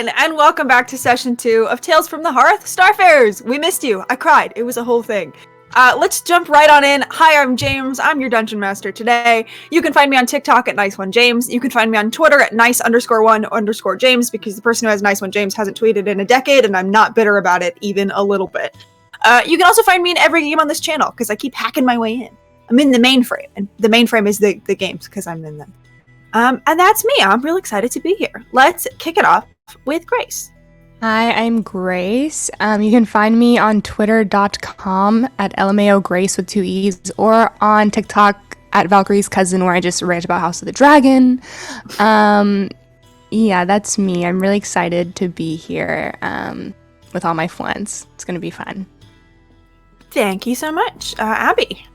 everyone, and welcome back to Session 2 of Tales from the Hearth, Starfarers! We missed you. I cried. It was a whole thing. Let's jump right on in. Hi, I'm James. I'm your Dungeon Master today. You can find me on TikTok at Nice1James. You can find me on Twitter at Nice_1_James because the person who has Nice1James hasn't tweeted in a decade, and I'm not bitter about it even a little bit. You can also find me in every game on this channel because I keep hacking my way in. I'm in the mainframe, and the mainframe is the games because I'm in them. And that's me. I'm real excited to be here. Let's kick it off with Grace. Hi, I'm Grace. You can find me on twitter.com at LMAOGrace with 2 E's or on TikTok at Valkyrie's Cousin where I just rant about House of the Dragon. Yeah, that's me. I'm really excited to be here with all my friends. It's going to be fun. Thank you so much. Abby.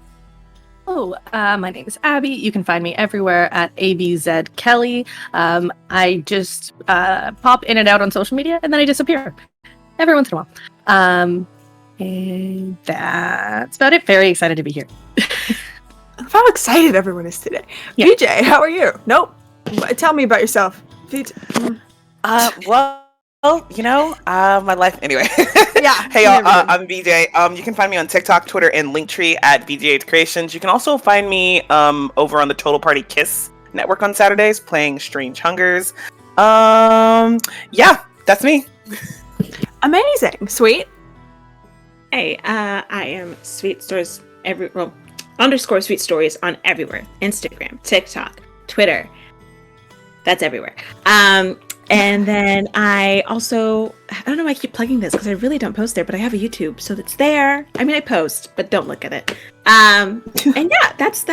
My name is Abby. You can find me everywhere at ABZKelly. I just pop in and out on social media, and then I disappear every once in a while. And that's about it. Very excited to be here. How excited everyone is today. Yeah. BJ, how are you? Nope. Tell me about yourself. My life anyway. Yeah. Hey y'all, I'm BJ. You can find me on TikTok, Twitter, and Linktree at BJ Creations. You can also find me over on the Total Party Kiss network on Saturdays playing Strange Hungers. Yeah, that's me. Amazing. Sweet. Hey, I am Sweet Stories _ Sweet Stories on everywhere. Instagram, TikTok, Twitter. That's everywhere. And then I don't know why I keep plugging this because I really don't post there, but I have a YouTube, so it's there. I mean, I post, but don't look at it. And yeah, that's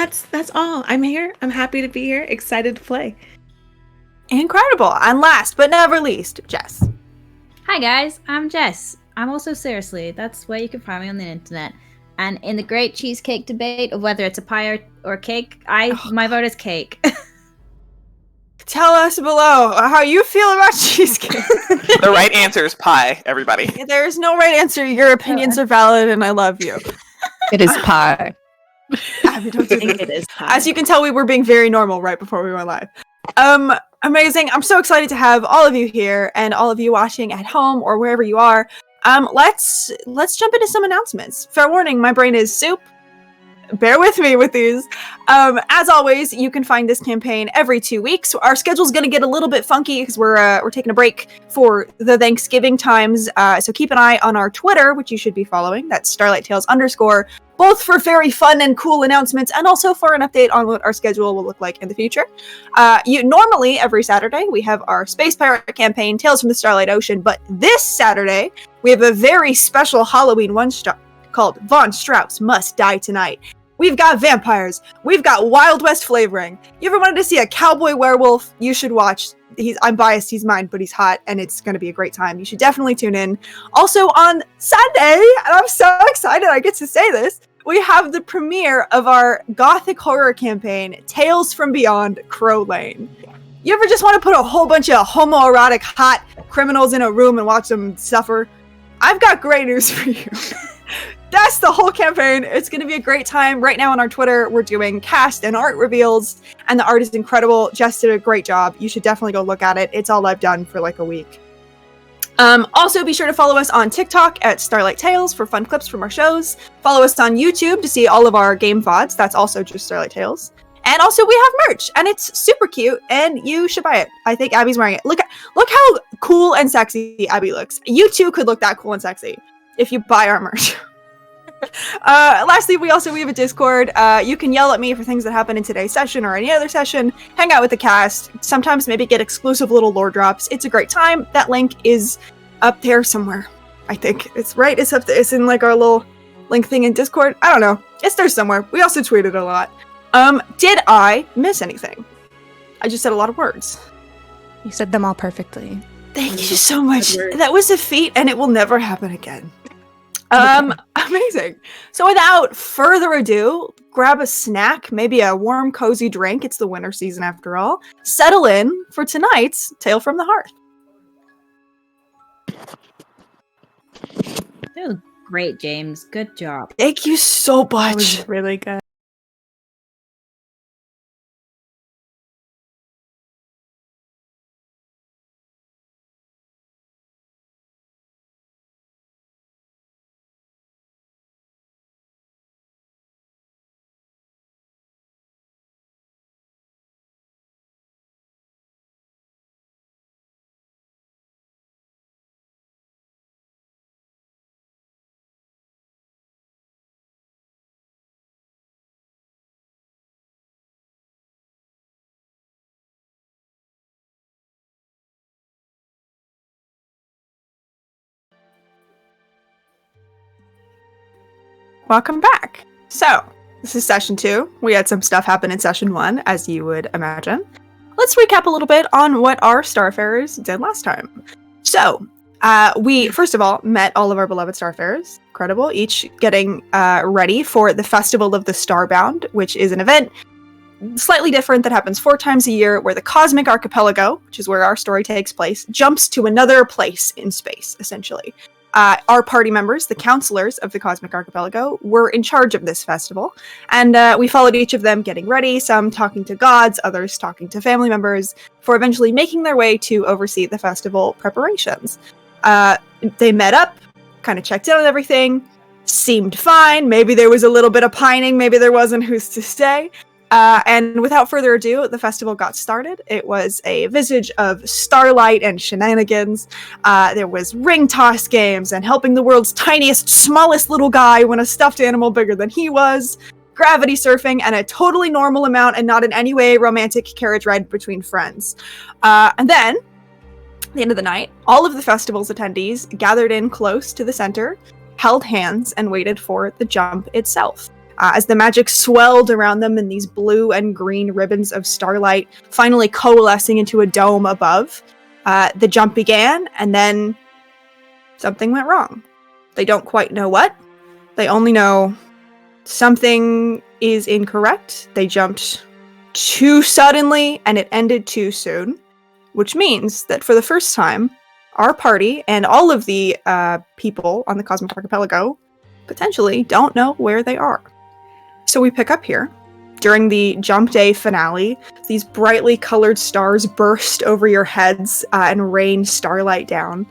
all. I'm here. I'm happy to be here. Excited to play. Incredible. And last but never least, Jess. Hi guys, I'm Jess. I'm also Seriously. That's where you can find me on the internet. And in the great cheesecake debate of whether it's a pie or cake, my vote is cake. Tell us below how you feel about cheesecake. The right answer is pie, everybody. There's no right answer. Your opinions are valid, and I love you. It is pie. Abby, don't do this. It is pie. As you can tell, we were being very normal right before we went live. Amazing. I'm so excited to have all of you here and all of you watching at home or wherever you are. Let's jump into some announcements. Fair warning, my brain is soup. Bear with me with these. As always, you can find this campaign every 2 weeks. Our schedule's going to get a little bit funky because we're taking a break for the Thanksgiving times. So keep an eye on our Twitter, which you should be following. That's Starlight Tales _, both for very fun and cool announcements and also for an update on what our schedule will look like in the future. Normally, every Saturday, we have our Space Pirate campaign, Tales from the Starlight Ocean, but this Saturday, we have a very special Halloween one-shot called Von Strauss Must Die Tonight. We've got vampires. We've got Wild West flavoring. You ever wanted to see a cowboy werewolf? You should watch. I'm biased, he's mine, but he's hot, and it's going to be a great time. You should definitely tune in. Also on Sunday, and I'm so excited I get to say this, we have the premiere of our gothic horror campaign, Tales from Beyond Crow Lane. You ever just want to put a whole bunch of homoerotic hot criminals in a room and watch them suffer? I've got great news for you. That's the whole campaign. It's going to be a great time. Right now on our Twitter, we're doing cast and art reveals, and the art is incredible. Jess did a great job. You should definitely go look at it. It's all I've done for like a week. Also, be sure to follow us on TikTok at Starlight Tales for fun clips from our shows. Follow us on YouTube to see all of our game VODs. That's also just Starlight Tales. And also, we have merch, and it's super cute, and you should buy it. I think Abby's wearing it. Look how cool and sexy Abby looks. You too could look that cool and sexy if you buy our merch. Lastly, we have a Discord. You can yell at me for things that happen in today's session or any other session, hang out with the cast, sometimes maybe get exclusive little lore drops. It's a great time. That link is up there somewhere. I think it's right. It's in like our little link thing in Discord. I don't know. It's there somewhere. We also tweeted a lot. Did I miss anything? I just said a lot of words. You said them all perfectly. Thank you so much. That was a feat, and it will never happen again. Amazing. So without further ado, grab a snack, maybe a warm, cozy drink. It's the winter season after all. Settle in for tonight's Tale from the Hearth. That was great, James. Good job. Thank you so much. That was really good. welcome back. So, this is session 2. We had some stuff happen in session 1, as you would imagine. Let's recap a little bit on what our Starfarers did last time. So, we, first of all, met all of our beloved Starfarers. Incredible. Each getting ready for the Festival of the Starbound, which is an event slightly different that happens 4 times a year, where the Cosmic Archipelago, which is where our story takes place, jumps to another place in space, essentially. Our party members, the counselors of the Cosmic Archipelago, were in charge of this festival, and we followed each of them getting ready, some talking to gods, others talking to family members, for eventually making their way to oversee the festival preparations. They met up, kind of checked in on everything, seemed fine, maybe there was a little bit of pining, maybe there wasn't, who's to say. And without further ado, the festival got started. It was a visage of Starlight and shenanigans. There was ring toss games and helping the world's tiniest, smallest little guy win a stuffed animal bigger than he was, gravity surfing, and a totally normal amount and not in any way romantic carriage ride between friends. And then, at the end of the night, all of the festival's attendees gathered in close to the center, held hands, and waited for the jump itself. As the magic swelled around them in these blue and green ribbons of starlight, finally coalescing into a dome above, the jump began, and then something went wrong. They don't quite know what. They only know something is incorrect. They jumped too suddenly, and it ended too soon, which means that for the first time, our party and all of the people on the Cosmic Archipelago potentially don't know where they are. So we pick up here. During the jump day finale, these brightly colored stars burst over your heads and rain starlight down.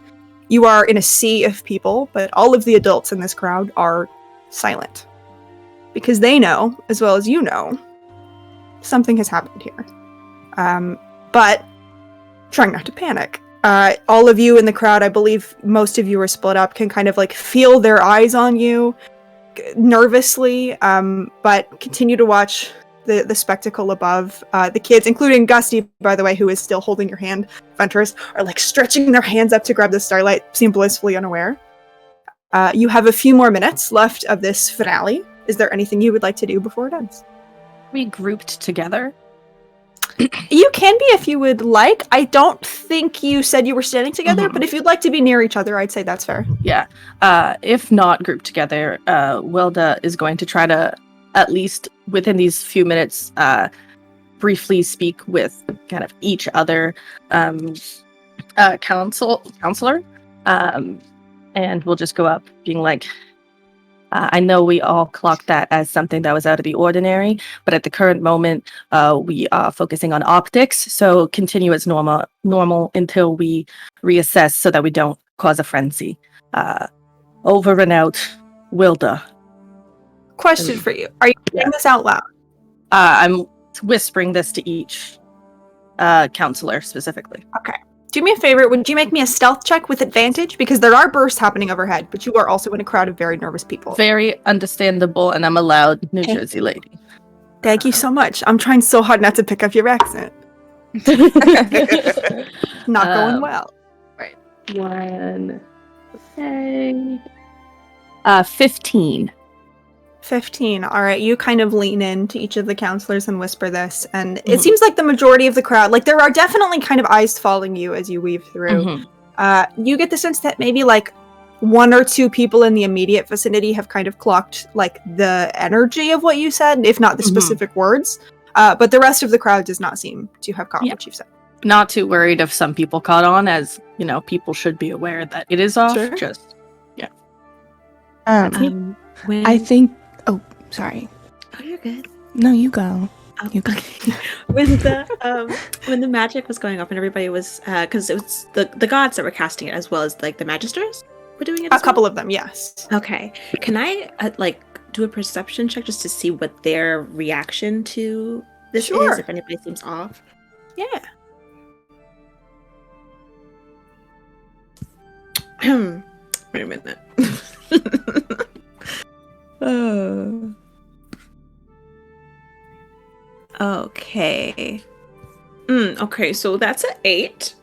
You are in a sea of people, but all of the adults in this crowd are silent. Because they know, as well as you know, something has happened here. But trying not to panic. All of you in the crowd, I believe most of you are split up, can kind of like feel their eyes on you nervously, but continue to watch the spectacle above. The kids, including Gusty, by the way, who is still holding your hand, Venturous, are like stretching their hands up to grab the starlight, seem blissfully unaware. You have a few more minutes left of this finale. Is there anything you would like to do before it ends? We grouped together. You can be if you would like. I don't think you said you were standing together, but if you'd like to be near each other, I'd say that's fair. Yeah. If not grouped together, Wilda is going to try to, at least within these few minutes, briefly speak with kind of each other counselor. And we'll just go up being like, I know we all clocked that as something that was out of the ordinary, but at the current moment, we are focusing on optics. So continue as normal until we reassess so that we don't cause a frenzy. Over and out, Wilda. Question for you. Are you saying this out loud? I'm whispering this to each counselor specifically. Okay. Do me a favor, would you make me a stealth check with advantage? Because there are bursts happening overhead, but you are also in a crowd of very nervous people. Very understandable, and I'm a loud New Jersey lady. Thank you so much. I'm trying so hard not to pick up your accent. Not going well. Right. 15. 15. All right, you kind of lean in to each of the counselors and whisper this, and it seems like the majority of the crowd, like there are definitely kind of eyes following you as you weave through. You get the sense that maybe like 1 or 2 people in the immediate vicinity have kind of clocked like the energy of what you said, if not the specific words. But the rest of the crowd does not seem to have caught what you've said. Not too worried if some people caught on, as you know, people should be aware that it is off. Sure. Just I think. Oh, sorry. Oh, you're good. No, you go. You go. When the magic was going off and everybody was because it was the gods that were casting it as well as like the magisters were doing it. A couple of them, yes. Okay. Can I do a perception check just to see what their reaction to this is? If anybody seems off. Yeah. Wait a minute. Okay. Okay, so that's an 8.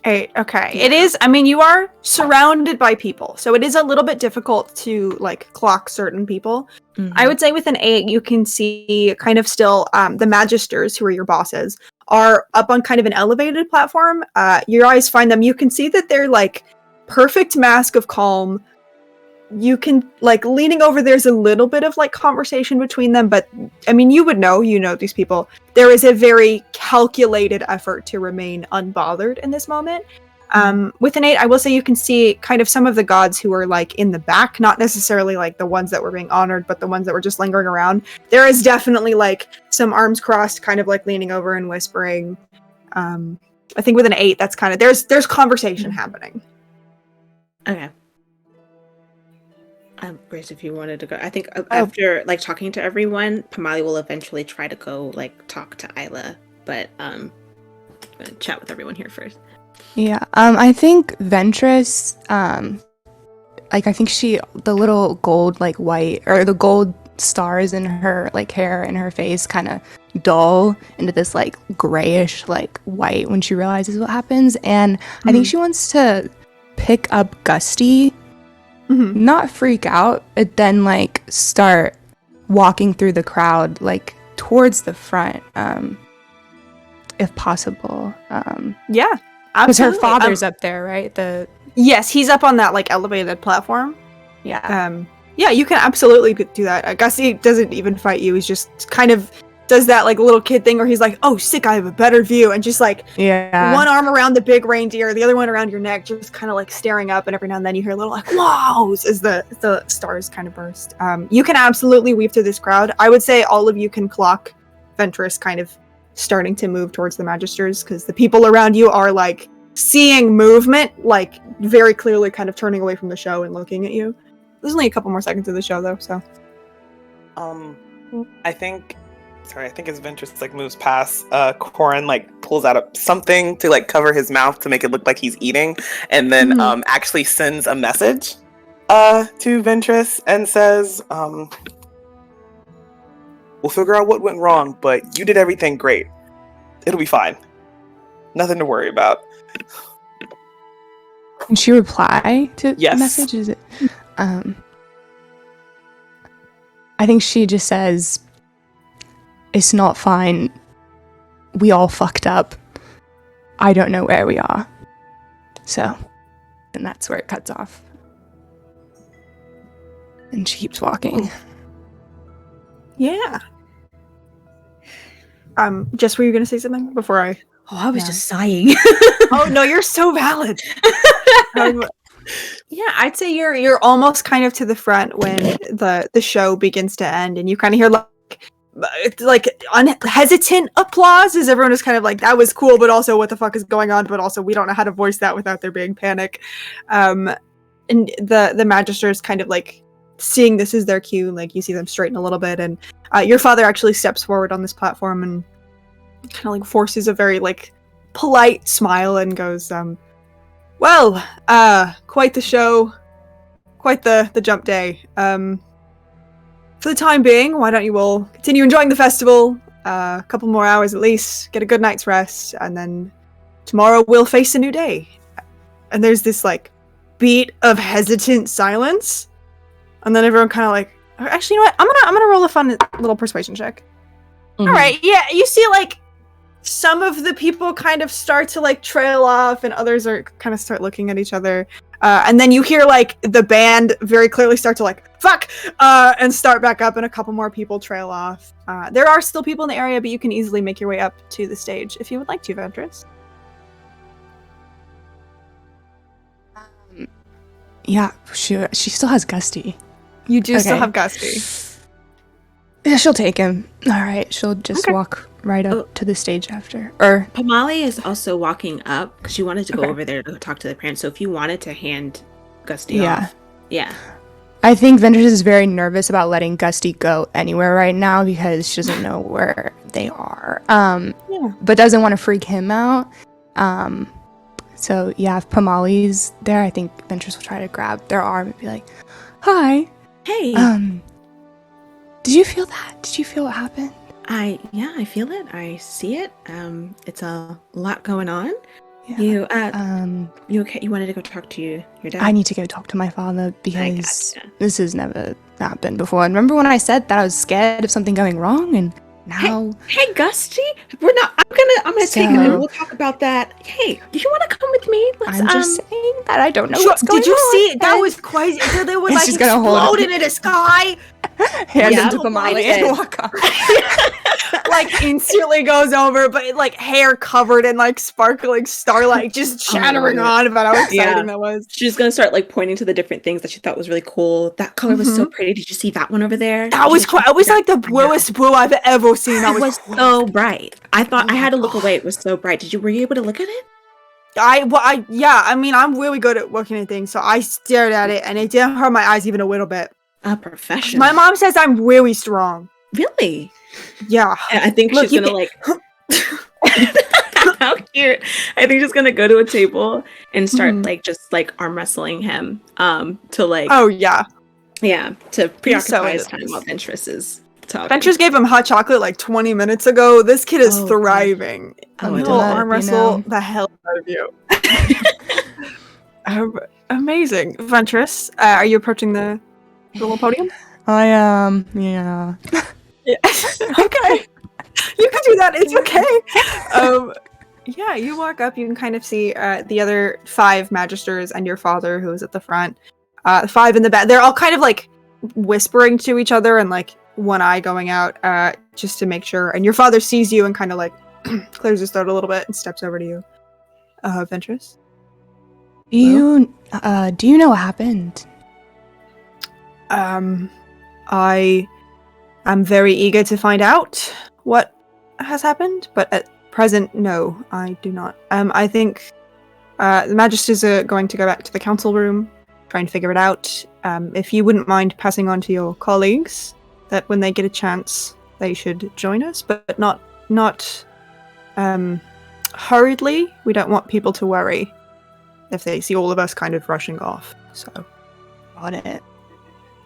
8. Okay. It is, I mean, you are surrounded by people, so it is a little bit difficult to, like, clock certain people. I would say with an 8, you can see kind of still the Magisters, who are your bosses, are up on kind of an elevated platform. Your eyes find them. You can see that they're, like, perfect mask of calm. You can, like, leaning over, there's a little bit of, like, conversation between them, but, I mean, you know these people. There is a very calculated effort to remain unbothered in this moment. With an 8, I will say you can see kind of some of the gods who are, like, in the back, not necessarily, like, the ones that were being honored, but the ones that were just lingering around. There is definitely, like, some arms crossed, kind of, like, leaning over and whispering. I think with an 8, that's kind of, there's conversation happening. Okay. Grace, if you wanted to go, I think after like talking to everyone, Pamali will eventually try to go like talk to Isla, but I'm gonna chat with everyone here first. Yeah, I think Ventress, like I think the little gold like white or the gold stars in her like hair and her face kind of dull into this like grayish like white when she realizes what happens, and I think she wants to pick up Gusty. Not freak out, but then like start walking through the crowd like towards the front, if possible. Yeah, because her absolutely. father's up there, right? Yes, he's up on that like elevated platform. Yeah. Yeah, you can absolutely do that. Gussie doesn't even fight you. He's just kind of does that like little kid thing where he's like, "Oh, sick! I have a better view," and just like one arm around the big reindeer, the other one around your neck, just kind of like staring up. And every now and then you hear a little like "Wows" as the stars kind of burst. You can absolutely weave through this crowd. I would say all of you can clock Ventress kind of starting to move towards the Magisters, because the people around you are like seeing movement, like very clearly kind of turning away from the show and looking at you. There's only a couple more seconds of the show though, so. I think as Ventress like moves past, Corin like pulls out something to like cover his mouth to make it look like he's eating, and then actually sends a message to Ventress and says, "We'll figure out what went wrong, but you did everything great. It'll be fine. Nothing to worry about." Can she reply to Yes. the message? Is it? I think she just says, "It's not fine. We all fucked up. I don't know where we are." So, and that's where it cuts off. And she keeps walking. Yeah. Jess, were you gonna say something before I? Oh, I was just sighing. Oh no, you're so valid. Yeah, I'd say you're almost kind of to the front when the show begins to end, and you kind of hear like hesitant applause as everyone is kind of like, "That was cool, but also what the fuck is going on? But also we don't know how to voice that without there being panic." And the Magisters kind of like seeing this as their cue, like you see them straighten a little bit, and your father actually steps forward on this platform and kind of like forces a very like polite smile and goes, "Well, quite the show, quite the jump day. For the time being, why don't you all continue enjoying the festival? A couple more hours at least, get a good night's rest, and then tomorrow we'll face a new day." And there's this like beat of hesitant silence, and then everyone kind of like, actually, you know what? I'm gonna roll a fun little persuasion check. All right, yeah, you see like some of the people kind of start to like trail off, and others are kind of start looking at each other. And then you hear like the band very clearly start to like fuck and start back up, and a couple more people trail off. There are still people in the area, but you can easily make your way up to the stage if you would like to, Ventress. Yeah, she still has Gusty. You do still have Gusty. Yeah, she'll take him. All right, she'll just walk right up to the stage after. Or Pamali is also walking up because she wanted to go over there to talk to the parents. So if you wanted to hand Gusty off. Yeah. I think Ventress is very nervous about letting Gusty go anywhere right now because she doesn't know where they are. But doesn't want to freak him out. So yeah, if Pamali's there, I think Ventress will try to grab their arm and be like, "Hi. Hey. Did you feel that? Did you feel what happened?" I feel it. I see it. It's a lot going on. Yeah. You okay? You wanted to go talk to your dad? I need to go talk to my father because gotcha. this has never happened before. And remember when I said that I was scared of something going wrong, and now Hey, Gusty, I'm gonna take a minute. We'll talk about that. Hey, do you want to come with me? I'm just saying that I don't know Sure, what's going on. did you see? That was crazy. They would He's like just gonna hold explode it. into the sky. Hand Yeah, him to but why Pamali did- and walk off. Like instantly goes over, but like hair covered in like sparkling starlight, just chattering on about how exciting that was. She's gonna start like pointing to the different things that she thought was really cool. That color was so pretty. Did you see that one over there? That was quite. It was like the bluest blue I've ever seen. That It was was so bright. I thought I had to look away. It was so bright. Were you able to look at it? I mean, I'm really good at looking at things, so I stared at it, and it didn't hurt my eyes even a little bit. A professional. My mom says I'm really strong. Really? Yeah. I think Look, she's gonna like. How cute! I think she's gonna go to a table and start like just like arm wrestling him. To like. Oh yeah. Yeah. To preoccupy his into time this. while Ventress is talking. Ventress gave him hot chocolate like 20 minutes ago. This kid is Oh, thriving. Oh, He'll arm wrestle the hell out of you. Amazing. Ventress, are you approaching the little podium? I am, yeah. Yeah. Okay. You can do that. It's okay. Yeah, you walk up. You can kind of see the other 5 magisters and your father, who is at the front. 5 in the back. They're all kind of like whispering to each other and like one eye going out just to make sure. And your father sees you and kind of like clears his throat a little bit and steps over to you. Ventress? Do you know what happened? I am very eager to find out what has happened, but at present, no, I do not. I think the Magisters are going to go back to the council room, try and figure it out. If you wouldn't mind passing on to your colleagues that when they get a chance, they should join us, but not hurriedly. We don't want people to worry if they see all of us kind of rushing off. So, Got it.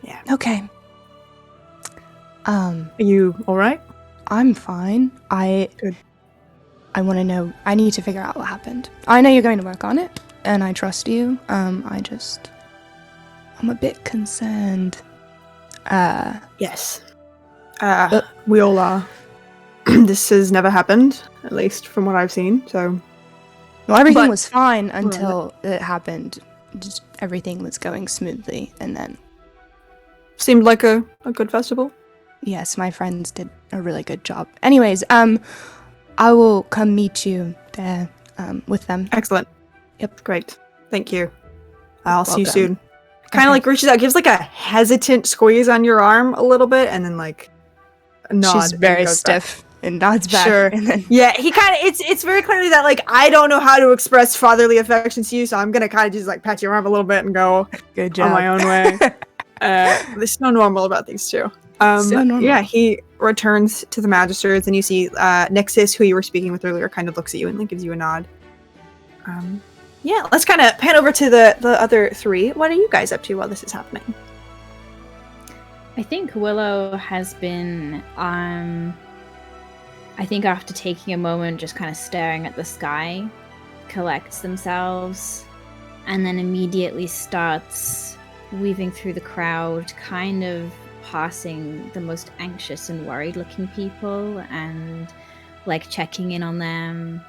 Yeah. Okay. Are you all right? I'm fine. Good. I want to know. I need to figure out what happened. I know you're going to work on it, and I trust you. I'm a bit concerned. Yes. We all are. This has never happened, at least from what I've seen, so... Well, everything But- was fine until it happened. Just everything was going smoothly, and then... Seemed like a good festival. Yes, my friends did a really good job. Anyways, I will come meet you there, with them. Excellent. Yep. Great. Thank you. I'll see you Welcome. soon. Kind of Okay. like reaches out, gives like a hesitant squeeze on your arm a little bit, and then like a nod. She's and very goes back. stiff and nods back. Sure. And then Yeah, he kind of, it's very clearly that like, I don't know how to express fatherly affection to you, so I'm gonna kind of just like pat your arm a little bit and go good job. on my own way. There's so normal about these two. So normal. Yeah, he returns to the Magisters, and you see Nixis, who you were speaking with earlier, kind of looks at you and like gives you a nod. Yeah, let's kind of pan over to the other 3. What are you guys up to while this is happening? I think Willow has been, I think after taking a moment, just kind of staring at the sky, collects themselves, and then immediately starts weaving through the crowd, kind of passing the most anxious and worried looking people and like checking in on them,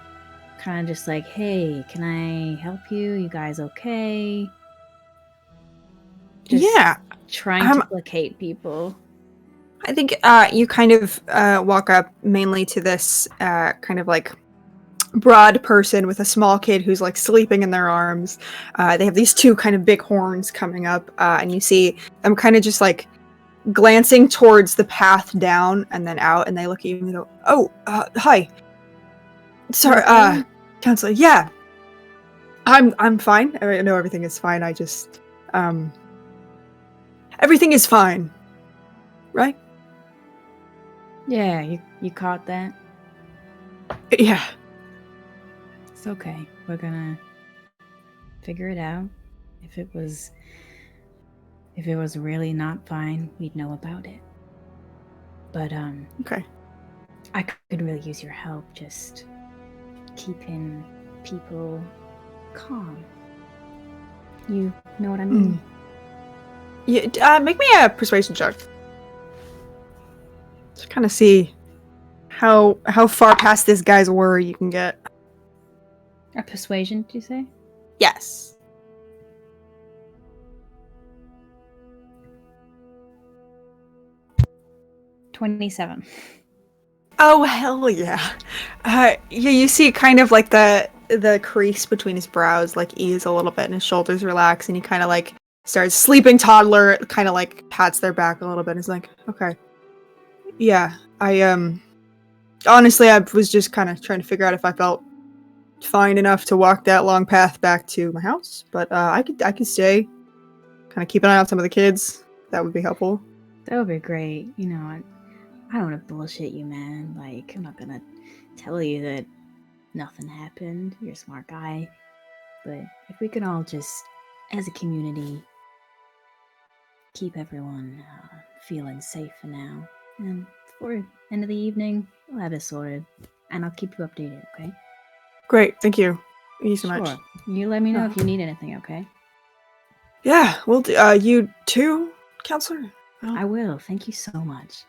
kind of just like, hey, can I help you? You guys okay? Just Yeah, trying to placate people. I think you kind of walk up mainly to this kind of like broad person with a small kid who's like sleeping in their arms. They have these 2 kind of big horns coming up, and you see them kind of just like glancing towards the path down and then out, and they look at you and go, "Oh, hi. Sorry, counselor. Yeah, I'm fine. I know everything is fine. I just everything is fine, right? Yeah, you caught that? Yeah." It's okay. We're gonna figure it out. If it was really not fine, we'd know about it. But Okay. I could really use your help just keeping people calm. You know what I mean? Yeah, make me a persuasion check. To kind of see how far past this guy's worry you can get. A persuasion, do you say? Yes. $27. Oh, hell yeah. You see kind of like the crease between his brows like ease a little bit and his shoulders relax and he kind of like starts sleeping toddler, kind of like pats their back a little bit and is like, okay. Yeah, honestly, I was just kind of trying to figure out if I felt fine enough to walk that long path back to my house, but I could stay, kind of keep an eye on some of the kids. That would be helpful. That would be great. You know, I don't want to bullshit you, man. Like, I'm not gonna tell you that nothing happened. You're a smart guy. But if we could all just, as a community, keep everyone feeling safe for now. And for end of the evening, we'll have it sorted. And I'll keep you updated, okay? Great, thank you. Thank you so much. Sure. You let me know if you need anything, okay? Yeah, we'll do. You too, counselor? I will. Thank you so much.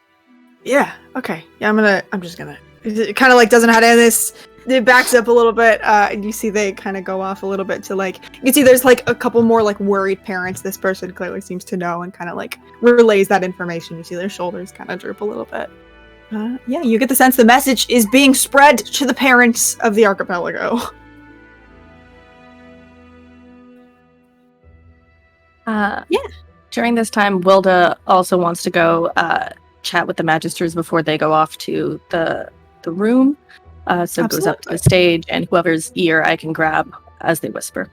Yeah, okay. Yeah, I'm just gonna... It kind of like doesn't have any of this... It backs up a little bit, and you see they kind of go off a little bit to like... You can see there's like a couple more like worried parents this person clearly seems to know and kind of like relays that information. You see their shoulders kind of droop a little bit. Yeah, you get the sense the message is being spread to the parents of the archipelago. Yeah. During this time, Wilda also wants to go chat with the Magisters before they go off to the room. So goes up to the stage, and whoever's ear I can grab as they whisper.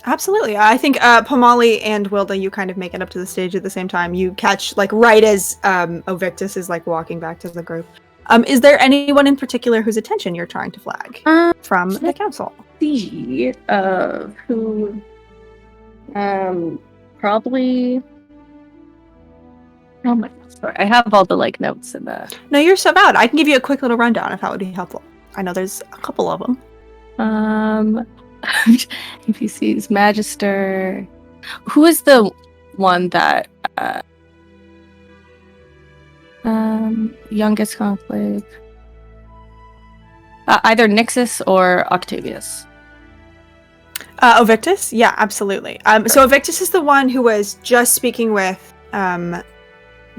Absolutely. I think Pomali and Wilda, you kind of make it up to the stage at the same time. You catch, like, right as Ovictus is, like, walking back to the group. Is there anyone in particular whose attention you're trying to flag from the council? See, who... probably... Oh my god, sorry. I have all the, like, notes in the... No, you're so bad. I can give you a quick little rundown if that would be helpful. I know there's a couple of them. NPCs, Magister... Who is the one that... youngest conflict... either Nixus or Octavius. Ovictus? Yeah, absolutely. So Ovictus is the one who was just speaking with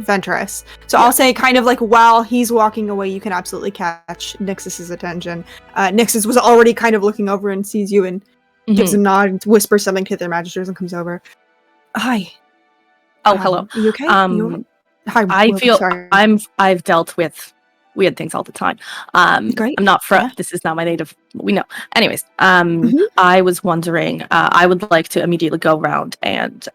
Ventress. So yeah. I'll say kind of like while he's walking away, you can absolutely catch Nixus's attention. Nixus was already kind of looking over and sees you and gives a nod and whispers something to their magisters and comes over. Hi. Oh, hello. Are you okay? Hi. I feel I've dealt with weird things all the time. Great. I'm not from. Yeah. This is not my native. We know. Anyways, I was wondering. I would like to immediately go around and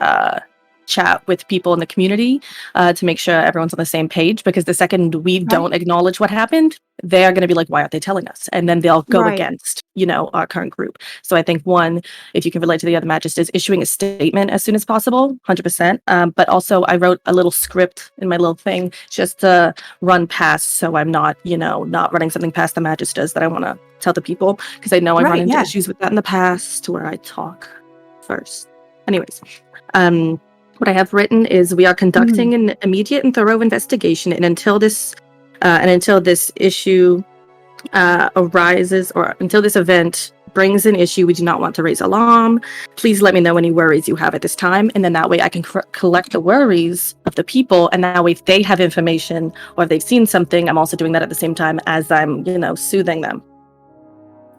chat with people in the community to make sure everyone's on the same page. Because the second we don't acknowledge what happened, they are going to be like, "Why aren't they telling us?" And then they'll go against, our current group. So I think one, if you can relate to the other magisters, issuing a statement as soon as possible, 100%. But also, I wrote a little script in my little thing just to run past, so I'm not, not running something past the magisters that I want to tell the people, because I know I run into issues with that in the past, where I talk first. Anyways, what I have written is we are conducting an immediate and thorough investigation, and until this issue arises, or until this event brings an issue, we do not want to raise alarm. Please let me know any worries you have at this time, and then that way I can collect the worries of the people, and that way if they have information or if they've seen something, I'm also doing that at the same time as I'm, soothing them.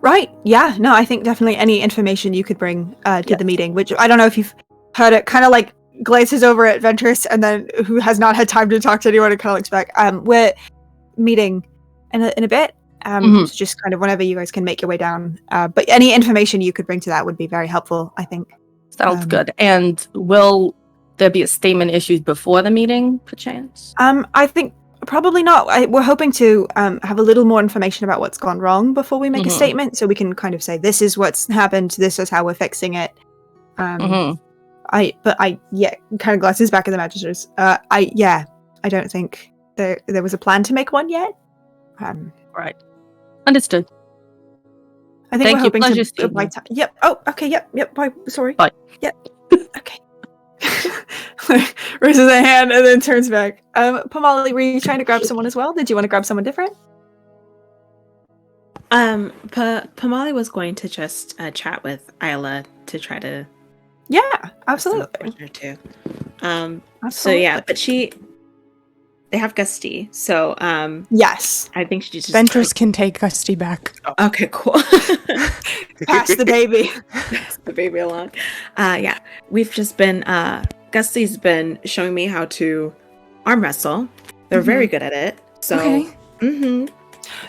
Right. Yeah. No, I think definitely any information you could bring to the meeting, which I don't know if you've heard it, kind of like glances over at Ventress and then who has not had time to talk to anyone and kind of looks back. We're meeting in a bit. So just kind of whenever you guys can make your way down. But any information you could bring to that would be very helpful, I think. Sounds good. And will there be a statement issued before the meeting, perchance? I think probably not. We're hoping to have a little more information about what's gone wrong before we make a statement, so we can kind of say, this is what's happened, this is how we're fixing it. Kind of glances back at the magisters. I don't think there was a plan to make one yet. Right. Understood. I think Thank we're you. hoping Pleasure to seeing by you. time. Yep. Oh, okay. Yep. Bye. Sorry. Bye. Yep. Okay. Raises a hand and then turns back. Pamali, were you trying to grab someone as well? Did you want to grab someone different? Pamali was going to just chat with Isla to try to Yeah, absolutely. her too. Absolutely. So yeah, but they have Gusty, so Yes. I think she just Ventress can take Gusty back. Okay, cool. Pass the baby. Pass the baby along. Yeah, we've just been Gusty's been showing me how to arm wrestle. They're very good at it. So Okay.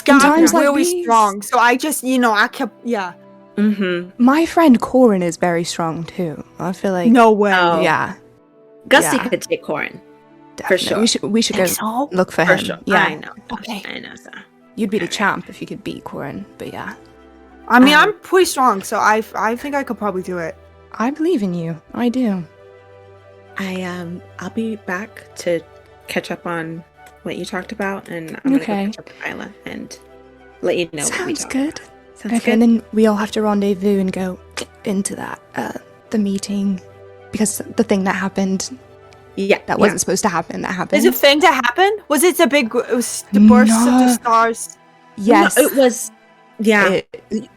God, times like really these- strong. So I just, I kept, My friend Corin is very strong too. I feel like no way. Oh. yeah, Gusty Yeah. could take Corin. definitely. sure. We should go Think so? look for For him. sure. Yeah, I know. Okay. I know. So. you'd be the champ if you could beat Corin. But yeah, I mean, I'm pretty strong, so I think I could probably do it. I believe in you. I do. I'll be back to catch up on what you talked about, and I'm gonna Okay. go catch up with Isla and let you know. what we Sounds talked good. about. Sounds Okay, good. and then we all have to rendezvous and go into that the meeting because the thing that happened Yeah, that wasn't supposed to happen that happened. Is a thing to happen? Was it a big? It was the burst of the No. stars. Yes, No, it was. Yeah,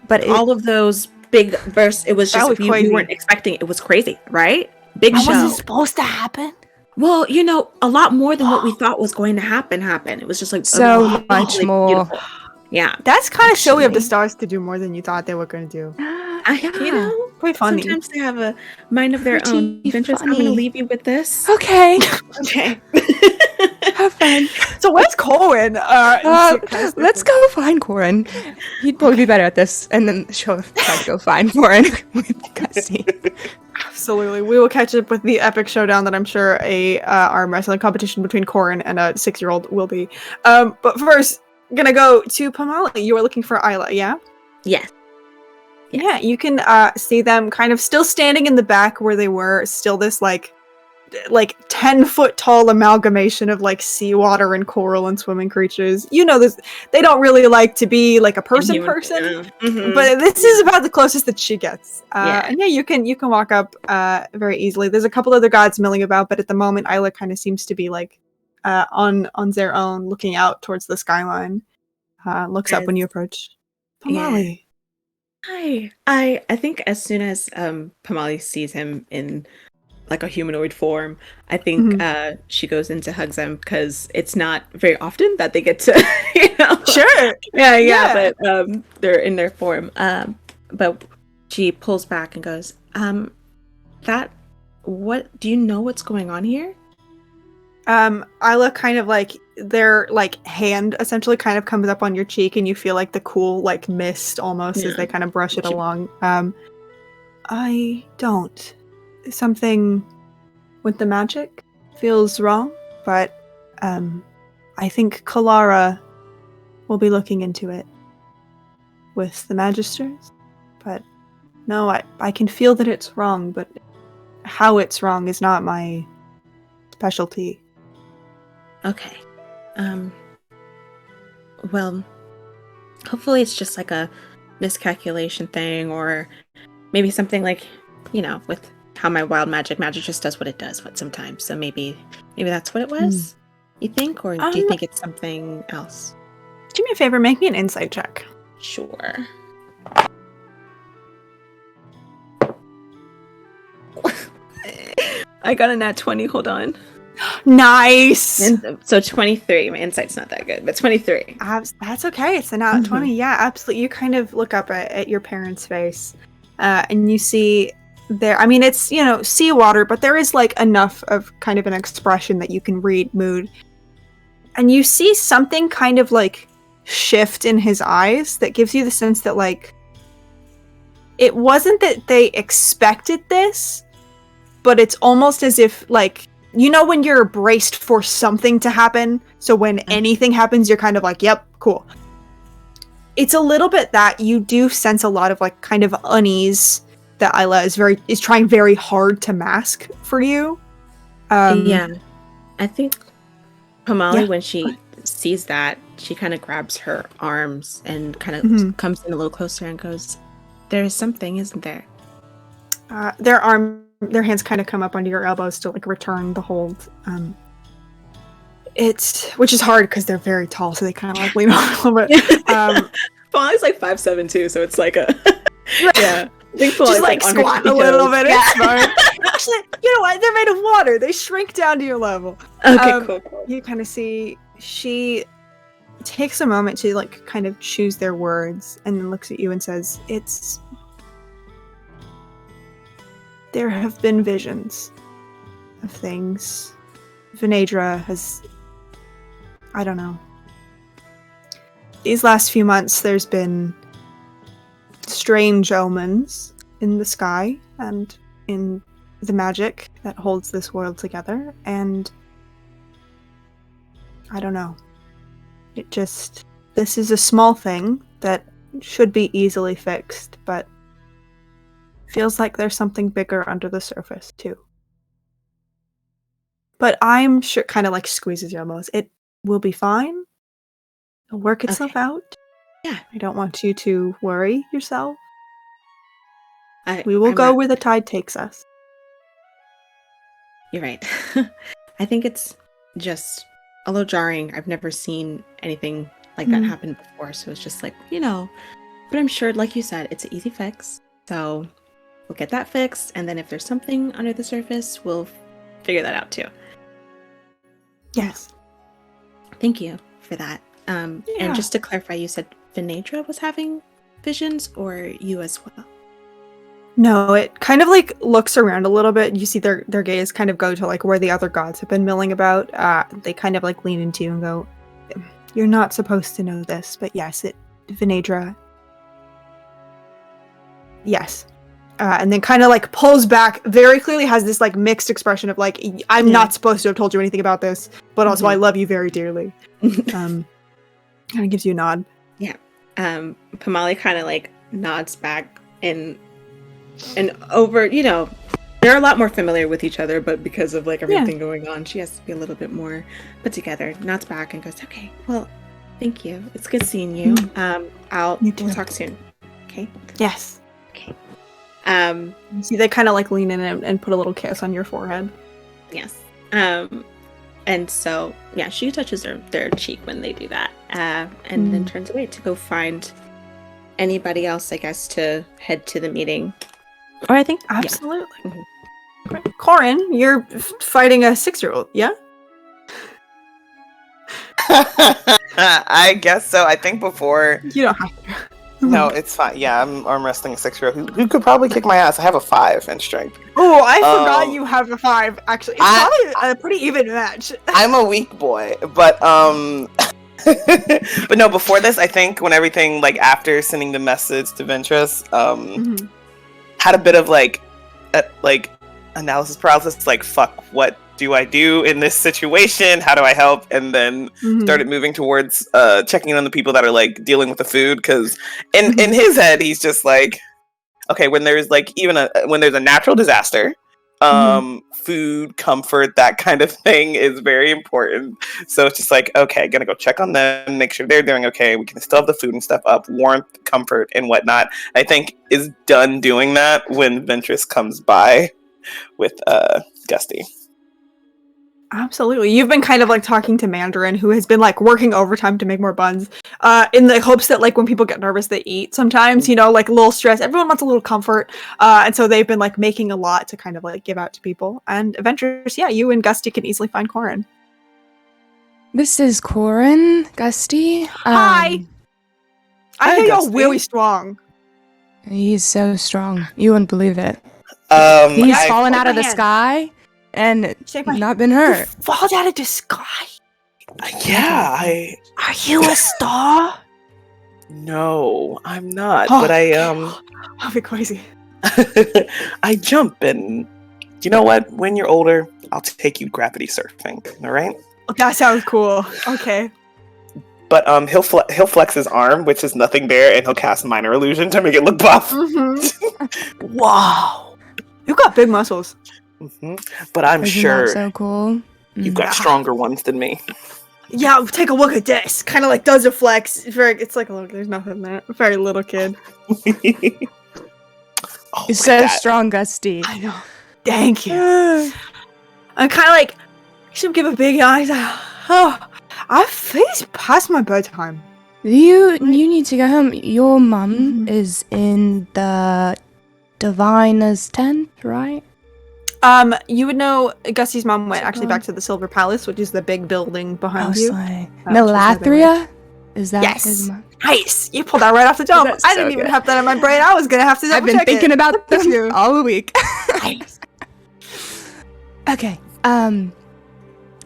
but all of those big bursts. It was That just was we crazy. weren't expecting. It was crazy, right? Big And show. was it supposed to happen? Well, a lot more than what we thought was going to happen happened. It was just like So really much more. beautiful. Yeah, That's kind of showy of the Actually. stars to do more than you thought they were going to do. I Quite funny. sometimes they have a mind of their own. Pretty Ventress, I'm going to funny. leave you with this. Okay, Okay. have fun. So where's Colin? Let's go find Corin. He'd probably be better at this, and then she'll try to go find Corin with Gusty. Absolutely. We will catch up with the epic showdown that I'm sure a arm wrestling competition between Corin and a 6-year-old will be. But first, gonna go to Pamali. You are looking for Isla, yeah? Yes. Yeah, you can see them kind of still standing in the back where they were, still this like 10-foot tall amalgamation of like seawater and coral and swimming creatures. This, they don't really like to be like a person, Mhm. but this is about the closest that she gets. Yeah. And yeah, you can walk up very easily. There's a couple other gods milling about, but at the moment Isla kind of seems to be like on their own, looking out towards the skyline. Looks up when you approach. Pamali. Hi. I think as soon as Pamali sees him in like a humanoid form, I think she goes in to hug them because it's not very often that they get to, Sure. Yeah. But they're in their form. But she pulls back and goes, what do you know what's going on here? Isla kind of like their like hand essentially kind of comes up on your cheek and you feel like the cool like mist almost as they kind of brush it along. I don't. Something with the magic feels wrong, but I think Kalara will be looking into it with the Magisters. But no, I can feel that it's wrong, but how it's wrong is not my specialty. Okay. Well, hopefully it's just like a miscalculation thing, or maybe something like, with how my wild magic just does what it does sometimes. So maybe that's what it was, you think? Or do you think it's something else? Do me a favor, make me an insight check. Sure. I got a nat 20, hold on. Nice! So 23. My insight's not that good, but 23. That's okay. It's a nat 20. Yeah, absolutely. You kind of look up at your parents' face and you see there, I mean, it's, seawater, but there is like enough of kind of an expression that you can read mood. And you see something kind of like shift in his eyes that gives you the sense that like it wasn't that they expected this, but it's almost as if like, when you're braced for something to happen, so when anything happens, you're kind of like, yep, cool. It's a little bit that you do sense a lot of like kind of unease that Isla is trying very hard to mask for you. Yeah. I think Pamali, when she sees that, she kind of grabs her arms and kind of comes in a little closer and goes, "There is something, isn't there?" Their hands kind of come up under your elbows to like return the hold. Which is hard because they're very tall, so they kind of like lean over a little bit. Polly's like 5'7" too, so it's like a yeah. I think Just like squat a little bit. It's fine. Actually, you know what? They're made of water. They shrink down to your level. Okay, cool. You kind of see she takes a moment to like kind of choose their words, and then looks at you and says, there have been visions of things. Venedra has, I don't know. These last few months, there's been strange omens in the sky and in the magic that holds this world together, and I don't know. This is a small thing that should be easily fixed, but feels like there's something bigger under the surface, too. But I'm sure, kind of like squeezes your elbows, it will be fine. It'll work itself out. Yeah. I don't want you to worry yourself. We will go where the tide takes us. You're right. I think it's just a little jarring. I've never seen anything like that happen before, so it's just like, but I'm sure, like you said, it's an easy fix. So we'll get that fixed, and then if there's something under the surface, we'll figure that out too. Yes. Thank you for that. And just to clarify, you said Venedra was having visions, or you as well? No, it kind of like looks around a little bit. You see their gaze kind of go to like where the other gods have been milling about. They kind of like lean into you and go, "You're not supposed to know this, but yes, Venedra. Yes." And then kind of like pulls back, very clearly has this like mixed expression of like, I'm not supposed to have told you anything about this, but also I love you very dearly. Kind of gives you a nod. Yeah. Pamali kind of like nods back and over, they're a lot more familiar with each other, but because of like everything going on, she has to be a little bit more put together, nods back and goes, "Okay, well, thank you. It's good seeing you. We'll talk soon." Okay? Yes. Okay. You see they kind of like lean in and put a little kiss on your forehead. Yes. And so, she touches their cheek when they do that, and then turns away to go find anybody else, I guess, to head to the meeting. Or I think... Absolutely. Yeah. Great. Corin, you're fighting a 6-year-old, yeah? I guess so. I think before... You don't have to. No, it's fine. Yeah, I'm arm wrestling a 6-year-old who could probably kick my ass. I have a 5 in strength. Oh, I forgot you have a 5, actually. It's probably a pretty even match. I'm a weak boy, but but no, before this, I think when everything, like, after sending the message to Ventress, had a bit of, like, analysis paralysis, like, fuck, what do I do in this situation? How do I help? And then started moving towards checking on the people that are, like, dealing with the food, because in his head, he's just like, okay, when there's, like, when there's a natural disaster, food, comfort, that kind of thing is very important. So it's just like, okay, gonna go check on them, make sure they're doing okay. We can still have the food and stuff up, warmth, comfort, and whatnot. I think is done doing that when Ventress comes by with Gusty. Absolutely. You've been kind of like talking to Mandarin, who has been like working overtime to make more buns, in the hopes that like when people get nervous, they eat sometimes, like a little stress. Everyone wants a little comfort. And so they've been like making a lot to kind of like give out to people. And Adventures, you and Gusty can easily find Corin. This is Corin, Gusty. Hi! I hear you're really strong. He's so strong. You wouldn't believe it. He's fallen out of the sky and not been hurt. Fallen out of the sky? Yeah, Are you a star? No, I'm not, but I'll be crazy. I jump, and you know what? When you're older, I'll take you gravity surfing, alright? That sounds cool. Okay. But he'll flex his arm, which is nothing there, and he'll cast Minor Illusion to make it look buff. Wow. You got big muscles. But I'm Isn't sure that so cool. you've got stronger ones than me. Yeah, take a look at this. Kind of like does a flex. It's like, look, there's nothing there. Very little kid. You're so strong, Gusty. I know. Thank you. I'm kind of like, should give a big eyes. Oh, I think it's past my bedtime. You need to go home. Your mum is in the Diviner's tent, right? You would know Gusty's mom went actually back to the Silver Palace, which is the big building behind you. Melathria? Is that his mom? Nice! You pulled that right off the dome. That's I didn't so even good. have that in my brain. I was gonna have to I've been thinking about them all week. Nice. Okay.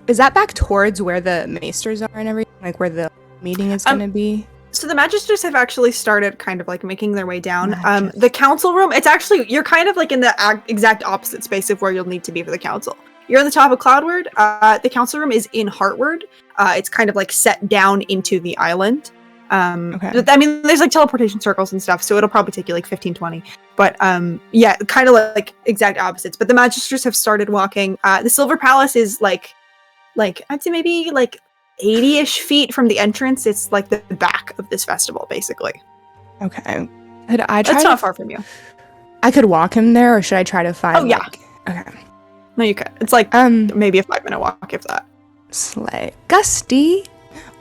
Is that back towards where the maesters are and everything? Like where the meeting is gonna be? So the Magisters have actually started kind of like making their way down. The council room, it's actually, you're kind of like in the exact opposite space of where you'll need to be for the council. You're on the top of Cloudward. The council room is in Heartward. It's kind of like set down into the island. Okay. I mean, there's like teleportation circles and stuff, so it'll probably take you like 15, 20. But yeah, kind of like exact opposites. But the Magisters have started walking. The Silver Palace is like I'd say maybe like 80-ish feet from the entrance. It's like the back of this festival, basically. Okay. Could I try? That's not far from you. I could walk him there, or should I try to find? Oh, yeah. Okay. No, you could. It's like maybe a 5-minute walk, if that. Slay. Gusty,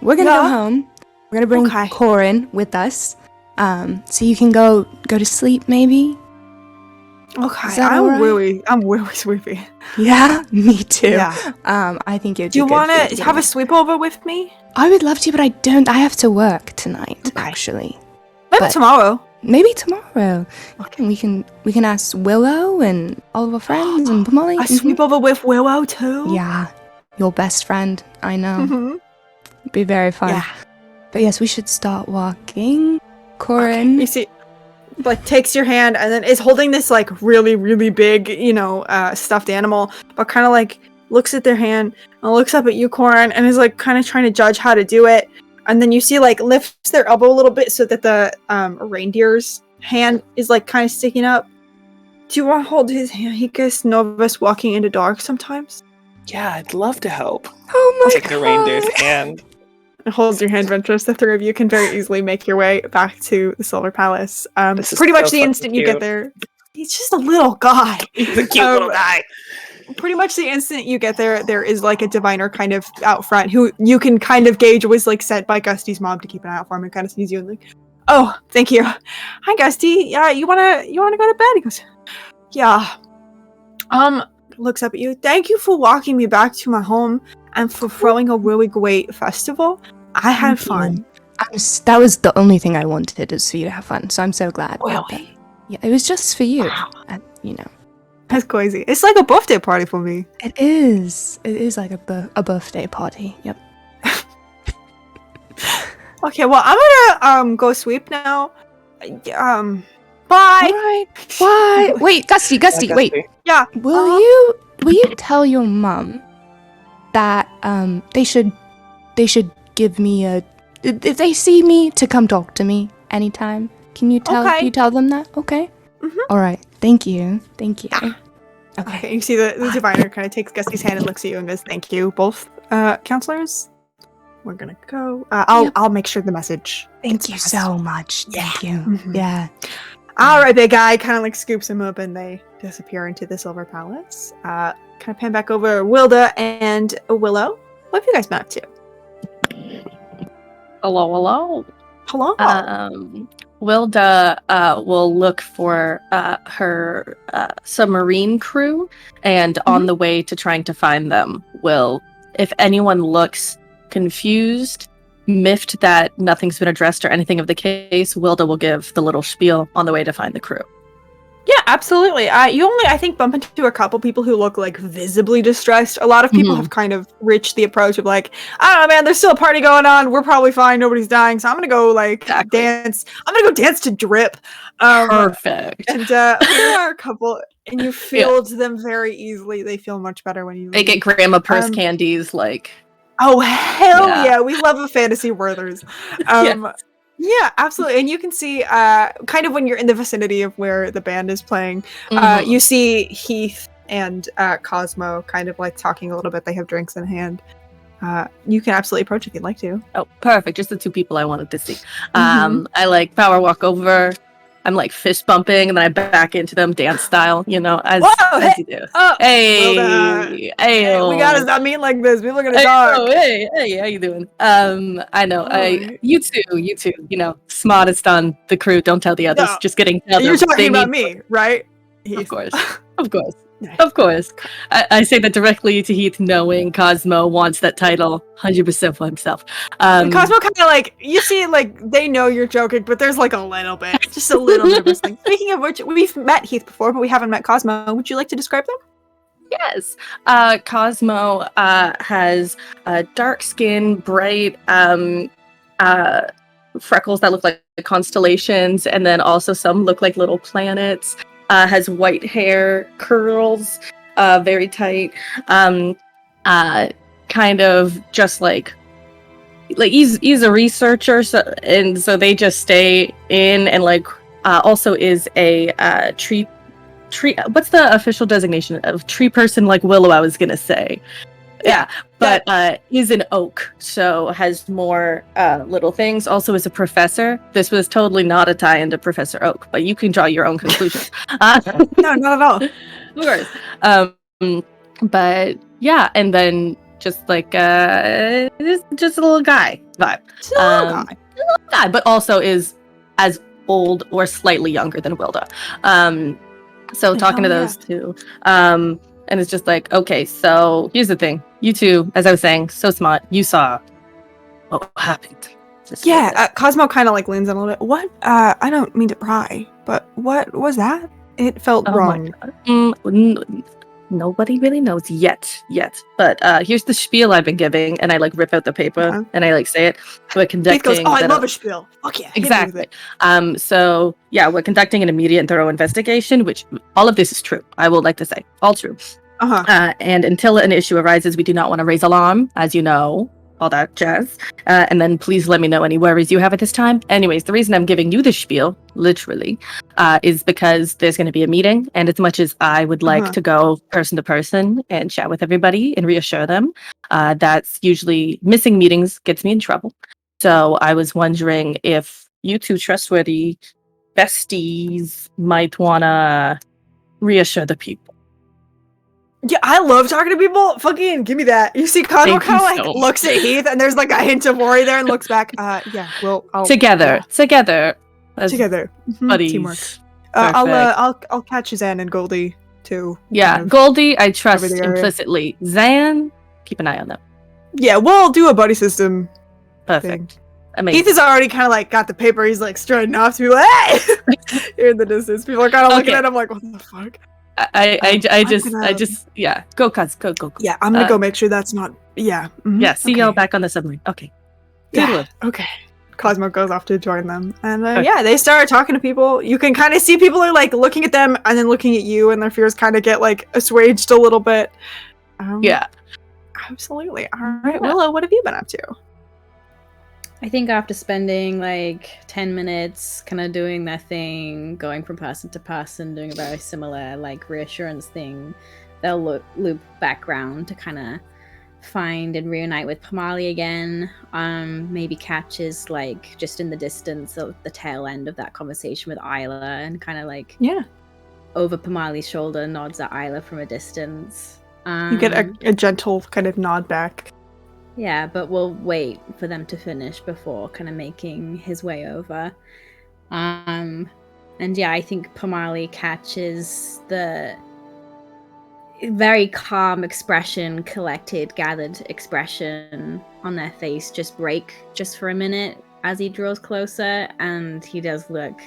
we're gonna go home. We're gonna bring Corin with us. So you can go to sleep, maybe. Okay. I'm really sleepy. Yeah, me too. Yeah. I think it'd Do you want to have a sleepover with me? I would love to, but I don't. I have to work tonight, actually. Maybe tomorrow. Maybe tomorrow. Okay. We can ask Willow and all of our friends and Molly. A sleepover with Willow too? Yeah. Your best friend. I know. It'd be very fun. Yeah. But yes, we should start walking. Corin. You see, like takes your hand and then is holding this like really, really big, stuffed animal, but kind of like looks at their hand and looks up at you, Corin, and is like kind of trying to judge how to do it. And then you see like lifts their elbow a little bit so that the reindeer's hand is like kind of sticking up. Do you want to hold his hand? He gets nervous walking in the dark sometimes. Yeah, I'd love to help. Oh my Take the reindeer's hand. And holds your hand, Ventress. The three of you can very easily make your way back to the Silver Palace. Pretty much the instant you get there. He's just a little guy. He's a cute little guy. Pretty much the instant you get there, there is like a diviner kind of out front who you can kind of gauge was like sent by Gusty's mom to keep an eye out for him and kind of sees you and like, oh, thank you. Hi, Gusty. Yeah, you wanna go to bed? He goes, yeah. Looks up at you. Thank you for walking me back to my home and for throwing a really great festival. I had fun. That was the only thing I wanted, is for you to have fun. So I'm so glad. Really? Yeah, it was just for you. Wow. And, That's crazy. It's like a birthday party for me. It is. It is like a birthday party. Yep. Okay, well, I'm gonna go sweep now. Bye. All right. Bye. Wait, Gusty, wait. Yeah. Will you tell your mom that they should give me if they see me to come talk to me anytime? Can you tell them that? Okay. Mm-hmm. All right. Thank you. Yeah. Okay. Okay. You see the diviner kind of takes Gusty's hand and looks at you and goes, "Thank you, both counselors. We're gonna go. I'll make sure the message. Thank you so much. Yeah. Thank you. Mm-hmm. Yeah. All right, big guy kind of like scoops him up and they disappear into the Silver Palace. Kind of pan back over Wilda and Willow. What have you guys been up to? Hello. Hello. will look for her submarine crew, and on the way to trying to find them, if anyone looks confused, miffed that nothing's been addressed or anything of the case, Wilda will give the little spiel on the way to find the crew. Yeah, absolutely. You only, I think, bump into a couple people who look like visibly distressed. A lot of people have kind of reached the approach of like, I don't know, man, there's still a party going on. We're probably fine. Nobody's dying. So I'm going to go dance. I'm going to go dance to Drip. Perfect. And there are a couple, and you field them very easily. They feel much better when you They get grandma purse candies, like. Oh, hell yeah. We love a fantasy Werther's. Yeah, absolutely. And you can see kind of when you're in the vicinity of where the band is playing, you see Heath and Cosmo kind of like talking a little bit. They have drinks in hand. you can absolutely approach if you'd like to. Oh, perfect. Just the two people I wanted to see. I like power walk over. I'm like fist bumping, and then I back into them dance style, as you do. Oh, hey, we gotta stop meeting like this. People are gonna talk. Hey, how you doing? I know. You two, smartest on the crew. Don't tell the others. No, Just kidding. You're talking about me, right? Heath. Of course. Of course. I say that directly to Heath, knowing Cosmo wants that title 100% for himself. Cosmo kind of you see, they know you're joking, but there's a little bit, just a little nervous thing. Speaking of which, we've met Heath before, but we haven't met Cosmo. Would you like to describe them? Yes. Cosmo has dark skin, bright freckles that look like constellations, and then also some look like little planets. Has white hair, curls, very tight. Kind of just like he's a researcher, so they just stay in, and also is a tree. What's the official designation of tree person? Like Willow, I was gonna say. Yeah, but is an oak, so has more little things. Also is a professor. This was totally not a tie into Professor Oak, but you can draw your own conclusions. No, not at all. Of course. But yeah, and then just just a little guy vibe. A little guy, but also is as old or slightly younger than Wilda. So talking to those two. And it's just okay, so here's the thing. You two, as I was saying, so smart. You saw what happened. Cosmo kind of leans in a little bit. What? I don't mean to pry, but what was that? It felt wrong. Nobody really knows yet. But here's the spiel I've been giving, and I rip out the paper and I say it. We're conducting. Keith goes, I love a spiel. Fuck yeah. Exactly. So yeah, we're conducting an immediate and thorough investigation, which all of this is true. I would like to say, all true. And until an issue arises, we do not want to raise alarm, as you know, all that jazz. And then please let me know any worries you have at this time. Anyways, the reason I'm giving you the spiel, literally, is because there's going to be a meeting. And as much as I would like to go person to person and chat with everybody and reassure them, that's usually missing meetings gets me in trouble. So I was wondering if you two trustworthy besties might want to reassure the people. Yeah, I love talking to people. Fucking give me that. You see, Cosmo kind of looks at Heath, and there's a hint of worry there, and looks back. Yeah, well, together, buddies. Teamwork. I'll catch Zan and Goldie too. Yeah, Goldie, I trust implicitly. Zan, keep an eye on them. Yeah, we'll do a buddy system. Perfect. Amazing. Heath is already kind of got the paper. He's strutting off to be hey! Here in the distance. People are kind of looking at him what the fuck. I just go Cuz, go. Yeah, I'm gonna go make sure that's not Yeah, see y'all back on the submarine. Okay. Yeah. Okay. Cosmo goes off to join them, and they start talking to people. You can kind of see people are looking at them and then looking at you, and their fears kind of get assuaged a little bit. Yeah, absolutely. All right, Willow, what have you been up to? I think after spending 10 minutes kind of doing their thing, going from person to person, doing a very similar reassurance thing, they'll loop back around to kind of find and reunite with Pamali again. Maybe catches just in the distance of the tail end of that conversation with Isla, and kind of over Pamali's shoulder nods at Isla from a distance. You get a gentle kind of nod back. Yeah, but we'll wait for them to finish before kind of making his way over. And yeah, I think Pamali catches the very calm expression, collected, gathered expression on their face just break just for a minute as he draws closer, and he does look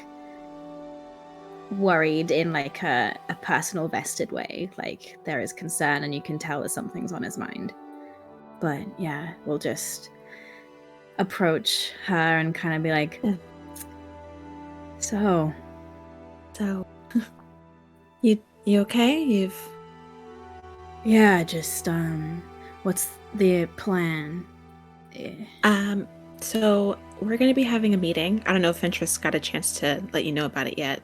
worried in a personal vested way. There is concern, and you can tell that something's on his mind. But yeah, we'll just approach her and kind of be so you okay? Yeah, just what's the plan? So we're gonna be having a meeting. I don't know if Ventress got a chance to let you know about it yet.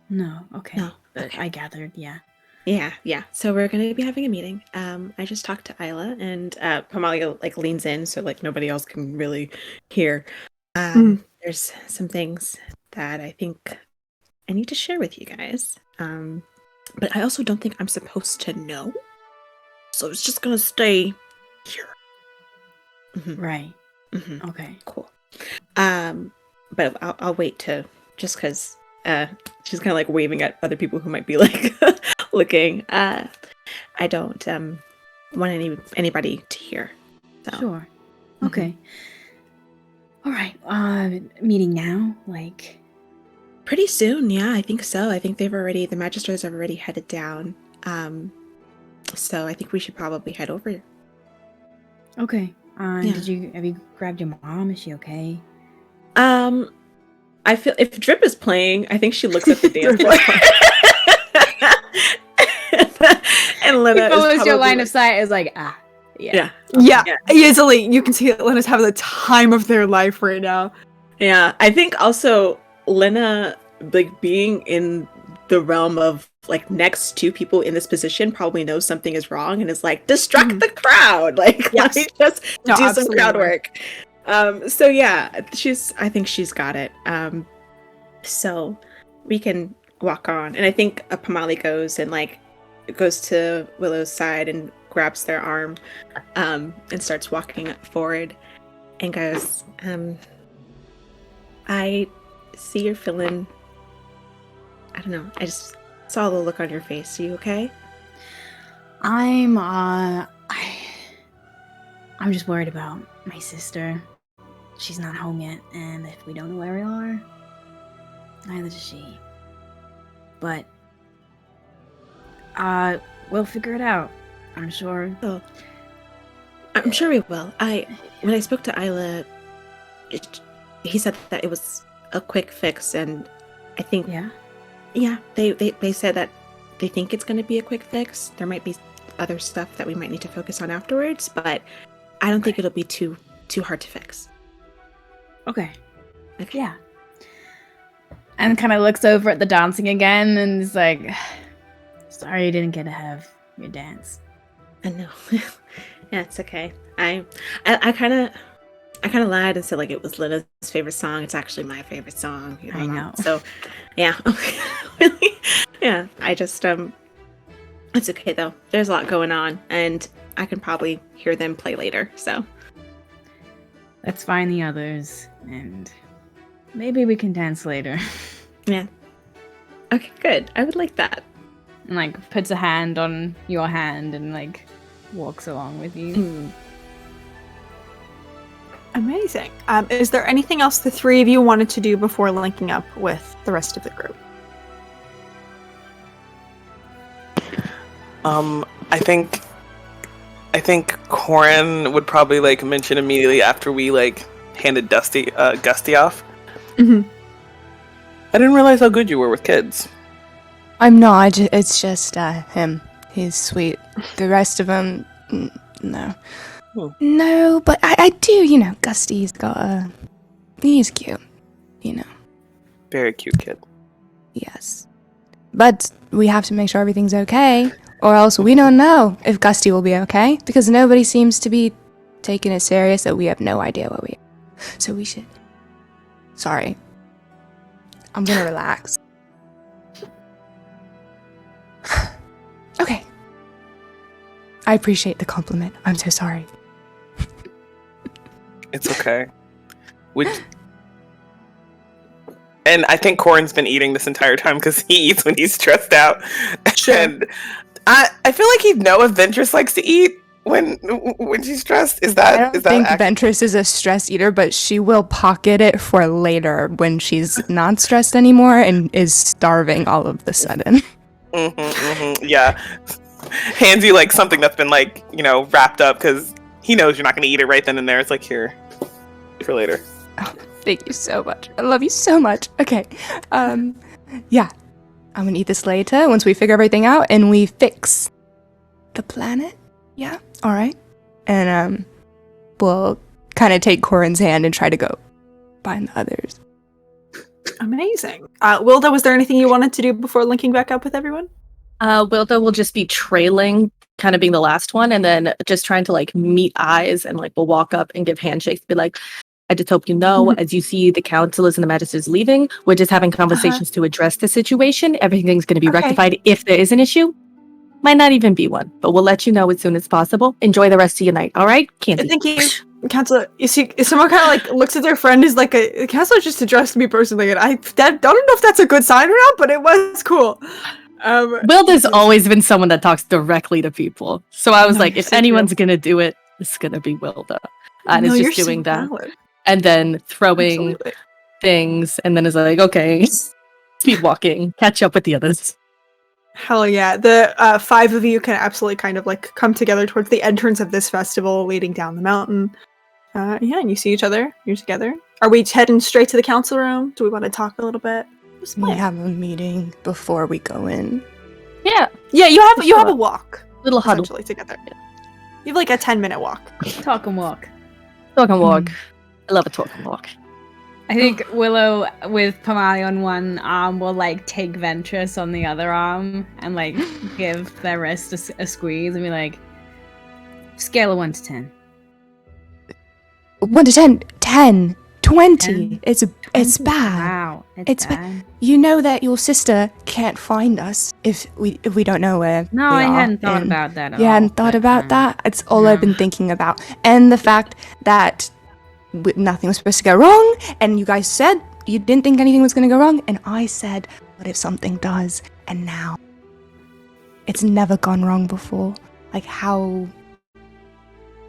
No, okay. No, But okay. I gathered, yeah. Yeah. So we're gonna be having a meeting. I just talked to Isla, and Pamalia like leans in so like nobody else can really hear. There's some things that I think I need to share with you guys. But I also don't think I'm supposed to know. So it's just gonna stay here. Right. Okay. Cool. But I'll wait to just because she's kind of like waving at other people who might be like looking. I don't want anybody to hear. So. Sure. Okay. All right. Meeting now, like pretty soon. Yeah, I think so. I think the magisters have already headed down. So I think we should probably head over. Okay. Have you grabbed your mom? Is she okay? I feel if Drip is playing, I think she looks at the dance floor. And Lena follows your line of sight is like, yeah. Easily, you can see that Lena's having the time of their life right now. Yeah, I think also Lena, like being in the realm of like next to people in this position, probably knows something is wrong and is like distract the crowd. Like, let me just do some crowd work. So yeah, I think she's got it. So we can walk on, and I think Pamali goes to Willow's side and grabs their arm, and starts walking forward, and goes, I see you're feeling. I don't know. I just saw the look on your face. Are you okay? I'm just worried about my sister. She's not home yet, and if we don't know where we are, neither does she. But we'll figure it out. I'm sure. Oh, I'm sure we will. When I spoke to Isla, he said that it was a quick fix, and I think they said that they think it's going to be a quick fix. There might be other stuff that we might need to focus on afterwards, but I don't think it'll be too hard to fix. Okay. Yeah. And kind of looks over at the dancing again and is like, sorry you didn't get to have your dance. I know. Yeah, it's okay. I kind of lied and said like it was Lena's favorite song. It's actually my favorite song. I know. So, yeah. Really? Yeah. I just it's okay though. There's a lot going on, and I can probably hear them play later. So let's find the others, and maybe we can dance later. Yeah. Okay, good. I would like that. And like puts a hand on your hand and like walks along with you. Amazing. Is there anything else the three of you wanted to do before linking up with the rest of the group? I think Corin would probably like mention immediately after we like handed Gusty off. I didn't realize how good you were with kids. I'm not. It's just him. He's sweet. The rest of them, no. No, but I do, Gusty's got he's cute, Very cute kid. Yes. But we have to make sure everything's okay, or else we don't know if Gusty will be okay, because nobody seems to be taking it serious that we have no idea what we are. So we should... Sorry. I'm gonna relax. Okay. I appreciate the compliment. I'm so sorry. It's okay. And I think Corin's been eating this entire time because he eats when he's stressed out. Sure. And I feel like he'd know if Ventress likes to eat when she's stressed. I don't think Ventress is a stress eater, but she will pocket it for later when she's not stressed anymore and is starving all of the sudden. Yeah. Hands you like something that's been like, wrapped up because he knows you're not going to eat it right then and there. It's like, here, for later. Oh, thank you so much. I love you so much. Okay. Yeah. I'm going to eat this later once we figure everything out and we fix the planet. Yeah. All right. And we'll kind of take Corin's hand and try to go find the others. Amazing. Wilda, was there anything you wanted to do before linking back up with everyone? Wilda will just be trailing, kind of being the last one, and then just trying to like meet eyes, and like we'll walk up and give handshakes, be like, I just hope you know, as you see the councilors and the magisters leaving, we're just having conversations to address the situation. Everything's going to be rectified if there is an issue. Might not even be one, but we'll let you know as soon as possible. Enjoy the rest of your night, all right? Candy. Thank you. Counselor, you see, someone kind of like looks at their friend who's like, the counselor just addressed me personally, and I don't know if that's a good sign or not, but it was cool. Wilda's always been someone that talks directly to people. So I was like, if anyone's going to do it, it's going to be Wilda. And it's just doing that. Valid. And then throwing things, and then is like, okay, speed walking, catch up with the others. Hell yeah. The 5 of you can absolutely kind of like come together towards the entrance of this festival leading down the mountain. And you see each other. You're together. Are we heading straight to the council room? Do we want to talk a little bit? We have a meeting before we go in. Yeah. Yeah, you have a walk. Little huddle. Together. You have like a 10-minute walk. Talk and walk. Talk and walk. I love a talk and walk. I think Willow with Pomali on one arm will like take Ventress on the other arm and like give their wrist a squeeze and be like, scale of 1 to 10. 1 to 10, 10, 20. 10? It's bad. Wow, it's bad. You know that your sister can't find us if we don't know where. No, I hadn't thought about that. You hadn't thought about that. It's all I've been thinking about, and the fact that nothing was supposed to go wrong, and you guys said you didn't think anything was going to go wrong, and I said, what if something does? And now it's never gone wrong before. Like how?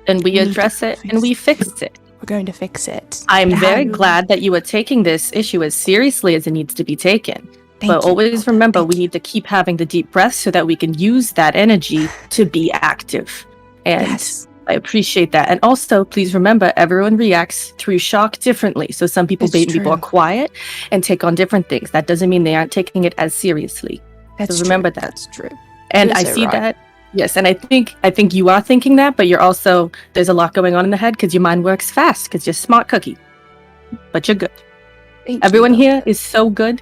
And we address it and we fix it. We're going to fix it. I'm very glad that you are taking this issue as seriously as it needs to be taken. But always remember, we need to keep having the deep breaths so that we can use that energy to be active. And I appreciate that. And also, please remember, everyone reacts through shock differently. So some people may be more quiet and take on different things. That doesn't mean they aren't taking it as seriously. So remember that. That's true. And I see that. Yes, and I think you are thinking that, but you're also, there's a lot going on in the head because your mind works fast because you're a smart cookie. But you're good. Everyone here is so good.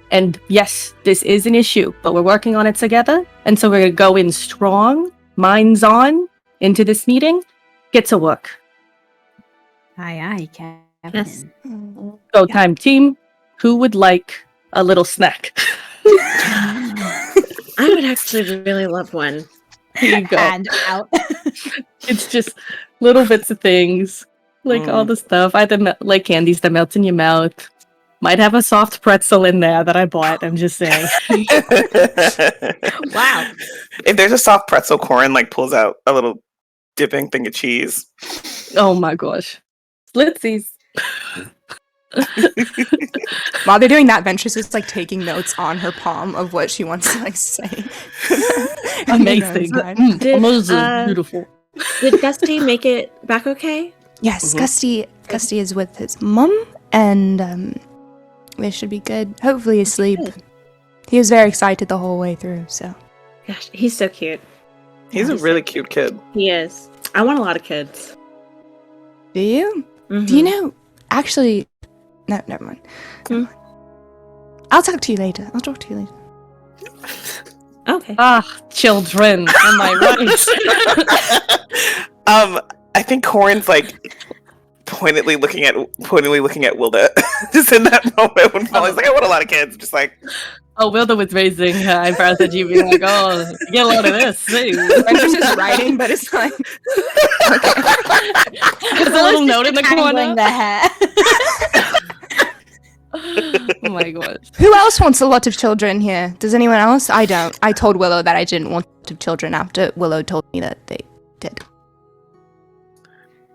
And yes, this is an issue, but we're working on it together. And so we're going to go in strong, minds on, into this meeting. Get to work. Aye, Captain. Yes. Go time, team. Who would like a little snack? I would actually really love one. Here you go. And out. It's just little bits of things, like all the stuff. Either like candies that melt in your mouth. Might have a soft pretzel in there that I bought. I'm just saying. Wow. If there's a soft pretzel, Corin like pulls out a little dipping thing of cheese. Oh my gosh. Splitsies. While they're doing that, Ventress is like taking notes on her palm of what she wants to like say. Amazing. Beautiful. Did Gusty make it back okay? Yes, Gusty is with his mum, and they should be good. Hopefully asleep. Good. He was very excited the whole way through, so. Gosh, he's so cute. He's a really cute kid. He is. I want a lot of kids. Do you? Mm-hmm. Do you know? Actually, no, never mind. I'll talk to you later. Okay. Children. Am I right? I think Corin's like pointedly looking at Wilda just in that moment when Molly's like, I want a lot of kids. Just like, oh, Wilda was raising her eyebrows at you, being like, oh, get a load of this. Ventress is writing, but it's like, there's a little note in the corner. The hair. Oh my god. Who else wants a lot of children here? Does anyone else? I don't. I told Willow that I didn't want a lot of children after Willow told me that they did.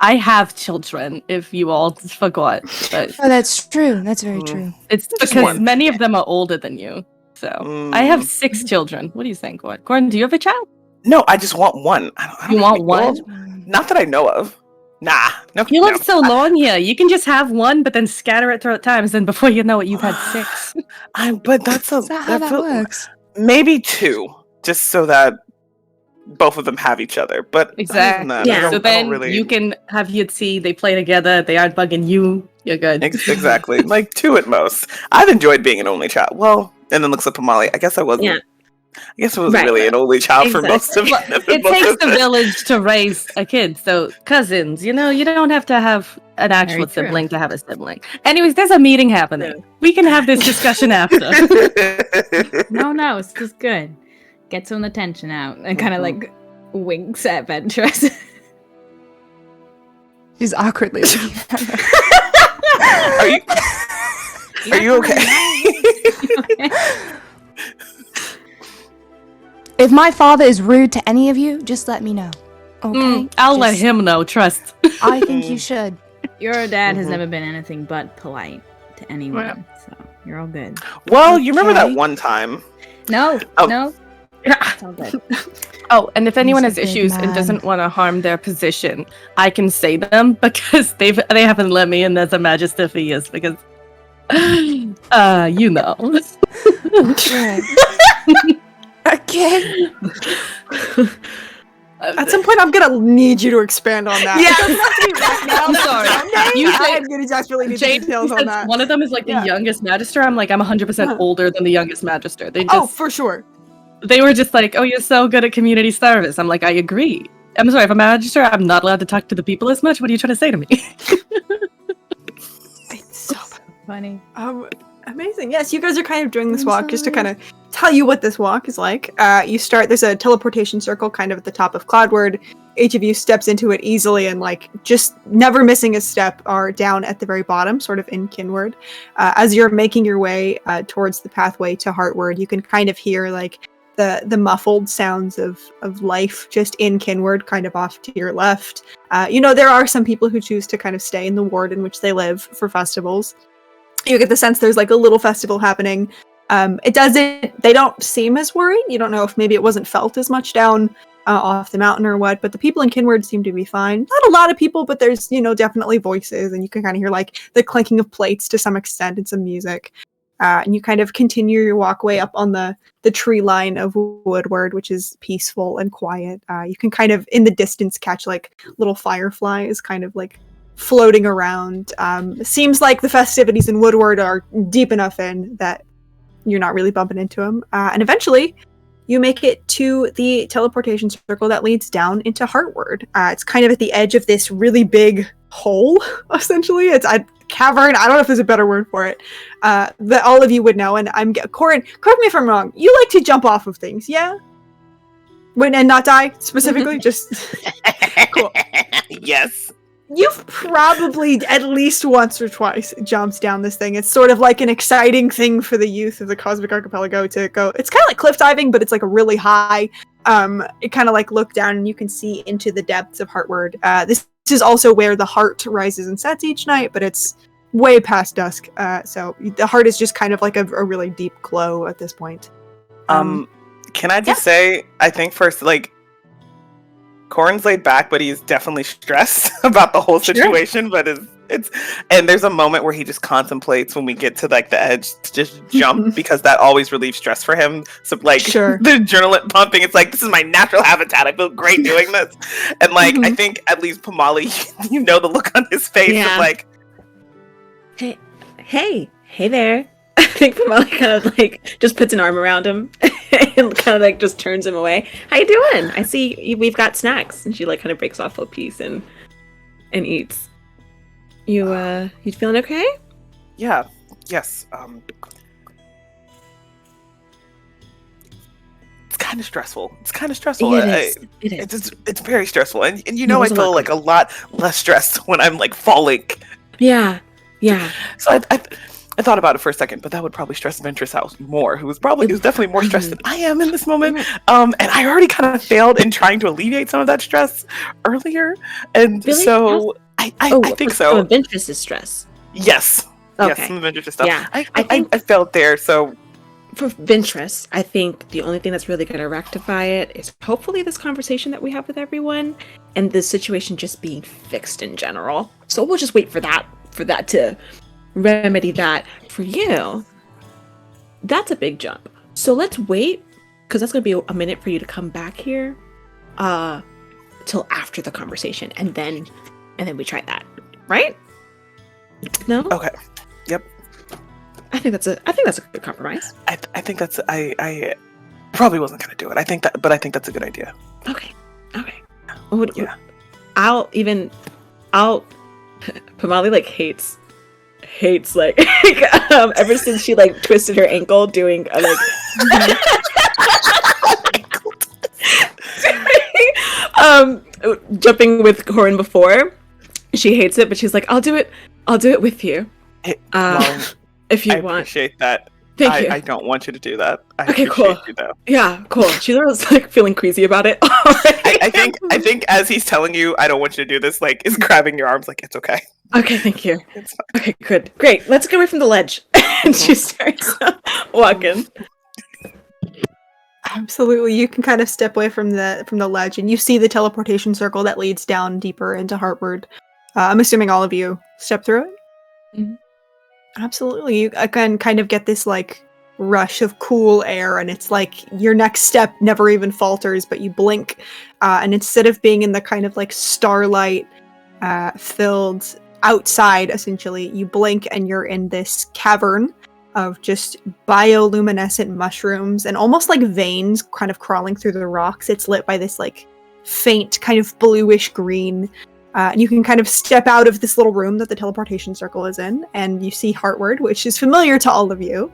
I have children, if you all forgot. But oh, that's true. That's very true. it's because many of them are older than you. So I have 6 children. What do you think, Gordon? Gordon, do you have a child? no, I just want one. I don't You have want any one? goals. Not that I know of. Nah. No. You no. live so long here. You can just have one, but then scatter it throughout times, and before you know it, you've had 6. But that's a Is that how that works? maybe 2, just so that both of them have each other. But Exactly. other than that, Yeah. I don't So then really... you can have Yitzi, they play together, they aren't bugging you, you're good. Exactly. Like 2 at most. I've enjoyed being an only child. Well, and then looks up at Molly. I guess I wasn't. Yeah. I guess it was really an only child for most of them. It takes a village to raise a kid. So cousins, you don't have to have an actual sibling to have a sibling. Anyways, there's a meeting happening. Yeah. We can have this discussion after. No, it's just good. Get some of the tension out and kind of like winks at Ventress. She's awkwardly looking at her. Are you okay? If my father is rude to any of you, just let me know. Okay? I'll let him know, trust. I think you should. Your dad has never been anything but polite to anyone, so you're all good. Well, you remember that one time? No. It's all good. Oh, and if anyone has issues and doesn't want to harm their position, I can say them because they haven't let me in as a Magister for years because, Okay. At some point, I'm gonna need you to expand on that. Yeah, I'm sorry. I'm gonna desperately need the details on that. One of them is like the youngest Magister. I'm 100% older than the youngest Magister. For sure. They were just like, "Oh, you're so good at community service." I'm like, I agree. I'm sorry, if I'm a Magister, I'm not allowed to talk to the people as much. What are you trying to say to me? It's so funny. Amazing. Yes, you guys are kind of doing this walk just to kind of tell you what this walk is like. There's a teleportation circle kind of at the top of Cloudward. Each of you steps into it easily and just never missing a step are down at the very bottom, sort of in Kinward. As you're making your way towards the pathway to Heartward, you can kind of hear the muffled sounds of life just in Kinward, kind of off to your left. There are some people who choose to kind of stay in the ward in which they live for festivals. You get the sense there's a little festival happening. They don't seem as worried. You don't know if maybe it wasn't felt as much down off the mountain or what, but the people in Kinward seem to be fine. Not a lot of people, but there's, definitely voices, and you can kind of hear the clinking of plates to some extent and some music. And you kind of continue your walkway up on the tree line of Woodward, which is peaceful and quiet. You can kind of, in the distance, catch little fireflies kind of floating around. Seems like the festivities in Woodward are deep enough in that you're not really bumping into them. And eventually, you make it to the teleportation circle that leads down into Heartward. It's kind of at the edge of this really big hole, essentially. It's a cavern. I don't know if there's a better word for it. That all of you would know. And Corin, correct me if I'm wrong. You like to jump off of things, yeah? And not die, specifically? Just... Cool. Yes. You've probably at least once or twice jumped down this thing. It's sort of like an exciting thing for the youth of the Cosmic Archipelago to go. It's kind of like cliff diving, but it's a really high. It kind of look down and you can see into the depths of Heartward. This is also where the heart rises and sets each night, but it's way past dusk. So the heart is just kind of a really deep glow at this point. Can I just say, I think first, Corin's laid back, but he's definitely stressed about the whole situation. But and there's a moment where he just contemplates when we get to the edge to just jump because that always relieves stress for him. So the adrenaline pumping, it's this is my natural habitat. I feel great doing this. And I think at least Pamali, the look on his face of hey there. I think Pamali kind of just puts an arm around him and kind of just turns him away. How you doing? I see we've got snacks, and she kind of breaks off a piece and eats. You feeling okay? Yeah. Yes. It's kind of stressful. It is. It's very stressful, and I feel a lot less stressed when I'm falling. Yeah. So I thought about it for a second, but that would probably stress Ventress out more, who's definitely more stressed than I am in this moment. And I already kind of failed in trying to alleviate some of that stress earlier. And really? So I think so. Some of Ventress's stress. Yes. Okay. Yes, some of Ventress's stuff. Yeah. I felt there, so... For Ventress, I think the only thing that's really going to rectify it is hopefully this conversation that we have with everyone and the situation just being fixed in general. So we'll just wait for that to remedy that. For you, that's a big jump. So let's wait, because that's going to be a minute for you to come back here till after the conversation, and then we try that, right? No? Okay. Yep. I think that's a good compromise. I think that's I probably wasn't going to do it. I think that's a good idea. Okay. Yeah. Pamali like hates like ever since she like twisted her ankle doing like jumping with Corin before. She hates it, but she's like, I'll do it with you. Hey, Mom, if you I want. appreciate that. Thank you. I don't want you to do that. Okay, cool. You, though. Yeah, cool. She was like feeling crazy about it. I think as he's telling you, I don't want you to do this, like, is grabbing your arms, like, it's okay. Okay, thank you. Okay, good, great. Let's get away from the ledge. And she starts walking. Absolutely, you can kind of step away from the ledge, and you see the teleportation circle that leads down deeper into Heartward. I'm assuming all of you step through it. Mm-hmm. Absolutely, you again kind of get this like rush of cool air, and it's like your next step never even falters, but you blink, and instead of being in the kind of like starlight filled outside, essentially, you blink and you're in this cavern of just bioluminescent mushrooms and almost like veins kind of crawling through the rocks. It's lit by this like faint kind of bluish green. And you can kind of step out of this little room that the teleportation circle is in, and you see Heartward, which is familiar to all of you.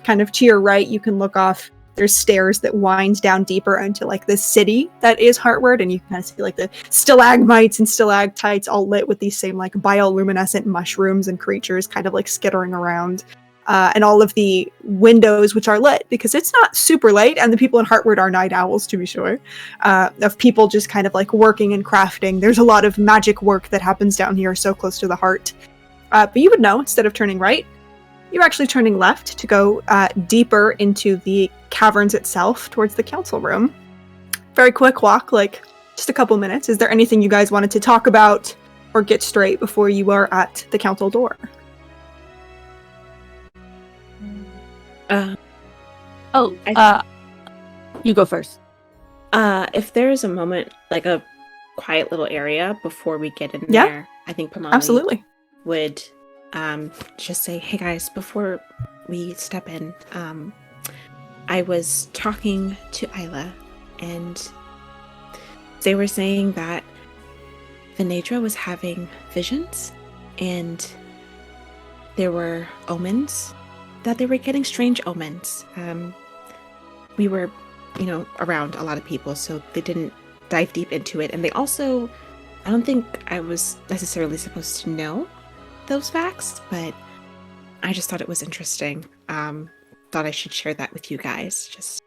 Kind of to your right, you can look off. There's stairs that wind down deeper into like the city that is Heartward, and you can kind of see like the stalagmites and stalactites all lit with these same like bioluminescent mushrooms and creatures kind of like skittering around. And all of the windows which are lit, because it's not super late, and the people in Heartward are night owls, to be sure, of people just kind of like working and crafting. There's a lot of magic work that happens down here so close to the heart. But you would know, instead of turning right, you're actually turning left to go deeper into the caverns itself, towards the council room. Very quick walk, like just a couple minutes. Is there anything you guys wanted to talk about or get straight before you are at the council door? You go first. If there is a moment, like a quiet little area before we get in Yeah. there, I think Pamali Absolutely. would just say, hey guys, before we step in, I was talking to Isla, and they were saying that Venedra was having visions, and there were omens, that they were getting strange omens. We were, around a lot of people, so they didn't dive deep into it. And they also, I don't think I was necessarily supposed to know those facts, but I just thought it was interesting. Thought I should share that with you guys. Just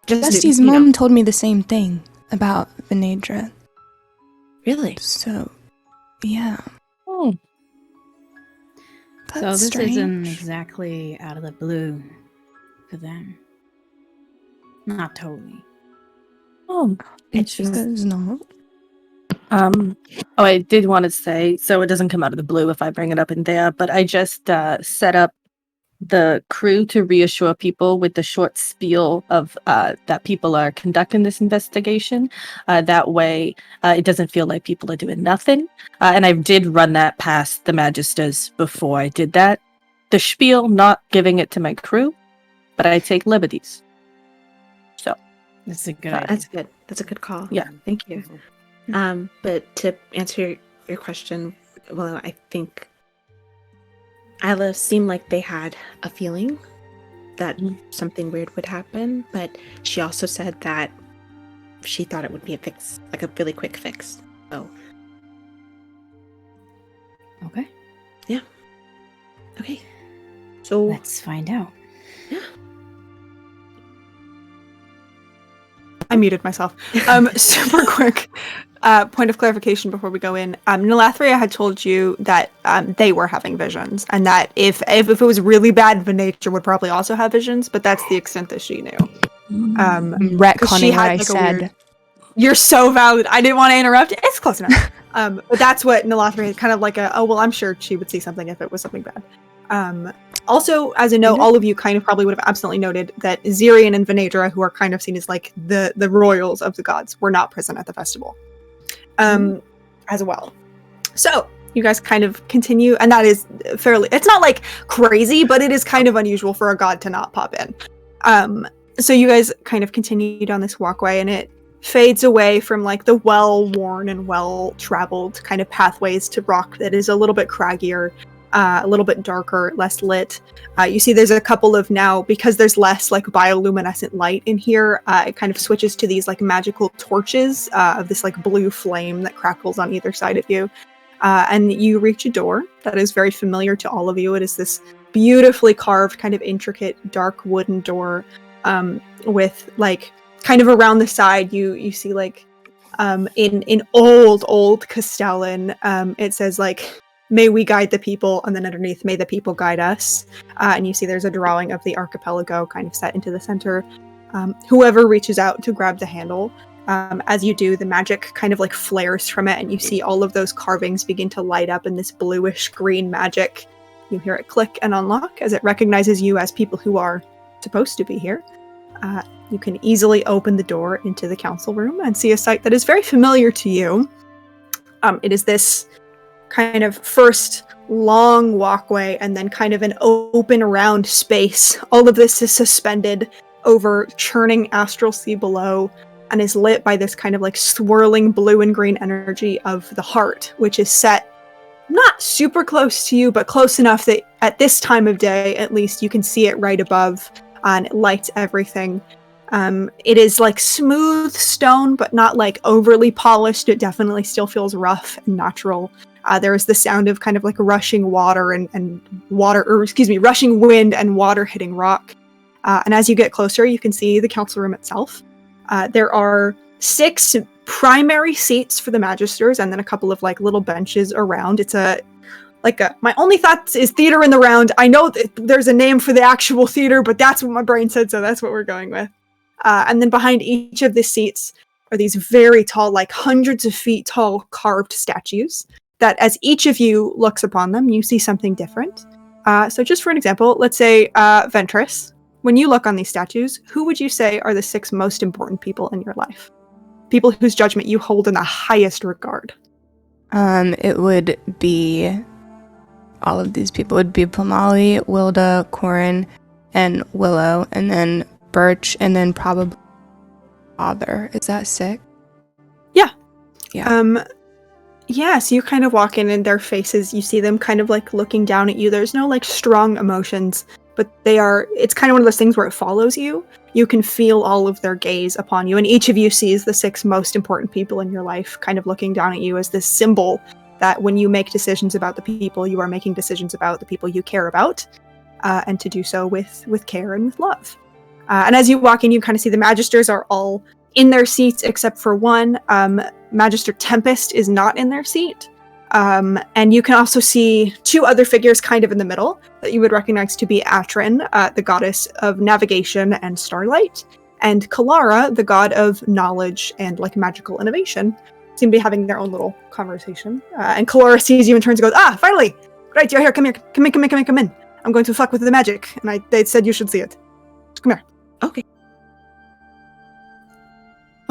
Dusty's mom told me the same thing about Venedra. Really? So, yeah. Oh. So this isn't exactly out of the blue for them. Not totally. Oh, It just is not. I did want to say, so it doesn't come out of the blue if I bring it up in there, but I just set up the crew to reassure people with the short spiel of that people are conducting this investigation. That way, it doesn't feel like people are doing nothing. And I did run that past the Magisters before I did that. The spiel, not giving it to my crew, but I take liberties. So That's a good That's good. That's a good call. Yeah. Thank you. But to answer your question, well, I think Isla seemed like they had a feeling that something weird would happen, but she also said that she thought it would be a fix, like a really quick fix. So, Okay. yeah. Okay. So, Let's find out. yeah. I muted myself. Super quick point of clarification before we go in. Nalathria had told you that they were having visions, and that if it was really bad, Venature would probably also have visions, but that's the extent that she knew. Retconning what I said. You're so valid. I didn't want to interrupt. It's close enough. But that's what Nalathria kind of like I'm sure she would see something if it was something bad. Also, as a note, all of you kind of probably would have absolutely noted that Zirian and Venedra, who are kind of seen as like the royals of the gods, were not present at the festival. As well. So, you guys kind of continue, and that is fairly, it's not like crazy, but it is kind of unusual for a god to not pop in. So you guys kind of continue down this walkway, and it fades away from like the well-worn and well-traveled kind of pathways to rock that is a little bit craggier, a little bit darker, less lit. You see there's a couple of now, because there's less like bioluminescent light in here, it kind of switches to these like magical torches of this like blue flame that crackles on either side of you. And you reach a door that is very familiar to all of you. It is this beautifully carved, kind of intricate, dark wooden door with like kind of around the side you see like in old Castellan, it says like, "May we guide the people," and then underneath, "May the people guide us." And you see there's a drawing of the archipelago kind of set into the center. Whoever reaches out to grab the handle, as you do, the magic kind of like flares from it, and you see all of those carvings begin to light up in this bluish green magic. You hear it click and unlock as it recognizes you as people who are supposed to be here. You can easily open the door into the council room and see a sight that is very familiar to you. It is this kind of first long walkway and then kind of an open round space. All of this is suspended over churning astral sea below and is lit by this kind of like swirling blue and green energy of the heart, which is set not super close to you, but close enough that at this time of day, at least, you can see it right above, and it lights everything. It is like smooth stone, but not like overly polished. It definitely still feels rough and natural. There is the sound of kind of like rushing water rushing wind and water hitting rock. And as you get closer, you can see the council room itself. There are 6 primary seats for the magisters, and then a couple of like little benches around. It's my only thought is theater in the round. I know that there's a name for the actual theater, but that's what my brain said, so that's what we're going with. And then behind each of the seats are these very tall, like hundreds of feet tall carved statues that as each of you looks upon them, you see something different. So just for an example, let's say Ventress, when you look on these statues, who would you say are the 6 most important people in your life? People whose judgment you hold in the highest regard. It would be all of these people. It would be Pomali, Wilda, Corin, and Willow, and then Birch, and then probably Father. Is that 6? Yeah. Yeah. So you kind of walk in and their faces, you see them kind of like looking down at you. There's no like strong emotions, but it's kind of one of those things where it follows you. You can feel all of their gaze upon you, and each of you sees the 6 most important people in your life kind of looking down at you as this symbol that when you make decisions about the people, you are making decisions about the people you care about, and to do so with care and with love. And as you walk in, you kind of see the magisters are all in their seats except for one. Magister Tempest is not in their seat. And you can also see 2 other figures kind of in the middle that you would recognize to be Atrin, the goddess of navigation and starlight, and Kalara, the god of knowledge and like magical innovation, seem to be having their own little conversation. And Kalara sees you and turns and goes, finally! Great, you're here, come here, come in. I'm going to fuck with the magic, and they said you should see it. Come here. Okay.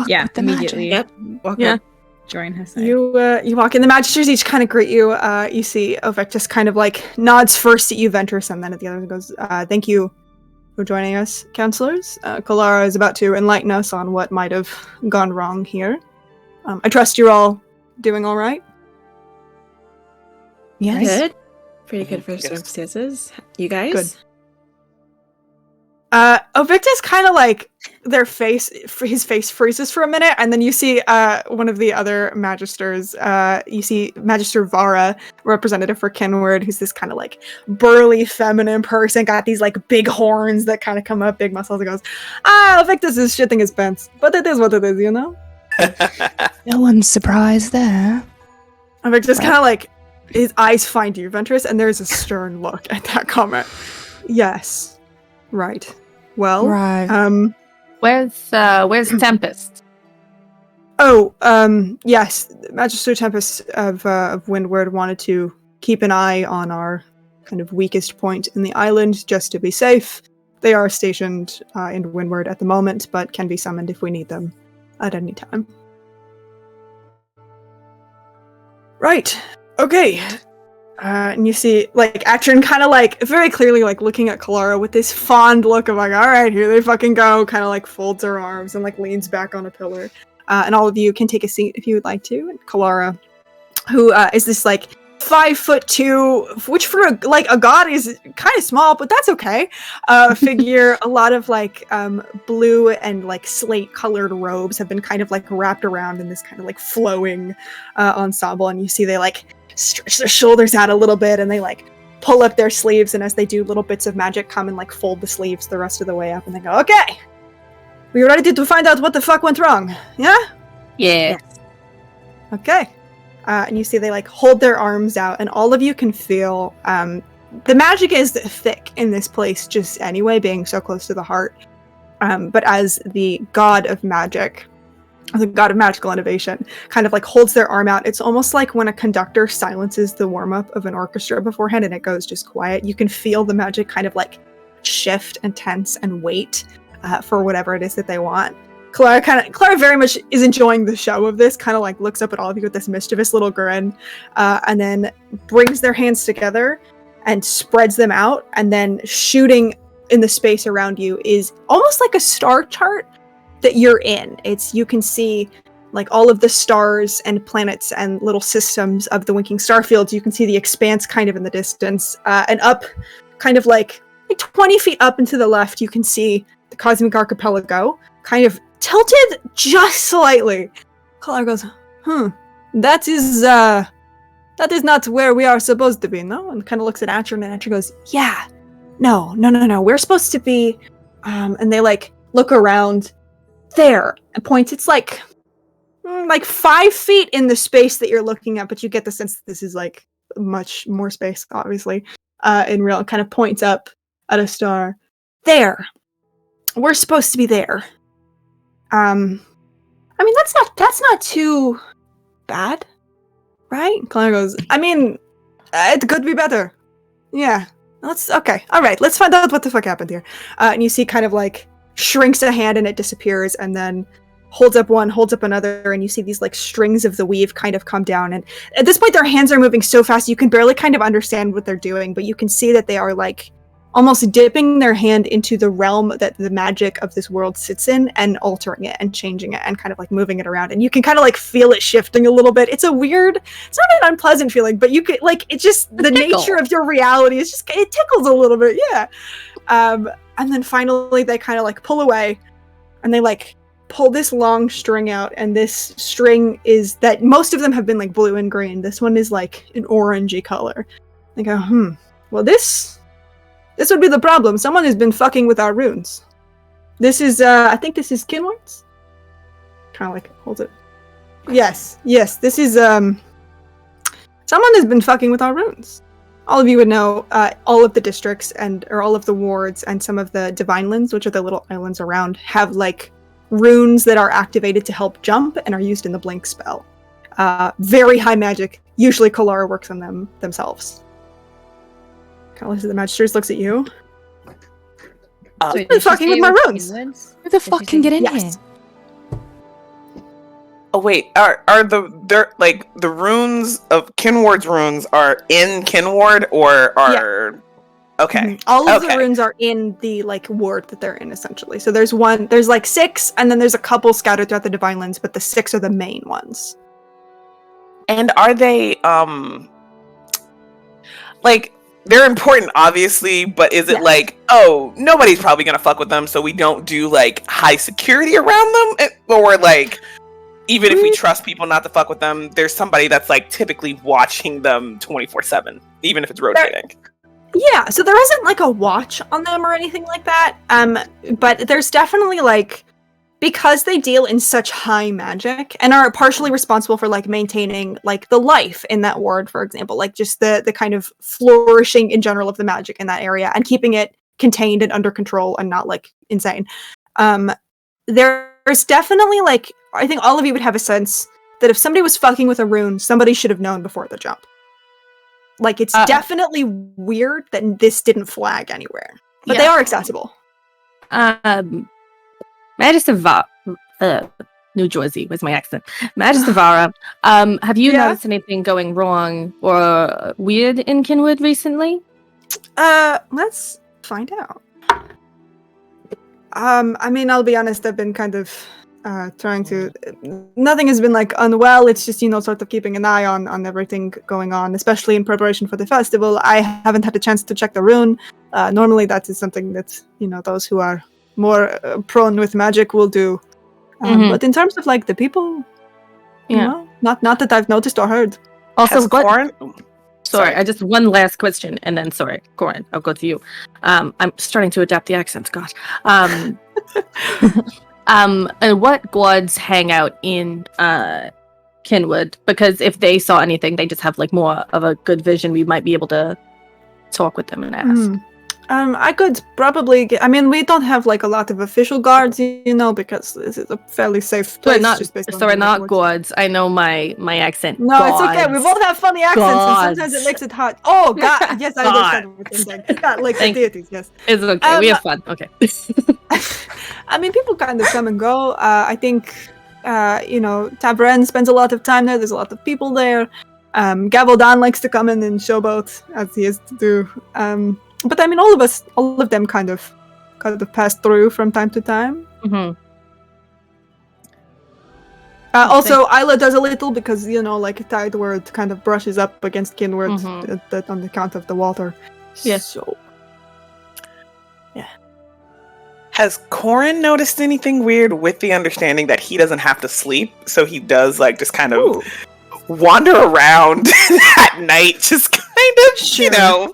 Yeah, immediately. Yep. Walk up. Join her side. You walk in. The magisters each kind of greet you. You see Ovectus kind of like nods first at you, Ventress, and then at the other and goes, "Thank you for joining us, counselors. Kalara is about to enlighten us on what might have gone wrong here. I trust you're all doing all right." Yes. Good. Pretty good for circumstances. You guys? Good. Ovictus kind of like his face freezes for a minute, and then you see one of the other magisters, you see Magister Vara, representative for Kenward, who's this kind of like burly feminine person, got these like big horns that kind of come up, big muscles, and goes, Ovictus is shitting his pants, but it is what it is, you know? No one's surprised there. Ovictus kind of like, his eyes find you, Ventress, and there's a stern look at that comment. Yes. Right. Well, right. Where's Tempest? Yes, Magister Tempest of Windward wanted to keep an eye on our kind of weakest point in the island, just to be safe. They are stationed in Windward at the moment, but can be summoned if we need them at any time. Right. Okay. And you see, like, Atron kind of, like, very clearly, like, looking at Kalara with this fond look of, like, alright, here they fucking go, kind of, like, folds her arms and, like, leans back on a pillar. And all of you can take a seat if you would like to. And Kalara, who is this, like, 5'2", which for, a god is kind of small, but that's okay, figure, a lot of, like, blue and, like, slate-colored robes have been kind of, like, wrapped around in this kind of, like, flowing ensemble, and you see they, like, stretch their shoulders out a little bit, and they like pull up their sleeves, and as they do, little bits of magic come and like fold the sleeves the rest of the way up, and they go, okay, we ready to find out what the fuck went wrong? Yeah? Yeah. Yes. Okay. And you see they like hold their arms out, and all of you can feel the magic is thick in this place just anyway, being so close to the heart, but as the god of magic, the god of magical innovation, kind of like holds their arm out. It's almost like when a conductor silences the warm-up of an orchestra beforehand and it goes just quiet. You can feel the magic kind of like shift and tense and wait for whatever it is that they want. Clara very much is enjoying the show of this, kind of like looks up at all of you with this mischievous little grin, and then brings their hands together and spreads them out, and then shooting in the space around you is almost like a star chart that you're in. You can see like all of the stars and planets and little systems of the winking star fields. You can see the expanse kind of in the distance, and up kind of like 20 feet up and to the left, you can see the cosmic archipelago kind of tilted just slightly. Kalara goes, that is not where we are supposed to be, no? And kind of looks at Atron, and Atron goes, yeah, no, we're supposed to be, and they like look around there and points. It's like 5 feet in the space that you're looking at, but you get the sense that this is like much more space, obviously, in real. Kind of points up at a star. There, we're supposed to be there. I mean, that's not too bad, right? Clara goes, I mean, it could be better. Yeah, okay, all right, let's find out what the fuck happened here. And you see kind of like shrinks a hand and it disappears, and then holds up one, holds up another, and you see these like strings of the weave kind of come down, and at this point their hands are moving so fast you can barely kind of understand what they're doing, but you can see that they are like almost dipping their hand into the realm that the magic of this world sits in and altering it and changing it and kind of like moving it around, and you can kind of like feel it shifting a little bit. It's not an unpleasant feeling, but you could like, it's just the nature of your reality is just, it tickles a little bit. Yeah. And then finally they kind of like pull away, and they like pull this long string out, and this string is that most of them have been like blue and green. This one is like an orangey color. They go, well, this would be the problem. Someone has been fucking with our runes. This is, I think this is Kinward's? Kind of like holds it. Yes, this is, someone has been fucking with our runes. All of you would know, all of the districts or all of the wards and some of the divine lands, which are the little islands around, have like runes that are activated to help jump and are used in the blink spell. Very high magic. Usually Kalara works on them themselves. Kind of looks at the magisters, looks at you. You've been fucking with my runes. Who the fuck can get in here? Oh wait, are the runes of Kinward's runes are in Kinward, or are okay? Mm-hmm. All of the runes are in the like ward that they're in, essentially. So there's like 6, and then there's a couple scattered throughout the divine lands, but the 6 are the main ones. And are they like, they're important, obviously, but is it like, oh, nobody's probably gonna fuck with them, so we don't do like high security around them, or like, even if we trust people not to fuck with them, there's somebody that's like typically watching them 24/7, even if it's rotating. Yeah, so there isn't like a watch on them or anything like that. But there's definitely like, because they deal in such high magic and are partially responsible for like maintaining like the life in that ward, for example, like just the kind of flourishing in general of the magic in that area and keeping it contained and under control and not like insane. There's definitely like, I think all of you would have a sense that if somebody was fucking with a rune, somebody should have known before the jump. Like, it's definitely weird that this didn't flag anywhere, but they are accessible. May I just New Jersey was my accent. Magistavara, have you noticed anything going wrong or weird in Kinwood recently? Let's find out. I mean, I'll be honest, I've been kind of trying to... Nothing has been, like, unwell. It's just, sort of keeping an eye on everything going on, especially in preparation for the festival. I haven't had a chance to check the rune. Normally, that is something that, those who are more prone with magic will do. But in terms of, like, the people, not that I've noticed or heard. Also, Corin... Sorry, I just one last question, and then Corin, I'll go to you. I'm starting to adapt the accents. God. And what gods hang out in Kinwood? Because if they saw anything, they just have like more of a good vision. We might be able to talk with them and ask. I could probably get... I mean, we don't have like a lot of official guards, because this is a fairly safe place. We're not gods. I know my accent. No, gods. It's okay. We both have funny accents, and sometimes it makes it hard. Oh God! Yes, I understand what you're saying. Yeah, like the deities. Yes, it's okay. We have fun. Okay. I mean, people kind of come and go. I think, Tabren spends a lot of time there. There's a lot of people there. Gavaldon likes to come in and showboat, as he is to do. But I mean, all of them kind of pass through from time to time. Mm-hmm. Also, Isla does a little because, like Tide Word kind of brushes up against Kinward on account of the water. Yeah. So, yeah. Has Corin noticed anything weird with the understanding that he doesn't have to sleep? So he does, like, just kind of wander around at night, just kind of,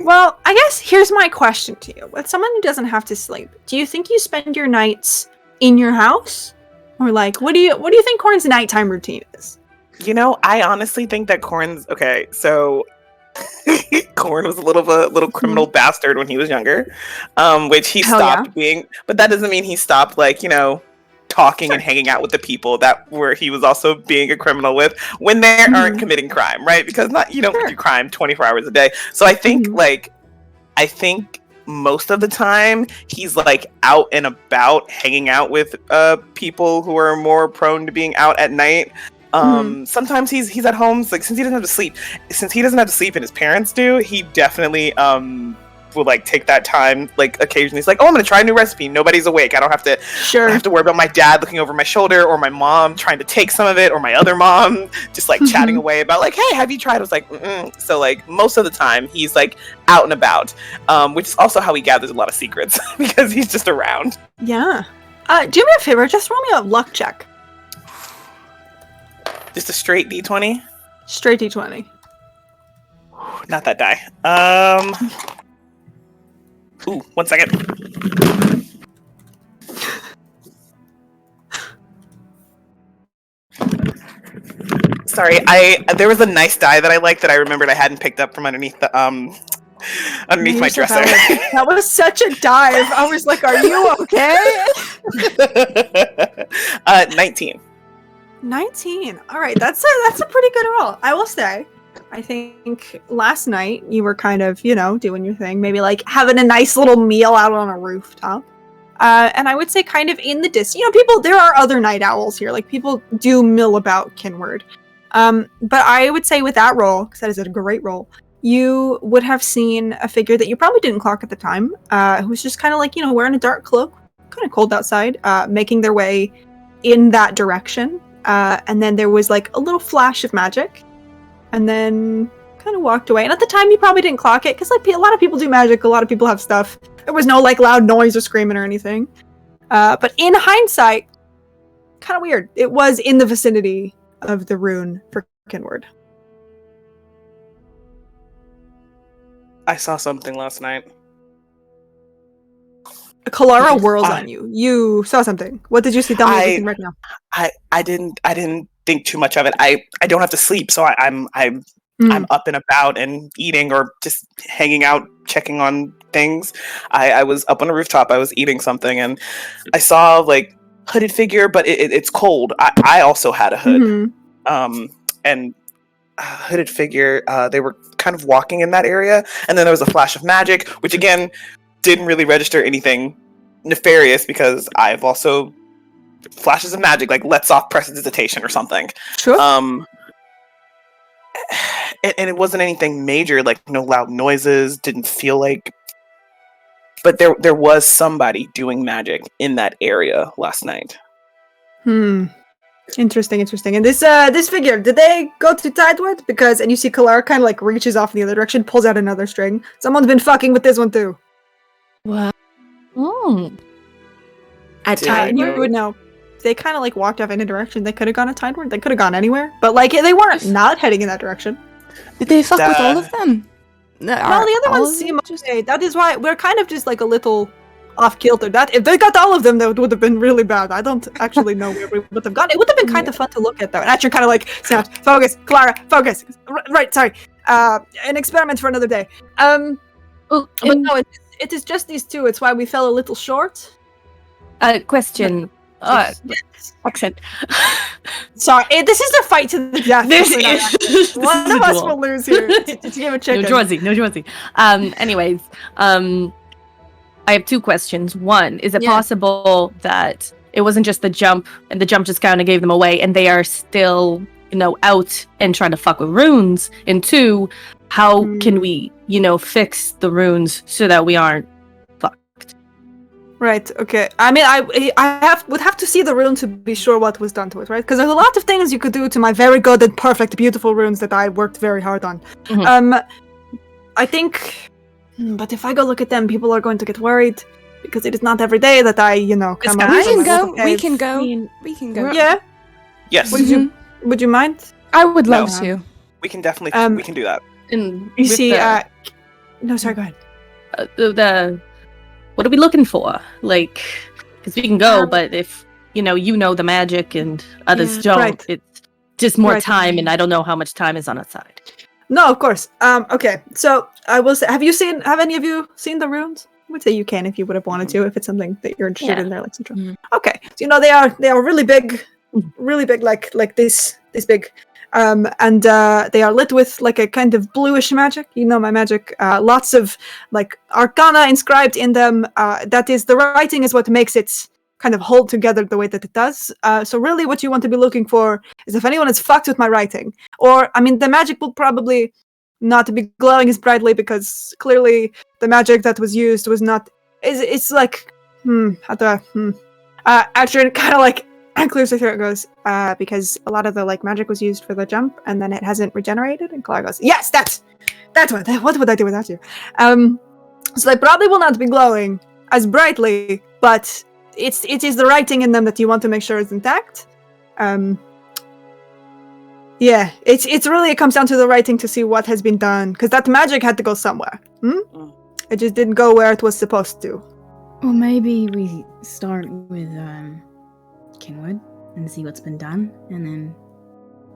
Well, I guess here's my question to you. With someone who doesn't have to sleep, do you think you spend your nights in your house? Or like, what do you think Corin's nighttime routine is? I honestly think that Corin's... Okay, so... Corin was a little criminal bastard when he was younger, which he stopped being... But that doesn't mean he stopped, like, talking and hanging out with the people that were he was also being a criminal with when they aren't committing crime, right? Because you don't do crime 24 hours a day. So I think most of the time he's like out and about hanging out with people who are more prone to being out at night. Sometimes he's at home, like since he doesn't have to sleep and his parents do, he definitely will like take that time, like occasionally he's like, oh, I'm gonna try a new recipe, nobody's awake, I don't have to worry about my dad looking over my shoulder or my mom trying to take some of it or my other mom just like chatting away about like, hey, have you tried? I was like, so like most of the time he's like out and about, which is also how he gathers a lot of secrets because he's just around. Do me a favor, just roll me a luck check. Just a straight D20? Straight D20. Not that die. Ooh, 1 second. Sorry, there was a nice die that I liked that I remembered I hadn't picked up from underneath the underneath my dresser. That was such a dive. I was like, are you okay? 19. 19. All right, that's a pretty good roll, I will say. I think last night you were kind of, doing your thing, maybe like having a nice little meal out on a rooftop. And I would say kind of in the distance, there are other night owls here. Like people do mill about Kinward. But I would say with that roll, because that is a great roll, you would have seen a figure that you probably didn't clock at the time, who was just kind of like, wearing a dark cloak, kind of cold outside, making their way in that direction. And then there was like a little flash of magic. And then kind of walked away. And at the time, you probably didn't clock it, because like a lot of people do magic, a lot of people have stuff. There was no like loud noise or screaming or anything. But in hindsight, kind of weird. It was in the vicinity of the rune for Kinward. I saw something last night. Kalara whirls on you. You saw something. What did you see? Tell me everything right now. I didn't think too much of it. I don't have to sleep, so I'm up and about and eating or just hanging out, checking on things. I was up on a rooftop. I was eating something, and I saw like hooded figure, but it's cold. I also had a hood, and hooded figure. They were kind of walking in that area, and then there was a flash of magic, which again didn't really register anything nefarious because I've also flashes of magic, like lets off prestidigitation or something. Sure. And it wasn't anything major, like no loud noises, didn't feel like. But there was somebody doing magic in that area last night. Interesting. And this figure, did they go to Tideward? And you see Kalara kind of like reaches off in the other direction, pulls out another string. Someone's been fucking with this one too. What? At Tideward? You would know. They kind of like walked off in a direction. They could have gone to Tideward. They could have gone anywhere. But like they weren't not heading in that direction. Did they fuck with all of them? Well, the other ones seem okay. That is why we're kind of just like a little off kilter. That if they got all of them, that would have been really bad. I don't actually know where we would have gone. It would have been kind of fun to look at though. And actually, kind of like snapped. Focus, Clara. Focus. Right. Sorry. An experiment for another day. But no, it is just these two. It's why we fell a little short. Question. Accent. Sorry, this is a fight to the death. One of us will lose here. It's a game of chicken. No Jersey. Anyways, I have two questions. One, is it possible that it wasn't just the jump, and the jump just kind of gave them away, and they are still, out and trying to fuck with runes? And two, how can we, fix the runes so that we aren't fucked? Right. Okay. I mean, would have to see the rune to be sure what was done to it, right? Because there's a lot of things you could do to my very good and perfect, beautiful runes that I worked very hard on. I think, but if I go look at them, people are going to get worried because it is not every day that I, come up. We can go. Yeah. Yes. Would you mind? I would love to. We can definitely. We can do that. And you see, no, sorry. Go ahead. What are we looking for? Like, because we can go, but if you know the magic and others don't, it's just more time, and I don't know how much time is on our side. No, of course. Okay, so I will say, have any of you seen the runes? I would say you can if you would have wanted to, if it's something that you're interested in there, like Citra. Okay, so they are really big, like this big. And they are lit with like a kind of bluish magic. My magic. Lots of like arcana inscribed in them. That is, the writing is what makes it kind of hold together the way that it does. So really what you want to be looking for is if anyone has fucked with my writing. Or, I mean, the magic will probably not be glowing as brightly because clearly the magic that was used was not... It's like... Actually, kind of like... And clears her throat and goes, because a lot of the magic was used for the jump, and then it hasn't regenerated. And Clara goes, yes, that's what would I do without you? So they probably will not be glowing as brightly, but it is the writing in them that you want to make sure is intact. Yeah, it's really, it comes down to the writing to see what has been done, because that magic had to go somewhere. It just didn't go where it was supposed to. Well, maybe we start with Kinwood and see what's been done, and then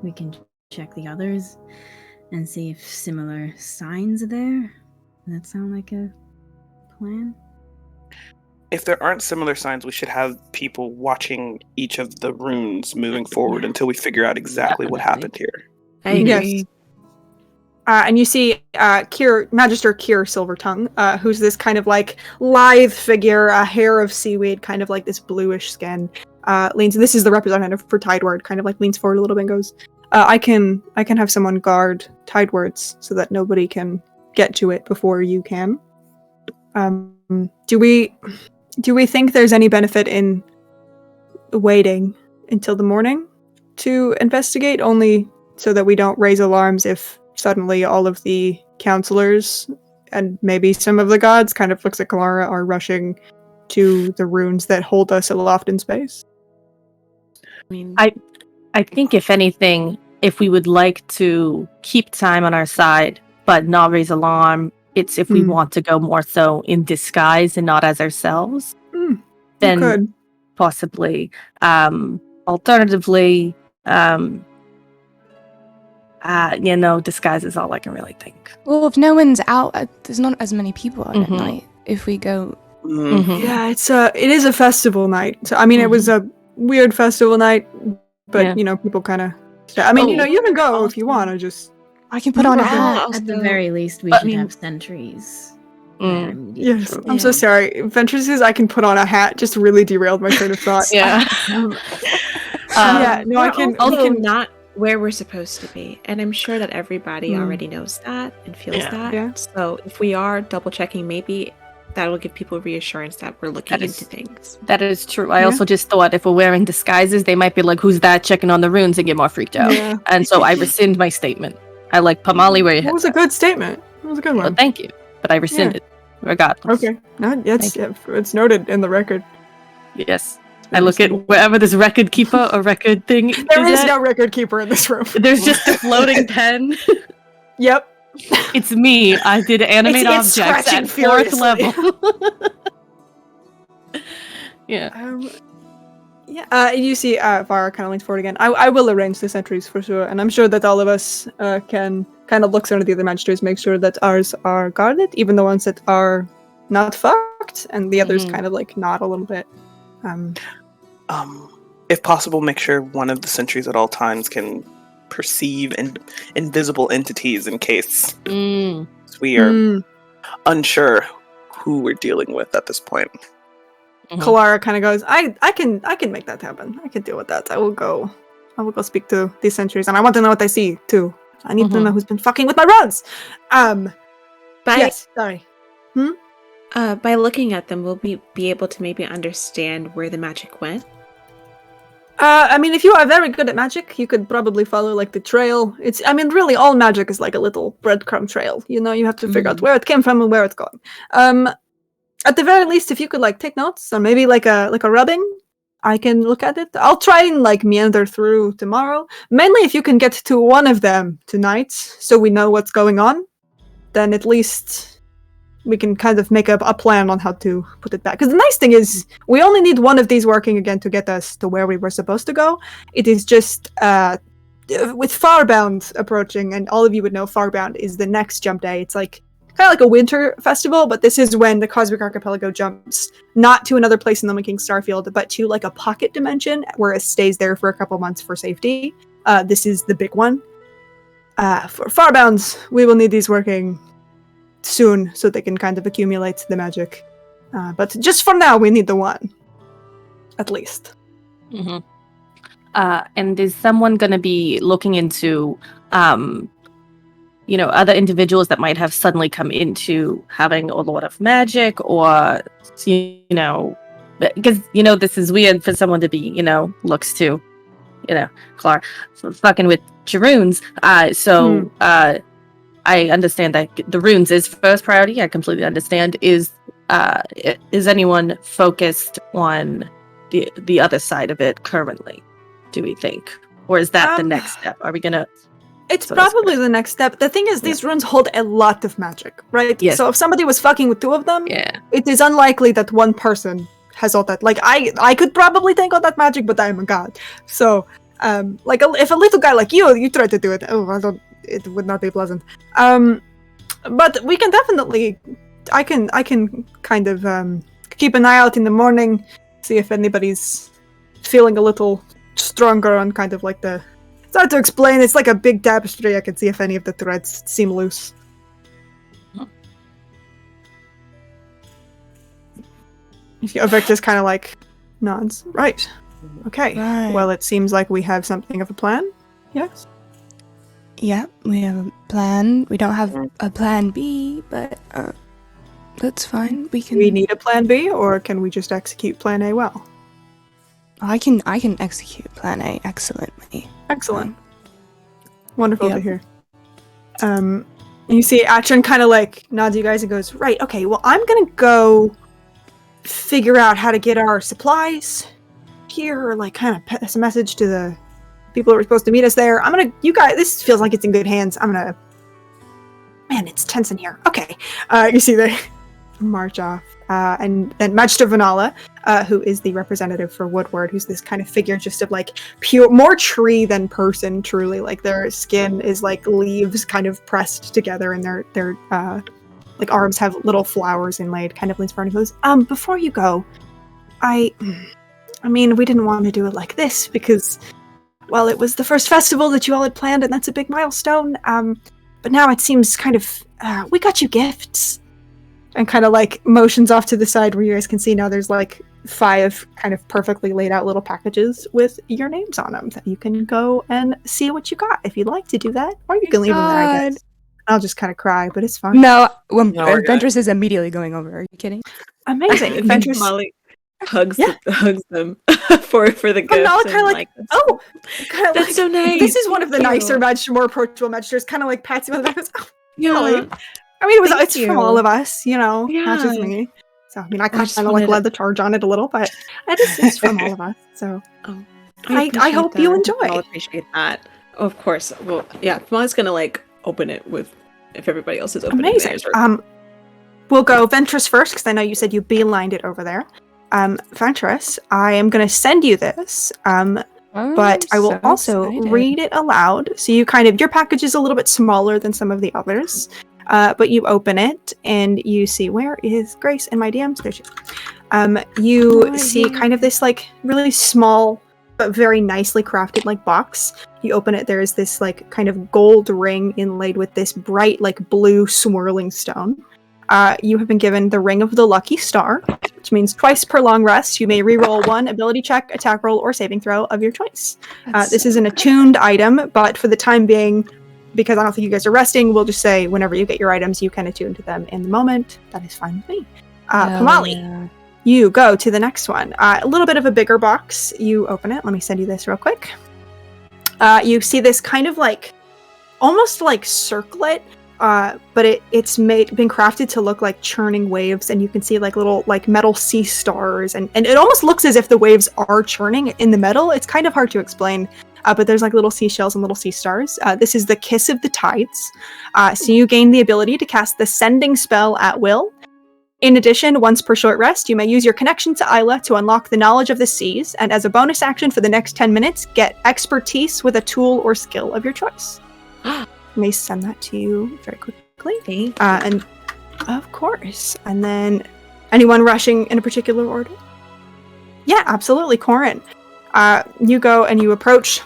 we can check the others and see if similar signs are there. Does that sound like a plan? If there aren't similar signs, we should have people watching each of the runes moving forward until we figure out exactly what happened here. I agree. Yes. And you see Magister Kier Silvertongue, who's this kind of like lithe figure, hair of seaweed, kind of like this bluish skin. Leans. This is the representative for Tideward. Kind of like leans forward a little bit and goes, "I can have someone guard Tidewards so that nobody can get to it before you can." Do we think there's any benefit in waiting until the morning to investigate, only so that we don't raise alarms if suddenly all of the counselors and maybe some of the gods, kind of looks at Kalara, are rushing to the runes that hold us aloft in space? I think if anything, if we would like to keep time on our side but not raise alarm, it's if we want to go more so in disguise and not as ourselves, then possibly. Alternatively, disguise is all I can really think. Well, if no one's out, there's not as many people out at night. If we go, yeah, it is a festival night. So I mean, it was a weird festival night, but people kind of. I mean, you can go if you want. I can put on a hat. At the very least, we should have sentries. their immediate Yes, troop. I'm so sorry. Ventresses, I can put on a hat, just really derailed my train of thought. Yeah. Yeah, no, I can. Also We can. not where we're supposed to be, and I'm sure that everybody already knows that and feels Yeah. that. Yeah. So if we are double checking, maybe that will give people reassurance that we're looking That is- into things. That is true. I Yeah. also just thought if we're wearing disguises, they might be like, "Who's that?" checking on the runes and get more freaked out. Yeah. And so I rescind my statement. I like Pamali where you That head. was a good statement. That was a good Well, one. thank you, but I rescinded, regardless. Okay. No, it's noted in the record. Yes. I look at wherever this record keeper or record thing There is at, no record keeper in this room. There's just a floating pen. Yep. It's me. I did animate It's objects scratching at 4th furiously. level. Yeah. Yeah. You see, Vara kind of leans forward again. I will arrange the sentries for sure, and I'm sure that all of us can kind of look through the other magisters, make sure that ours are guarded, even the ones that are not fucked, and the others kind of like nod a little bit. If possible, make sure one of the sentries at all times can perceive invisible entities in case we are unsure who we're dealing with at this point. Kalara kind of goes, I can make that happen. I can deal with that. I will go speak to these sentries, and I want to know what they see too. I need to know who's been fucking with my roads. Yes, sorry. By looking at them, we'll be able to maybe understand where the magic went. I mean, if you are very good at magic, you could probably follow like the trail. Really, all magic is like a little breadcrumb trail. You know, you have to figure out where it came from and where it's going. At the very least, if you could like take notes or maybe like a rubbing, I can look at it. I'll try and like meander through tomorrow. Mainly, if you can get to one of them tonight, so we know what's going on, then at least we can kind of make up a plan on how to put it back. Because the nice thing is, we only need one of these working again to get us to where we were supposed to go. It is just with Farbound approaching, and all of you would know Farbound is the next jump day. It's like kind of like a winter festival, but this is when the Cosmic Archipelago jumps not to another place in the Winking Starfield, but to like a pocket dimension where it stays there for a couple months for safety. This is the big one. For Farbounds, we will need these working soon so they can kind of accumulate the magic. But just for now, we need the one. At least. And is someone going to be looking into other individuals that might have suddenly come into having a lot of magic, or because this is weird for someone to be looks to Clark fucking with Jaroons. I understand that the runes is first priority. I completely understand. Is anyone focused on the other side of it currently, do we think, or is that the next step? Are we gonna It's probably the next step. The thing is, these runes hold a lot of magic, right? Yes. So if somebody was fucking with two of them, it is unlikely that one person has all that. Like, I could probably take all that magic, but I am a god. So, if a little guy like you try to do it, it would not be pleasant. But we can definitely, I can kind of keep an eye out in the morning, see if anybody's feeling a little stronger on kind of like the... It's hard to explain. It's like a big tapestry. I can see if any of the threads seem loose. Victor's kind of like nods. Right. Okay. Right. Well, it seems like we have something of a plan. Yes. Yeah, we have a plan. We don't have a plan B, but that's fine. We can. We need a plan B, or can we just execute plan A well? I can execute plan A excellently. Excellent. Wonderful to hear. You see Atron kind of like nods you guys and goes, right, okay, well, I'm gonna go figure out how to get our supplies here, or like kind of pass a message to the people who are supposed to meet us there. You guys, this feels like it's in good hands. Man, it's tense in here. Okay. You see they march off. And then Magister Vanala, who is the representative for Woodward, who's this kind of figure just of like more tree than person, truly. Like their skin is like leaves kind of pressed together, and their like arms have little flowers inlaid, kind of leans forward and goes, before you go, I mean, we didn't want to do it like this because, well, it was the first festival that you all had planned, and that's a big milestone. But now it seems kind of, we got you gifts. and kind of like motions off to the side where you guys can see now there's like 5 kind of perfectly laid out little packages with your names on them that you can go and see what you got if you'd like to do that, or you can leave them there, I guess. I'll just kind of cry, but it's fine. No, Ventress is immediately going over. Are you kidding? Amazing. Ventress Molly hugs them for the gift. Nala kind of like, oh, that's so nice. This is one of the nicer, more approachable messengers. Kind of like pats you on the back. Goes, oh, yeah. Molly. I mean, it's from all of us, not just me. So, I mean, I kind of like led the charge on it a little, but it's from all of us. So, I hope you enjoy. I'll appreciate that. Oh, of course. Well, yeah, Molly's gonna like open it with if everybody else is opening theirs. We'll go Ventress first because I know you said you beelined it over there. Ventress, I am going to send you this, but I will also read it aloud. So you your package is a little bit smaller than some of the others. But you open it and you see, where is Grace in my DMs? There she is. You see kind of this like really small but very nicely crafted like box. You open it, there is this like kind of gold ring inlaid with this bright like blue swirling stone. You have been given the Ring of the Lucky Star, which means twice per long rest you may reroll 1 ability check, attack roll, or saving throw of your choice. This is an attuned item, but for the time being, because I don't think you guys are resting, we'll just say whenever you get your items, you can attune to them in the moment. That is fine with me. Pamali, you go to the next one. A little bit of a bigger box. You open it. Let me send you this real quick. You see this kind of like, almost like circlet, but it's been crafted to look like churning waves, and you can see like little like metal sea stars, and it almost looks as if the waves are churning in the metal. It's kind of hard to explain. But there's like little seashells and little sea stars. This is the Kiss of the Tides. So you gain the ability to cast the Sending spell at will. In addition, once per short rest, you may use your connection to Isla to unlock the knowledge of the seas, and as a bonus action for the next 10 minutes, get expertise with a tool or skill of your choice. I may send that to you very quickly. And of course. And then, anyone rushing in a particular order? Yeah, absolutely, Corin. You go and you approach.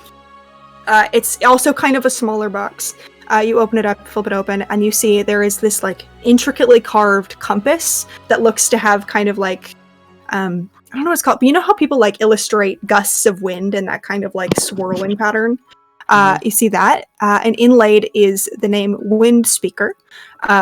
It's also kind of a smaller box. You open it up, flip it open, and you see there is this like intricately carved compass that looks to have kind of like, I don't know what it's called, but you know how people like illustrate gusts of wind and that kind of like swirling pattern? You see that, and inlaid is the name Wind Speaker.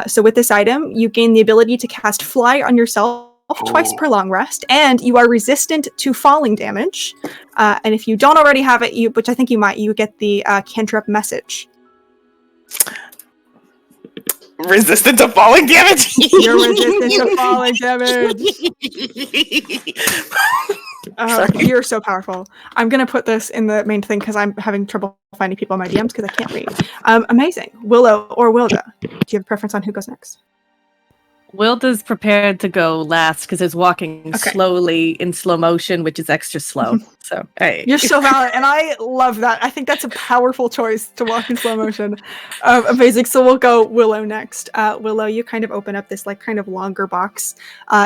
So with this item, you gain the ability to cast Fly on yourself twice per long rest, and you are resistant to falling damage. And if you don't already have it, which I think you might, you get the cantrip Message. Resistant to falling damage? You're resistant to falling damage. You're so powerful. I'm going to put this in the main thing because I'm having trouble finding people in my DMs because I can't read. Amazing. Willow or Wilda, do you have a preference on who goes next? Wilda's prepared to go last because it's walking slowly in slow motion, which is extra slow. So, hey. You're so valid, and I love that. I think that's a powerful choice to walk in slow motion. Amazing. So we'll go Willow next. Willow, you kind of open up this like kind of longer box.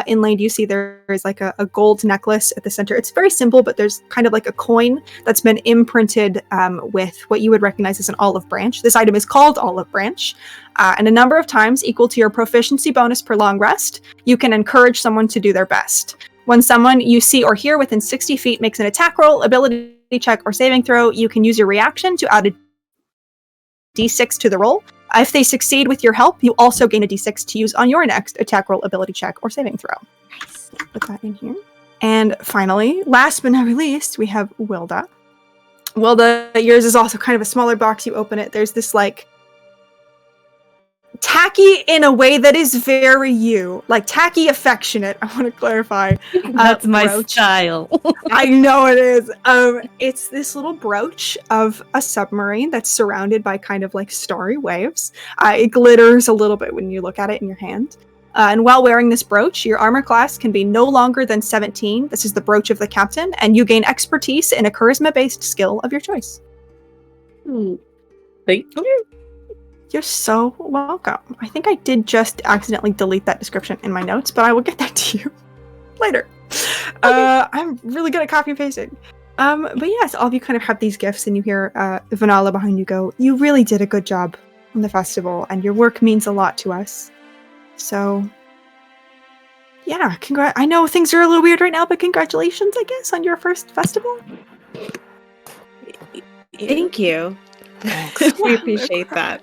Inlaid, you see there is like a gold necklace at the center. It's very simple, but there's kind of like a coin that's been imprinted with what you would recognize as an olive branch. This item is called Olive Branch. And a number of times equal to your proficiency bonus per long rest, you can encourage someone to do their best. When someone you see or hear within 60 feet makes an attack roll, ability check, or saving throw, you can use your reaction to add a d6 to the roll. If they succeed with your help, you also gain a d6 to use on your next attack roll, ability check, or saving throw. Nice. Put that in here. And finally, last but not least, we have Wilda. Wilda, yours is also kind of a smaller box. You open it, there's this like tacky in a way that is very you, like tacky affectionate. I want to clarify. That's my style. I know it is. It's this little brooch of a submarine that's surrounded by kind of like starry waves. It glitters a little bit when you look at it in your hand. And while wearing this brooch, your armor class can be no longer than 17. This is the brooch of the captain, and you gain expertise in a charisma-based skill of your choice. Thank you. You're so welcome. I think I did just accidentally delete that description in my notes, but I will get that to you later. I'm really good at copy and pasting. But yes, all of you kind of have these gifts, and you hear Vanala behind you go, "You really did a good job on the festival, and your work means a lot to us. So Yeah, I know things are a little weird right now, but congratulations, I guess, on your first festival. Thank you. We appreciate that.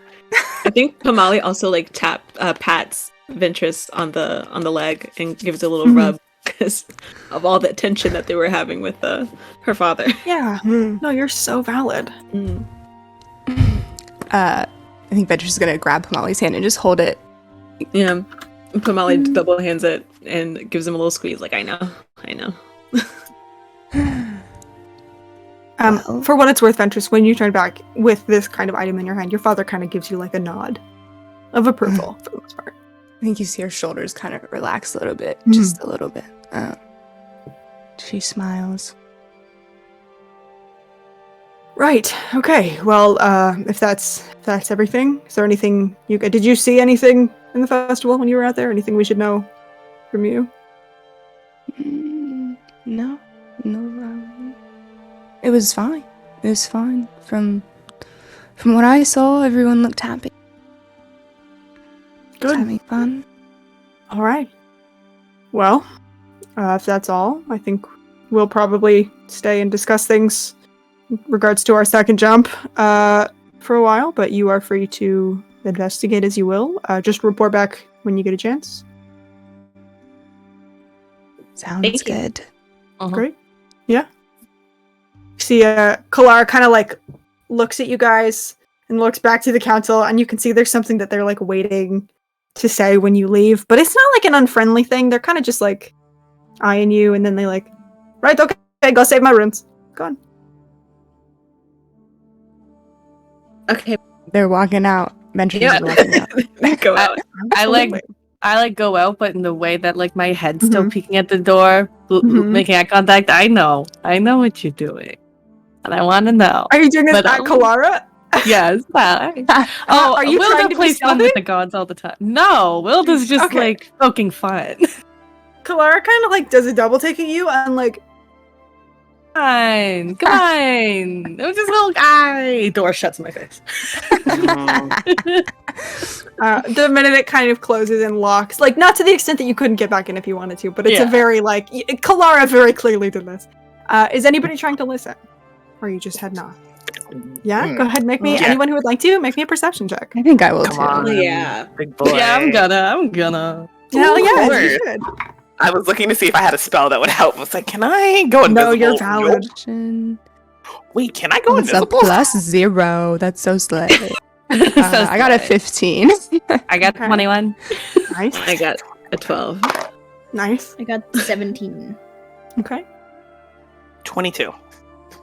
I think Pamali also like pats Ventress on the leg and gives a little rub because of all the tension that they were having with her father. Yeah. No, you're so valid. I think Ventress is gonna grab Pamali's hand and just hold it. Yeah. Pamali double hands it and gives him a little squeeze, like, I know. For what it's worth, Ventress, when you turn back with this kind of item in your hand, your father kind of gives you like a nod of approval for the most part. I think you see her shoulders kind of relax a little bit, just a little bit. She smiles. Right. Okay. Well, if that's everything, is there anything did you see anything in the festival when you were out there? Anything we should know from you? No. It was fine. It was fine. From what I saw, everyone looked happy. Good. Having fun. All right. Well, if that's all, I think we'll probably stay and discuss things in regards to our second jump for a while, but you are free to investigate as you will. Just report back when you get a chance. Sounds good. Great. Yeah. See, Kalara kind of like looks at you guys and looks back to the council, and you can see there's something that they're like waiting to say when you leave, but it's not like an unfriendly thing. They're kind of just like eyeing you, and then they like, right, okay, go save my runes. Go on. Okay. They're walking out. Ventress is walking out. Go out. I like go out, but in the way that like my head's still peeking at the door, making eye contact. I know what you're doing, and I want to know. Are you doing this at Kalara? Yes. Are you trying to play fun with the gods all the time? No, Wilda's just like poking fun. Kalara kind of like does a double take at you and like, Come on. It was just a little guy. Door shuts in my face. The minute it kind of closes and locks, like not to the extent that you couldn't get back in if you wanted to, but it's a very like Kalara very clearly did this. Is anybody trying to listen, or you just head off? Yeah, go ahead. Anyone who would like to make me a perception check. I think I will Come too. on, yeah, big boy. Yeah, I'm gonna. Hell yeah, you should. I was looking to see if I had a spell that would help. I was like, can I go invisible? No, you're valid. Wait, can I go It's a invisible? +0. That's so slay. I got a 15. I got 21. Nice. I got a 12. Nice. I got 17. Okay. 22.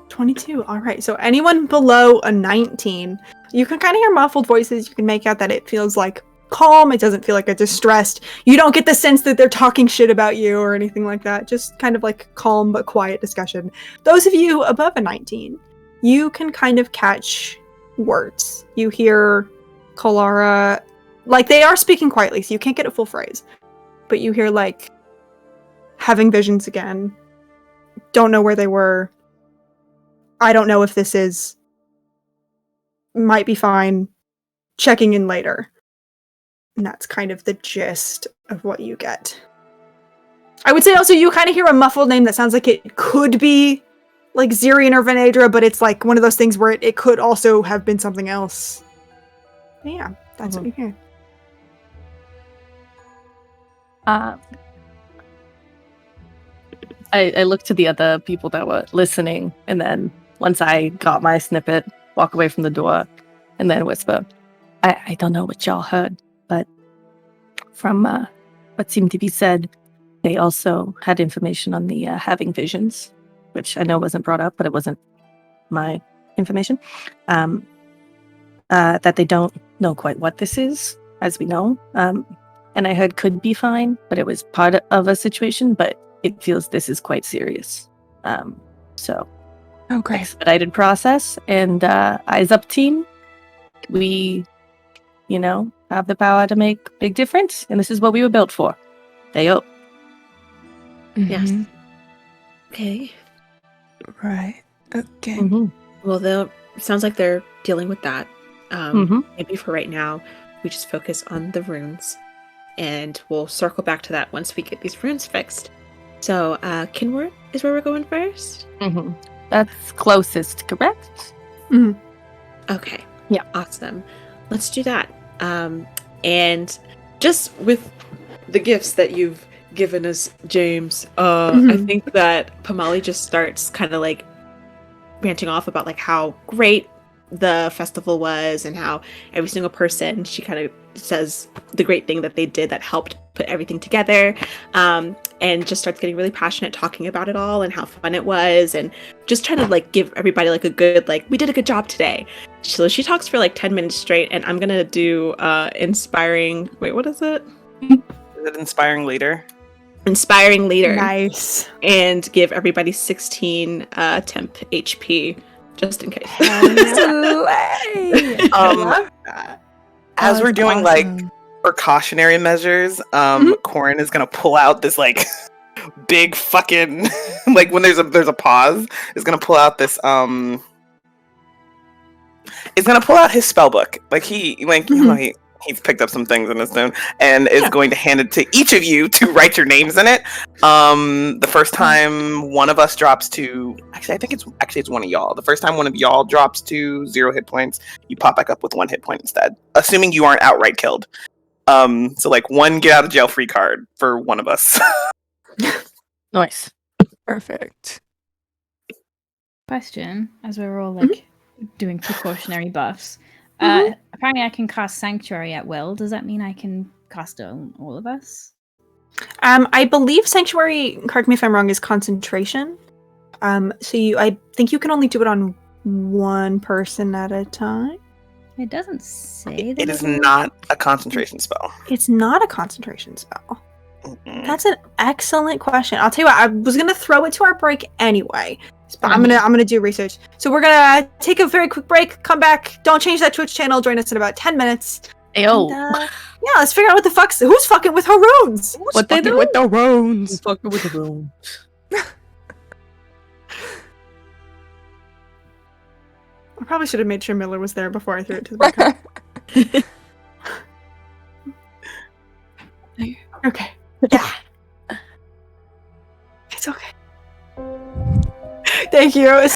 22. All right. So anyone below a 19, you can kind of hear muffled voices. You can make out that it feels like calm. It doesn't feel like a distressed. You don't get the sense that they're talking shit about you or anything like that. Just kind of like calm but quiet discussion. Those of you above a 19, you can kind of catch words. You hear Kalara, like they are speaking quietly, so you can't get a full phrase. But you hear like having visions again. Don't know where they were. I don't know if this is. Might be fine. Checking in later. And that's kind of the gist of what you get. I would say also you kind of hear a muffled name that sounds like it could be like Zirian or Venedra, but it's like one of those things where it could also have been something else. But yeah, that's what you hear. I looked to the other people that were listening, and then once I got my snippet, walk away from the door, and then whisper, I don't know what y'all heard, but from what seemed to be said, they also had information on the having visions, which I know wasn't brought up, but it wasn't my information, that they don't know quite what this is, as we know. And I heard could be fine, but it was part of a situation, but it feels this is quite serious. So, great. Expedited process, and Eyes Up team, we, have the power to make a big difference, and this is what we were built for. They up. Yes. Okay. Right. Okay. Well, sounds like they're dealing with that. Maybe for right now, we just focus on the runes and we'll circle back to that once we get these runes fixed. So, Kinward is where we're going first? Mm-hmm. That's closest, correct? Mhm. Okay. Yeah. Awesome. Let's do that. And just with the gifts that you've given us, James, I think that Pamali just starts kind of like ranting off about like how great the festival was and how every single person, she kind of says the great thing that they did that helped put everything together, and just starts getting really passionate talking about it all and how fun it was, and just trying to like give everybody like a good, like, we did a good job today. So she talks for like 10 minutes straight, and I'm gonna do inspiring, wait, what is it? Is it inspiring leader? Inspiring leader. Nice. And give everybody 16 temp HP, just in case. As we're doing like precautionary measures, Corin is gonna pull out this like big fucking like when there's a pause, is gonna pull out this is gonna pull out his spell book. Like he like you know he's picked up some things in his phone and is going to hand it to each of you to write your names in it. The first time one of us drops to, actually I think it's one of y'all. The first time one of y'all drops to 0 hit points, you pop back up with 1 hit point instead, assuming you aren't outright killed. So like 1 get out of jail free card for one of us. Nice. Perfect. Question, as we were all like doing precautionary buffs. Apparently I can cast Sanctuary at will. Does that mean I can cast it on all of us? I believe Sanctuary, correct me if I'm wrong, is concentration. So I think you can only do it on one person at a time. It doesn't say that. It is not a concentration spell. It's not a concentration spell. That's an excellent question. I'll tell you what, I was gonna throw it to our break anyway. But I'm gonna do research. So we're gonna take a very quick break, come back, don't change that Twitch channel, join us in about 10 minutes. Ayo. And, yeah, let's figure out what the who's fucking with her runes. What they do with the runes? Fucking with the runes. I probably should have made sure Miller was there before I threw it to the break. Okay. Yeah. It's okay. Thank you.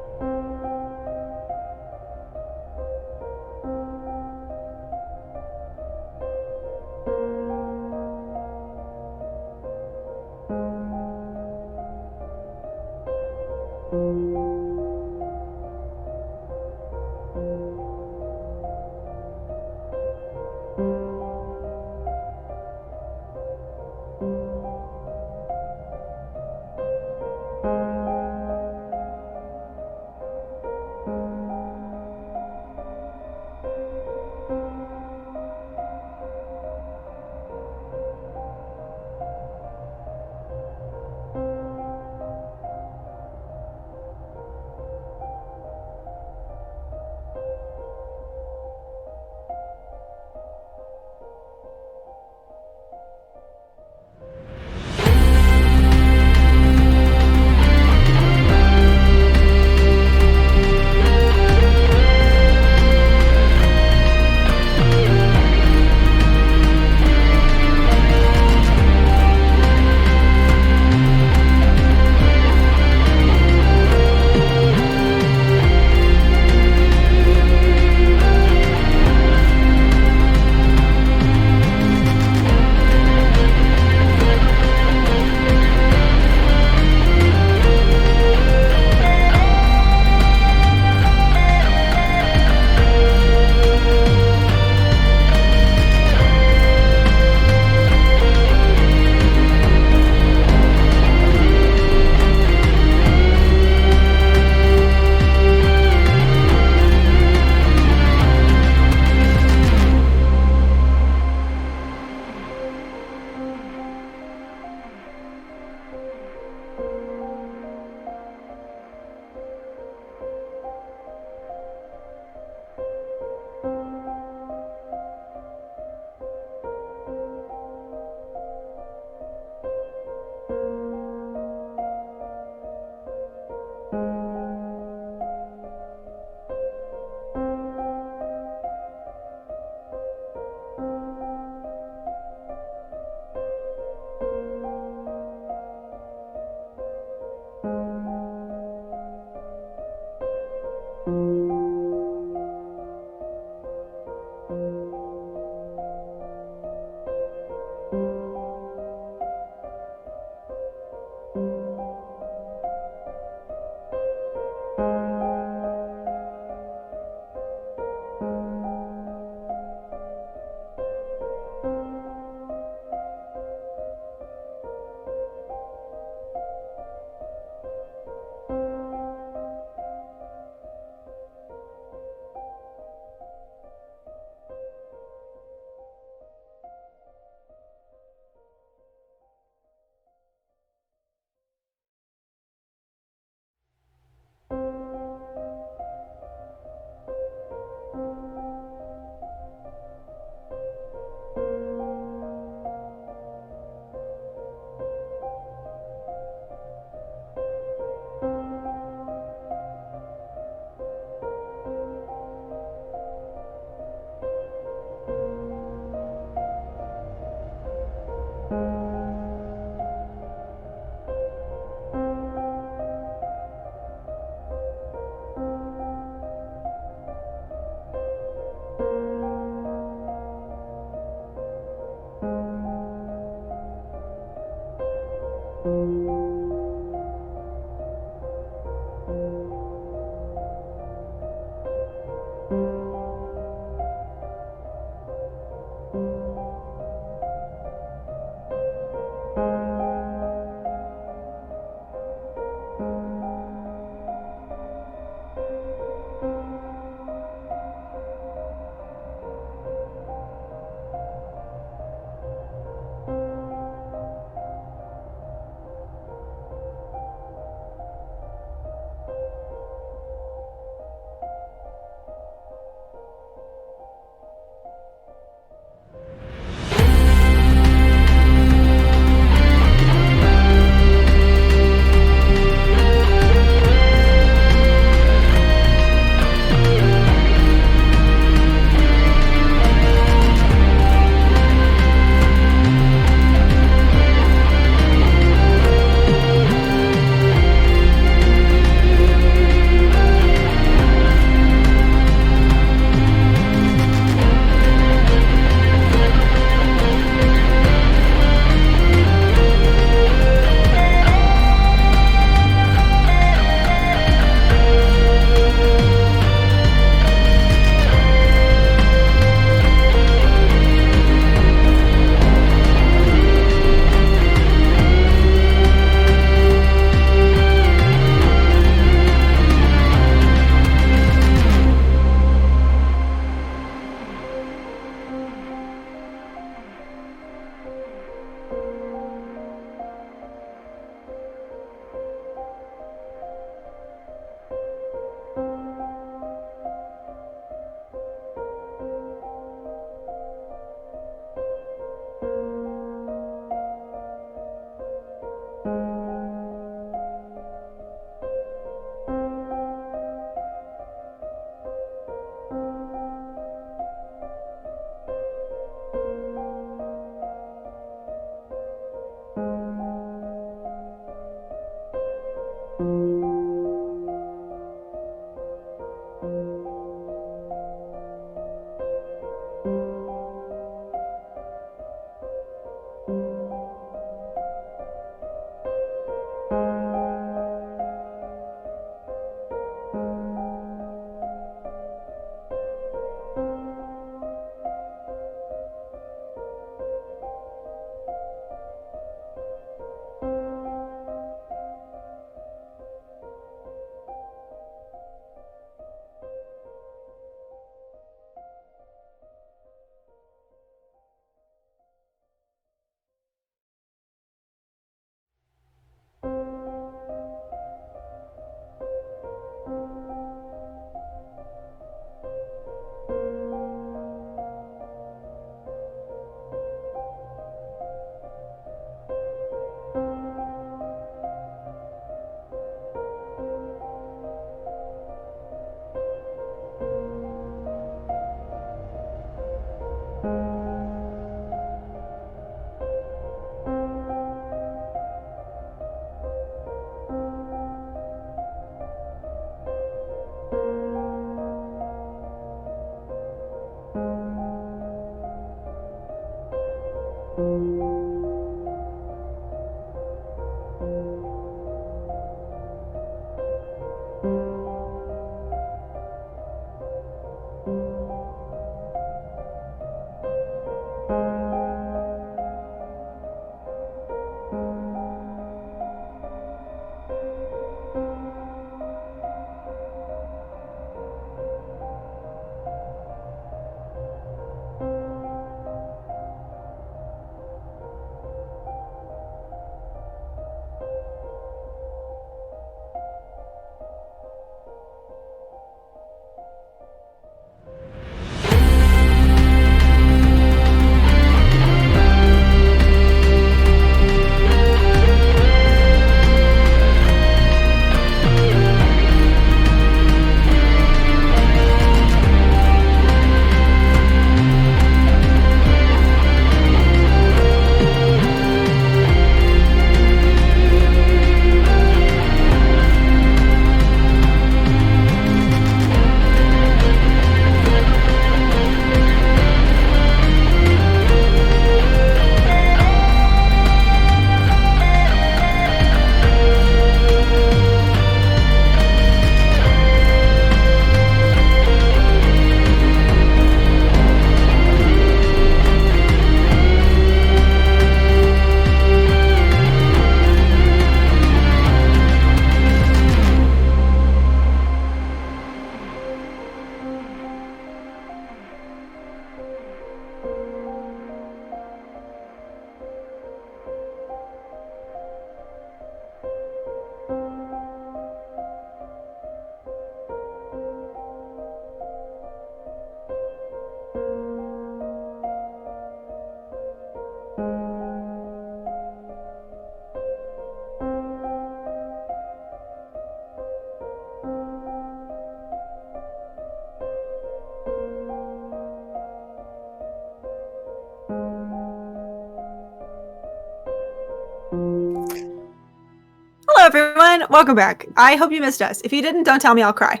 Hello, everyone. Welcome back. I hope you missed us. If you didn't, don't tell me. I'll cry.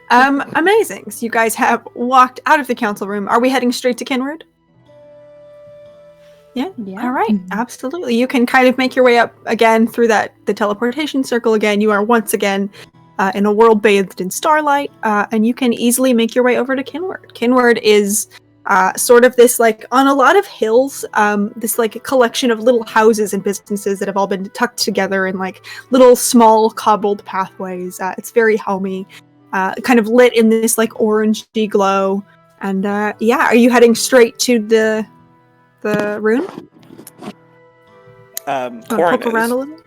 Amazing. So you guys have walked out of the council room. Are we heading straight to Kinward? Yeah. All right. Absolutely. You can kind of make your way up again through the teleportation circle again. You are once again in a world bathed in starlight, and you can easily make your way over to Kinward. Kinward is sort of this, like, on a lot of hills, this, like, collection of little houses and businesses that have all been tucked together in, like, little small cobbled pathways. It's very homey, kind of lit in this, like, orangey glow. And yeah, are you heading straight to the rune? Poke around a little?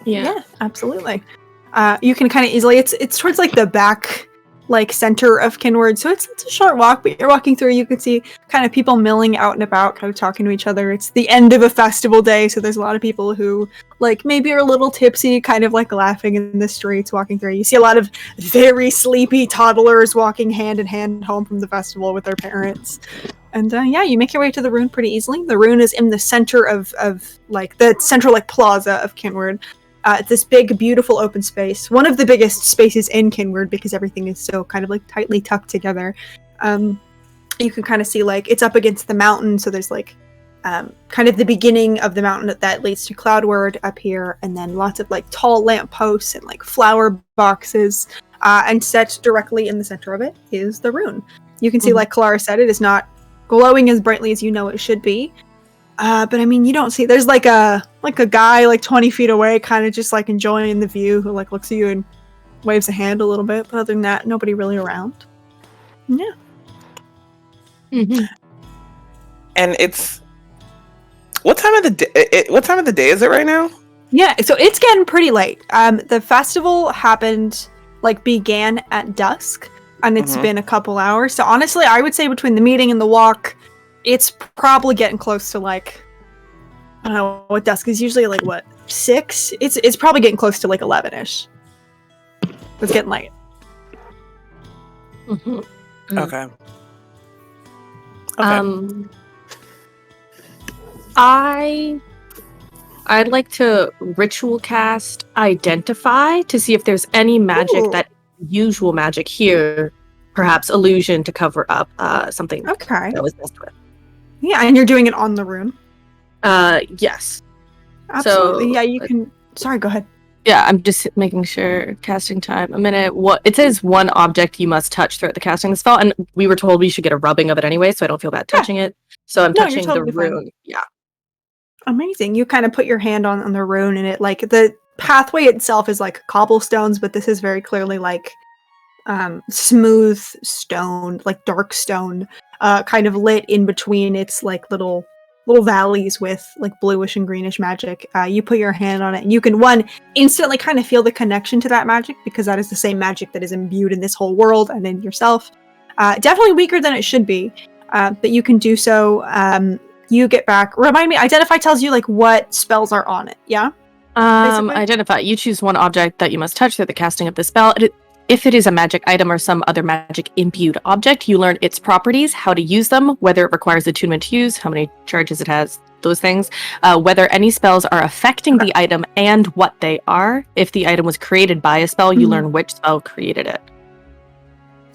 Yeah, absolutely. You can kind of easily, it's towards, like, the back, like, center of Kinward, so it's a short walk, but you're walking through, you can see kind of people milling out and about, kind of talking to each other. It's the end of a festival day, so there's a lot of people who, like, maybe are a little tipsy, kind of, like, laughing in the streets, walking through. You see a lot of very sleepy toddlers walking hand in hand home from the festival with their parents. And yeah, you make your way to the rune pretty easily. The rune is in the center of like, the central, like, plaza of Kinward. It's this big, beautiful open space. One of the biggest spaces in Kinward because everything is so kind of, like, tightly tucked together. You can kind of see, like, it's up against the mountain, so there's, like, kind of the beginning of the mountain that leads to Cloudward up here, and then lots of, like, tall lampposts and, like, flower boxes. And set directly in the center of it is the rune. You can see, like Kalara said, it is not glowing as brightly as you know it should be. But I mean, you don't see, there's like a guy like 20 feet away kind of just, like, enjoying the view, who, like, looks at you and waves a hand a little bit, but other than that, nobody really around. Yeah. And it's what time of the day? What time of the day is it right now? Yeah, so it's getting pretty late. The festival began at dusk, and it's been a couple hours. So honestly, I would say between the meeting and the walk, it's probably getting close to, like, I don't know what dusk is usually, like, what, 6? It's probably getting close to, like, 11ish. It's getting late. Okay. I'd like to ritual cast Identify to see if there's any magic that usual magic here, perhaps illusion to cover up something that was messed with. Yeah, and you're doing it on the rune. Yes. Absolutely. So, yeah, you can. Sorry, go ahead. Yeah, I'm just making sure. Casting time. A minute. What it says? One object you must touch throughout the casting of the spell, and we were told we should get a rubbing of it anyway, so I don't feel bad touching it. So I'm touching the rune. Fine. Yeah. Amazing. You kind of put your hand on the rune, and it like the pathway itself is like cobblestones, but this is very clearly like smooth stone, like dark stone, kind of lit in between its like little valleys with like bluish and greenish magic. You put your hand on it and you can instantly kind of feel the connection to that magic, because that is the same magic that is imbued in this whole world and in yourself. Definitely weaker than it should be, but you can do so. You get back. Remind me, Identify tells you like what spells are on it, yeah? Identify. You choose one object that you must touch through the casting of the spell. If it is a magic item or some other magic imbued object, you learn its properties, how to use them, whether it requires attunement to use, how many charges it has, those things, whether any spells are affecting the item and what they are. If the item was created by a spell, you learn which spell created it.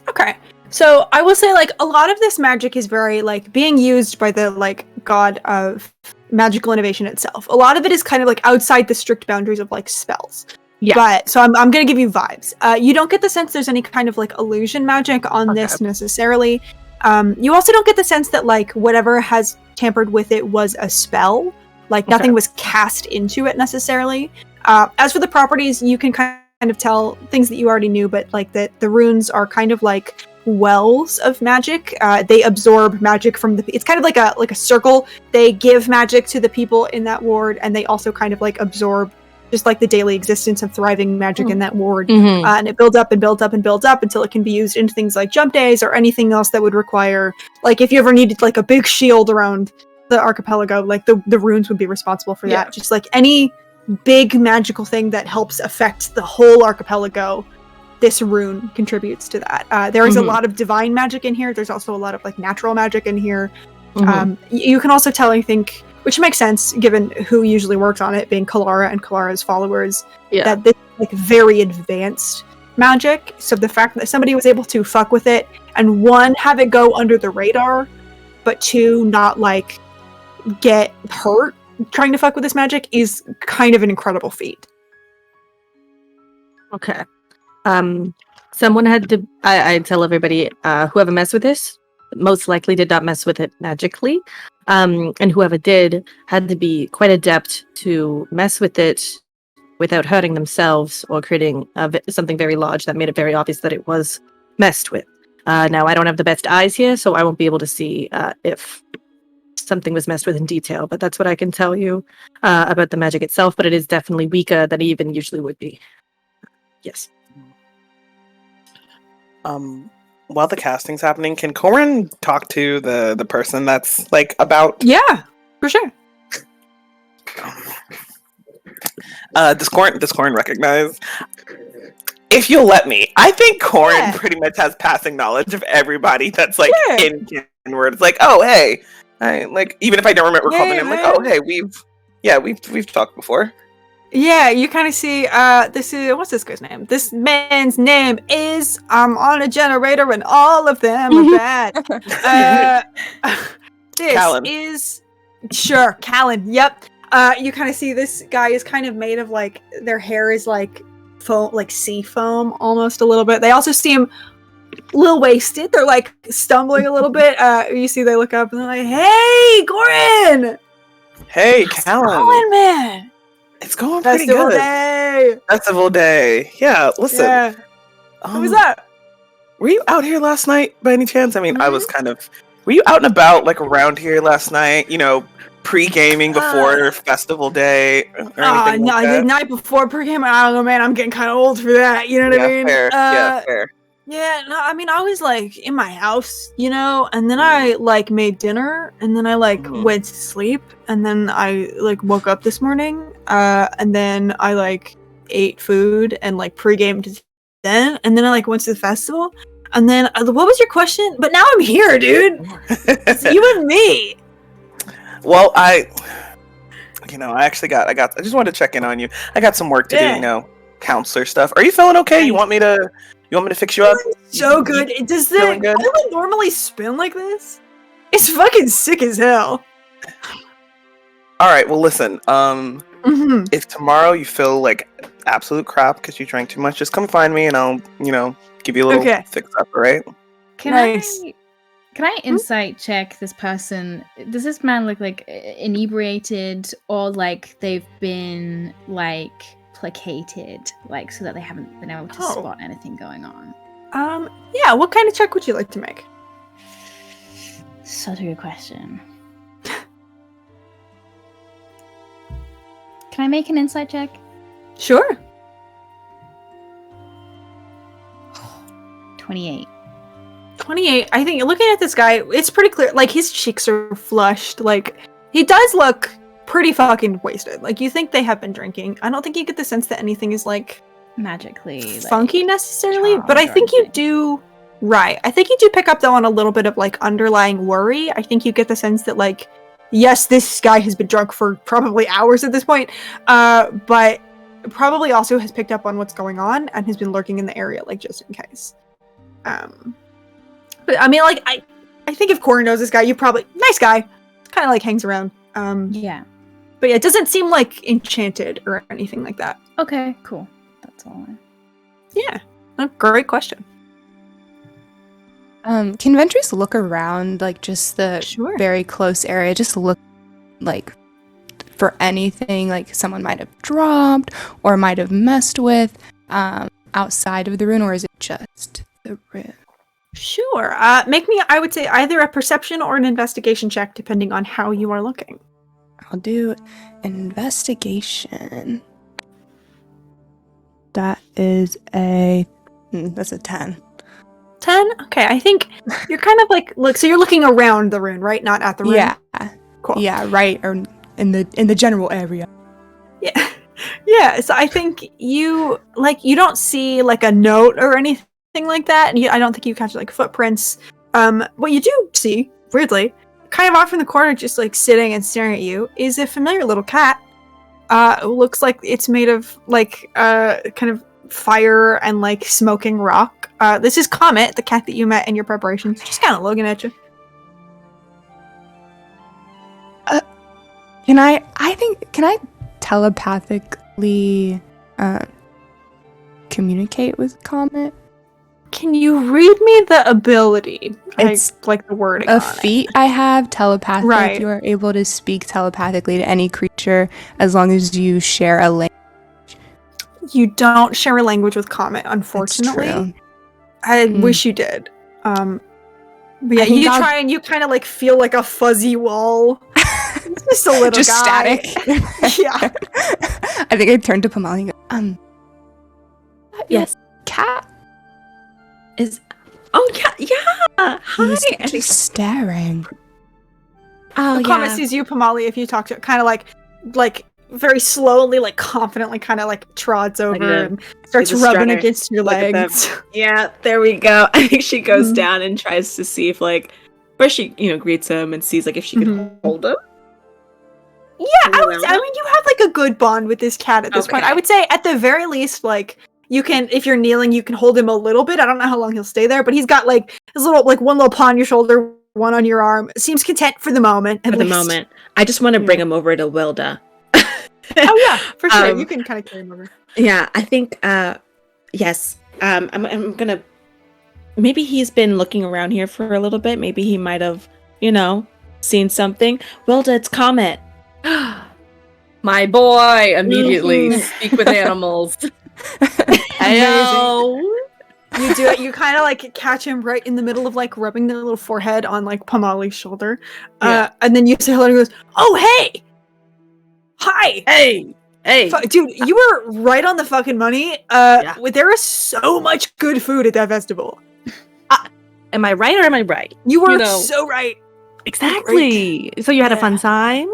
Okay. So I will say like a lot of this magic is very like being used by the like god of magical innovation itself. A lot of it is kind of like outside the strict boundaries of like spells. Yeah. But so I'm going to give you vibes. You don't get the sense there's any kind of like illusion magic on this necessarily. You also don't get the sense that like whatever has tampered with it was a spell. Like nothing was cast into it necessarily. As for the properties, you can kind of tell things that you already knew, but like the runes are kind of like wells of magic. They absorb magic from it's kind of like a circle. They give magic to the people in that ward, and they also kind of like absorb just like the daily existence of thriving magic in that ward. And it builds up and builds up and builds up until it can be used into things like jump days or anything else that would require, like if you ever needed like a big shield around the archipelago, like the runes would be responsible for that. Just like any big magical thing that helps affect the whole archipelago, this rune contributes to that. There is a lot of divine magic in here. There's also a lot of like natural magic in here. You can also tell, I think, which makes sense given who usually works on it, being Kalara and Kalara's followers, that this is like very advanced magic. So the fact that somebody was able to fuck with it and one, have it go under the radar, but two, not like get hurt trying to fuck with this magic is kind of an incredible feat. Okay. Someone had to, I tell everybody, whoever messed with this most likely did not mess with it magically. And whoever did had to be quite adept to mess with it without hurting themselves or creating something very large that made it very obvious that it was messed with. Now, I don't have the best eyes here, so I won't be able to see if something was messed with in detail, but that's what I can tell you about the magic itself, but it is definitely weaker than it even usually would be. Yes. While the casting's happening, can Corin talk to the person that's like about? Yeah, for sure. Does Corin recognize? If you'll let me, I think Corin pretty much has passing knowledge of everybody that's like in where it's like, oh hey, like even if I don't remember calling him, like oh hey, we've talked before. Yeah, you kind of see, this is, what's this guy's name? This man's name is, I'm on a generator and all of them are bad. This Callan. is, sure, Callan, yep. You kind of see this guy is kind of made of like, their hair is like foam, like sea foam almost a little bit. They also seem a little wasted. They're like stumbling a little bit. You see they look up and they're like, hey, Gorin! Hey, Callan. How's it going, man? It's going pretty Festival good. Day. Festival Day. Yeah, listen. Yeah. What was that? Were you out here last night by any chance? I mean, I was kind of... Were you out and about, like, around here last night? You know, pre-gaming before Festival Day? Or anything no, like that? the night before pre-game, I don't know, man. I'm getting kind of old for that. You know what I mean? Fair. Fair. Yeah, no, I mean, I was, like, in my house, you know? And then I, like, made dinner. And then I, like, went to sleep. And then I, like, woke up this morning. And then I, like, ate food and, like, pre-gamed then. And then I, like, went to the festival. And then, what was your question? But now I'm here, dude. It's you and me. Well, I just wanted to check in on you. I got some work to Yeah. do, counselor stuff. Are you feeling okay? You want me to fix you up? So good. Does the feeling good? island normally spin like this? It's fucking sick as hell. All right, well listen, Mhm. if tomorrow you feel like absolute crap because you drank too much, just come find me and I'll, give you a little Okay. fix up, all right? Can Nice. can I insight check this person? Does this man look like inebriated or like they've been like placated, like so that they haven't been able to Oh. spot anything going on? Yeah, what kind of check would you like to make? Such a good question. Can I make an insight check? Sure. 28. 28. I think looking at this guy, it's pretty clear. Like, his cheeks are flushed. Like, he does look pretty fucking wasted. Like, you think they have been drinking. I don't think you get the sense that anything is, like, Magically funky necessarily. charmed But I or think you anything. do. Right. I think you do pick up, though, on a little bit of, like, underlying worry. I think you get the sense that, like, yes, this guy has been drunk for probably hours at this point. But probably also has picked up on what's going on and has been lurking in the area, like, just in case. But I mean, like, I think if Cora knows this guy, you probably nice guy, kind of like hangs around. Yeah. But yeah, it doesn't seem like enchanted or anything like that. Okay, cool. That's all. Yeah, a great question. Can Ventress look around, like, just the Sure. very close area, just look, like, for anything, like, someone might have dropped or might have messed with outside of the rune, or is it just the rune? Sure. Make me, I would say, either a perception or an investigation check, depending on how you are looking. I'll do an investigation. That is that's a 10. 10? Okay, I think you're kind of like, look, so you're looking around the rune, right? Not at the rune? Yeah. Cool. Yeah, right, or in the general area. Yeah. Yeah, so I think you don't see, like, a note or anything like that, and I don't think you catch, like, footprints. What you do see, weirdly, kind of off in the corner, just, like, sitting and staring at you, is a familiar little cat. It looks like it's made of, like, kind of fire and, like, smoking rock. This is Comet, the cat that you met in your preparations, just kind of looking at you. Can I telepathically communicate with Comet? Can you read me the ability? It's like the wording A on feat I have, telepathic. Right. You are able to speak telepathically to any creature as long as you share a language. You don't share a language with Comet, unfortunately. True. I wish you did. But yeah, I think you I'll- try and you kind of like feel like a fuzzy wall. It's just a little Just guy. static. Yeah. I think I turned to Pamali and go, Yes. cat Is yeah. Hi. is I think- just staring. oh Comet yeah. sees you, Pamali, if you talk to it, kind of like very slowly, like confidently, kind of like trods over the- and starts like the rubbing strutter. against your Look at them. legs. Yeah, there we go. I think she goes Mhm. down and tries to see if first she greets him and sees if she can Mhm. hold him. Yeah, I mean, you have like a good bond with this cat at this point. Okay. I would say at the very least, like, you can, if you're kneeling, you can hold him a little bit. I don't know how long he'll stay there, but he's got like his little, like one little paw on your shoulder, one on your arm. Seems content for the moment. At the moment, I just want to bring him over to Wilda. Oh yeah, for sure. Um, You can kind of carry him over. Yeah, I think yes. I'm gonna. Maybe he's been looking around here for a little bit. Maybe he might have, seen something. Wilda, it's Comet. My boy, immediately speak with animals. Hello. You do it. You kind of like catch him right in the middle of like rubbing their little forehead on like Pamali's shoulder, Yeah. and then you say hello, and he goes, "Oh hey, hi, Hey. Dude, you were right on the fucking money. Yeah. There is so much good food at that festival. Am I right or am I right? You were You know. so right. Exactly. So you had a fun time?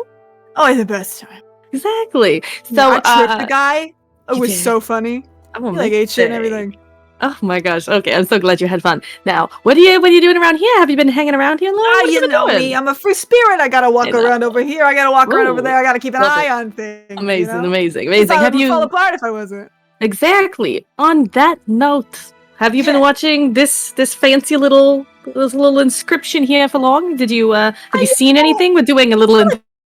Oh, I had the best time. Exactly. So So I tripped the guy. It was did. so funny. I will He like make ate shit and say- everything. Oh my gosh. Okay, I'm so glad you had fun. Now, what are you doing around here? Have you been hanging around here long? What have You been know doing? me. I'm a free spirit. I gotta walk around over here. I gotta walk around over there. I gotta keep an Love eye it. on things. Amazing, you know? amazing. I thought Have it would you fall apart if I wasn't? exactly? On that note, have you been watching this fancy little inscription here for long? Did you have you seen anything? We're doing a little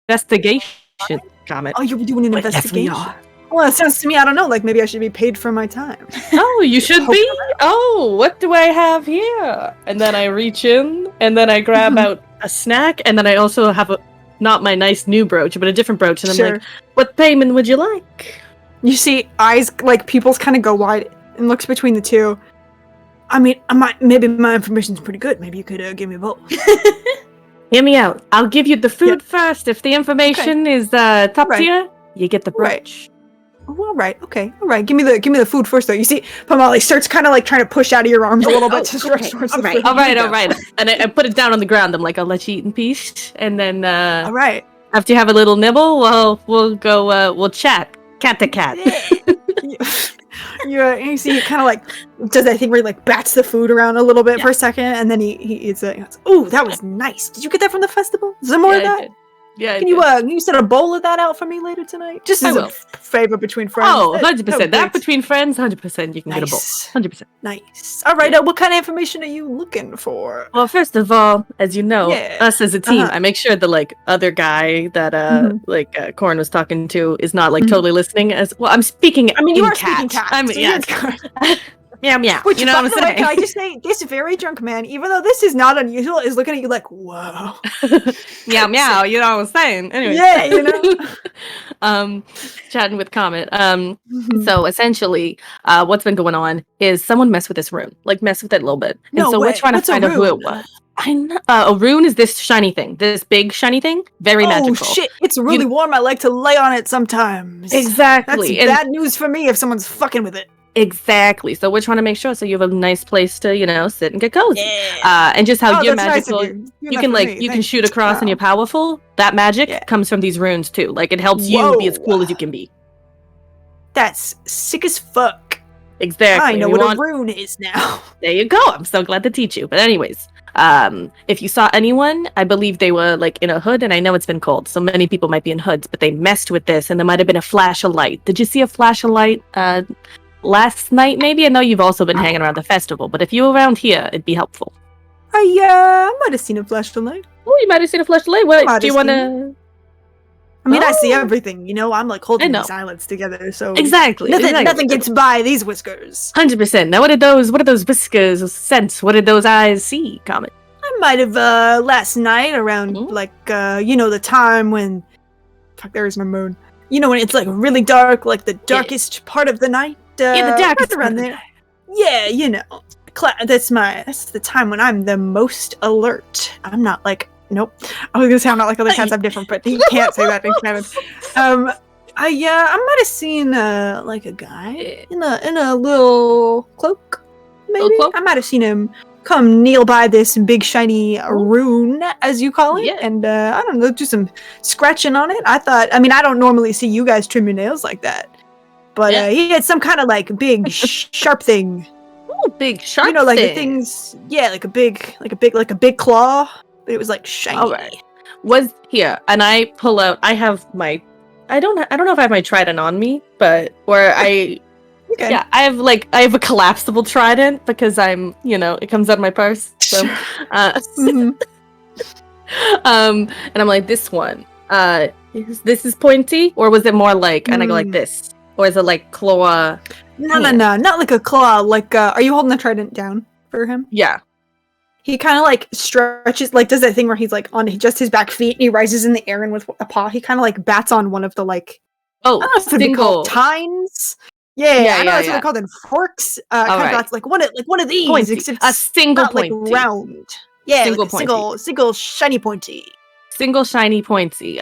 investigation. Comment. Oh, you're doing an But yes, we investigation. are. Well, it sounds to me, I don't know, like maybe I should be paid for my time. Oh, you should be. Oh, what do I have here? And then I reach in, and then I grab out a snack, and then I also have not my nice new brooch, but a different brooch, and I'm like, what payment would you like? You see eyes, like pupils kind of go wide and looks between the two. I mean, maybe my information's pretty good. Maybe you could give me both. Hear me out. I'll give you the food first. If the information is top tier, you get the brooch. Oh, all right, okay, all right. Give me the food first, though. You see, Pamali starts kind of like trying to push out of your arms a little bit to stretch towards the food. All right. And I put it down on the ground. I'm like, I'll let you eat in peace. And then, all right. After you have a little nibble, well, we'll go. We'll chat, cat to cat. You see, he kind of like does that thing where he like bats the food around a little bit for a second, and then he eats it. He goes, "Ooh, that was nice. Did you get that from the festival? Some more of that? Yeah. Can you set a bowl of that out for me later tonight? Just as a favor between friends." Oh, 100%. That between friends, 100%. You can get a bowl. 100%. Nice. All right. What kind of information are you looking for? Well, first of all, as you know, us as a team, I make sure the like other guy that Corin was talking to is not like totally listening. As well, I'm speaking. I mean, you are cat. speaking cat. I mean, yeah. Meow meow. Which, you know by what I'm the way, saying? can I just say, this very drunk man, even though this is not unusual, is looking at you like, whoa. Meow meow. You know what I'm saying? Anyway. Yeah, you know. Chatting with Comet. So essentially, what's been going on is someone messed with this rune, like messed with it a little bit, and so we're trying to find out who it was. I know. A rune is this shiny thing, this big shiny thing, very magical. Oh shit! It's really warm. I like to lay on it sometimes. Exactly. That's bad news for me if someone's fucking with it. Exactly. So we're trying to make sure so you have a nice place to, sit and get cozy. Yeah. And just how you're magical. Nice you can you can shoot across and you're powerful. That magic comes from these runes too. Like it helps you be as cool as you can be. That's sick as fuck. Exactly. I know what a rune is now. There you go. I'm so glad to teach you. But anyways, if you saw anyone, I believe they were like in a hood, and I know it's been cold, so many people might be in hoods, but they messed with this, and there might have been a flash of light. Did you see a flash of light last night? Maybe I know you've also been hanging around the festival, but if you were around here, it'd be helpful. I might have seen a flash of light. Oh, you might have seen a flash of light. What do you want to? I mean, I see everything. I'm like holding these eyelids together, so exactly. Nothing gets by these whiskers. 100%. Now, what did those whiskers sense? What did those eyes see, Comet? I might have last night around the time when there is no moon. When it's like really dark, like the darkest part of the night. The darkest around there. Yeah, that's the time when I'm the most alert. I'm not like. Nope. I was gonna say I'm not like other cats. I'm different, but he can't say that in canon. I might have seen like a guy in a little cloak. Maybe I might have seen him come kneel by this big shiny rune, as you call it, and I don't know, do some scratching on it. I don't normally see you guys trim your nails like that, but he had some kind of like big sharp thing. Oh, big sharp. Like the things, like a big claw. But it was like shiny. All right. Was here, and I pull out. I have my. I don't know if I have my trident on me, but I have a collapsible trident because I'm. It comes out of my purse. So, and I'm like, this one. This is pointy, or was it more like? And I go like this, or is it like claw? No, not like a claw. Like, are you holding the trident down for him? Yeah. He kind of like stretches, like does that thing where he's like on just his back feet and he rises in the air, and with a paw he kind of like bats on one of the like single tines. Yeah, I know that's what they're called in forks. Kind of bats like one of these. Pointy. A single not, pointy. Like round. Yeah, single like pointy. Single shiny pointy. Single shiny pointy.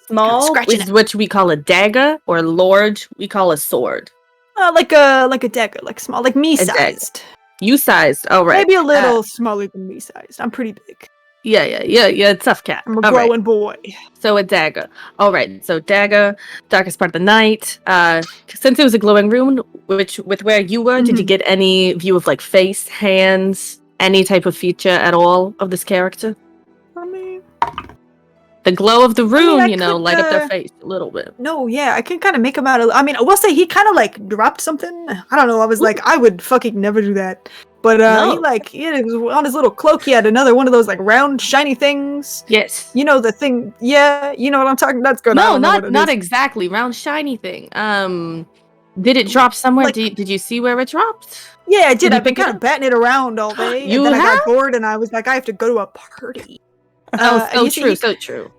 Small, which we call a dagger, or large we call a sword. Like a dagger, like small, like me sized. You sized, all right. Maybe a little smaller than me sized. I'm pretty big. Yeah, tough cat. I'm a All right. growing boy. So a dagger. All right. So dagger, darkest part of the night. Since it was a glowing room, with where you were, did you get any view of like face, hands, any type of feature at all of this character? I mean, The glow of the rune, I light up their could, face a little bit. No, yeah, I can kind of make him out. I mean, I will say he kind of like dropped something. I don't know. I was like, I would fucking never do that. But he was on his little cloak. He had another one of those like round shiny things. Yes. You know the thing. Yeah, you know what I'm talking. That's good. No, not exactly round shiny thing. Did it drop somewhere? Like, did you see where it dropped? Yeah, I did. you I've been pick it kind of up? batting it around all day, You and then I have? got bored, and I was like, I have to go to a party. So and true, so true.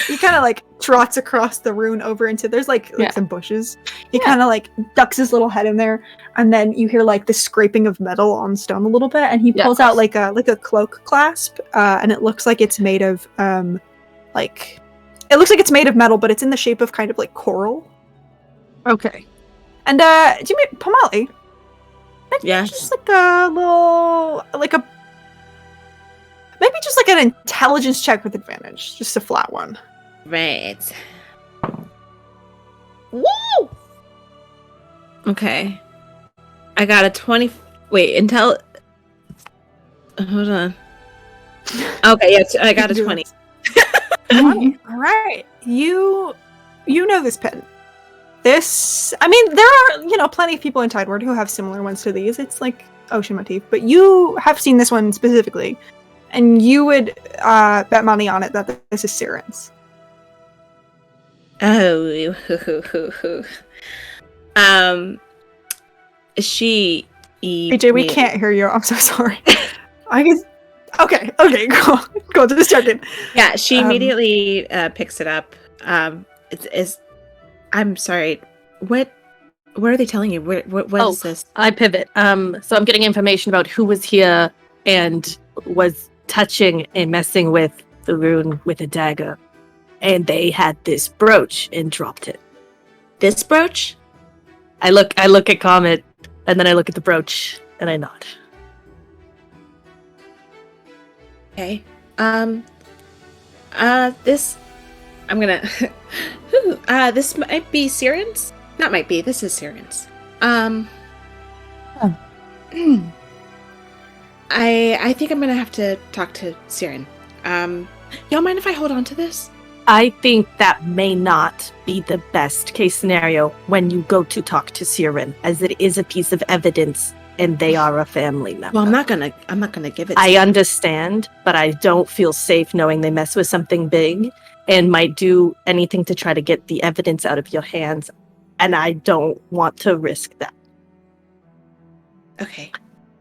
He kind of like trots across the rune over into there's like Yeah. some bushes. He kind of like ducks his little head in there, and then you hear like the scraping of metal on stone a little bit, and he Yeah, pulls of out course. like a cloak clasp, and it looks like it's made of like it looks like it's made of metal, but it's in the shape of kind of like coral. Okay. And do you mean Pomali? Yeah. Just like a little maybe just like an intelligence check with advantage, just a flat one. Right. Woo! Okay. I got a 20. Wait, hold on. Okay, yeah, I got a 20. All right, you know this pen. I mean, there are plenty of people in Tideward who have similar ones to these. It's like ocean motif, but you have seen this one specifically, and you would bet money on it that this is Siren's. Oh. She. AJ, we can't hear you. I'm so sorry. I guess. Okay, go. Just checking. Yeah, she immediately picks it up. I'm sorry. What are they telling you? What is this? I pivot. So I'm getting information about who was here and was touching and messing with the rune with a dagger. And they had this brooch and dropped it. This brooch? I look at Comet, and then I look at the brooch, and I nod. Okay. This. I'm gonna. This might be Siren's. Not might be. This is Siren's. I think I'm gonna have to talk to Siren. Y'all mind if I hold on to this? I think that may not be the best case scenario when you go to talk to Siren, as it is a piece of evidence and they are a family member. Well, I'm not gonna give it to I you. understand, but I don't feel safe knowing they mess with something big and might do anything to try to get the evidence out of your hands, and I don't want to risk that. Okay.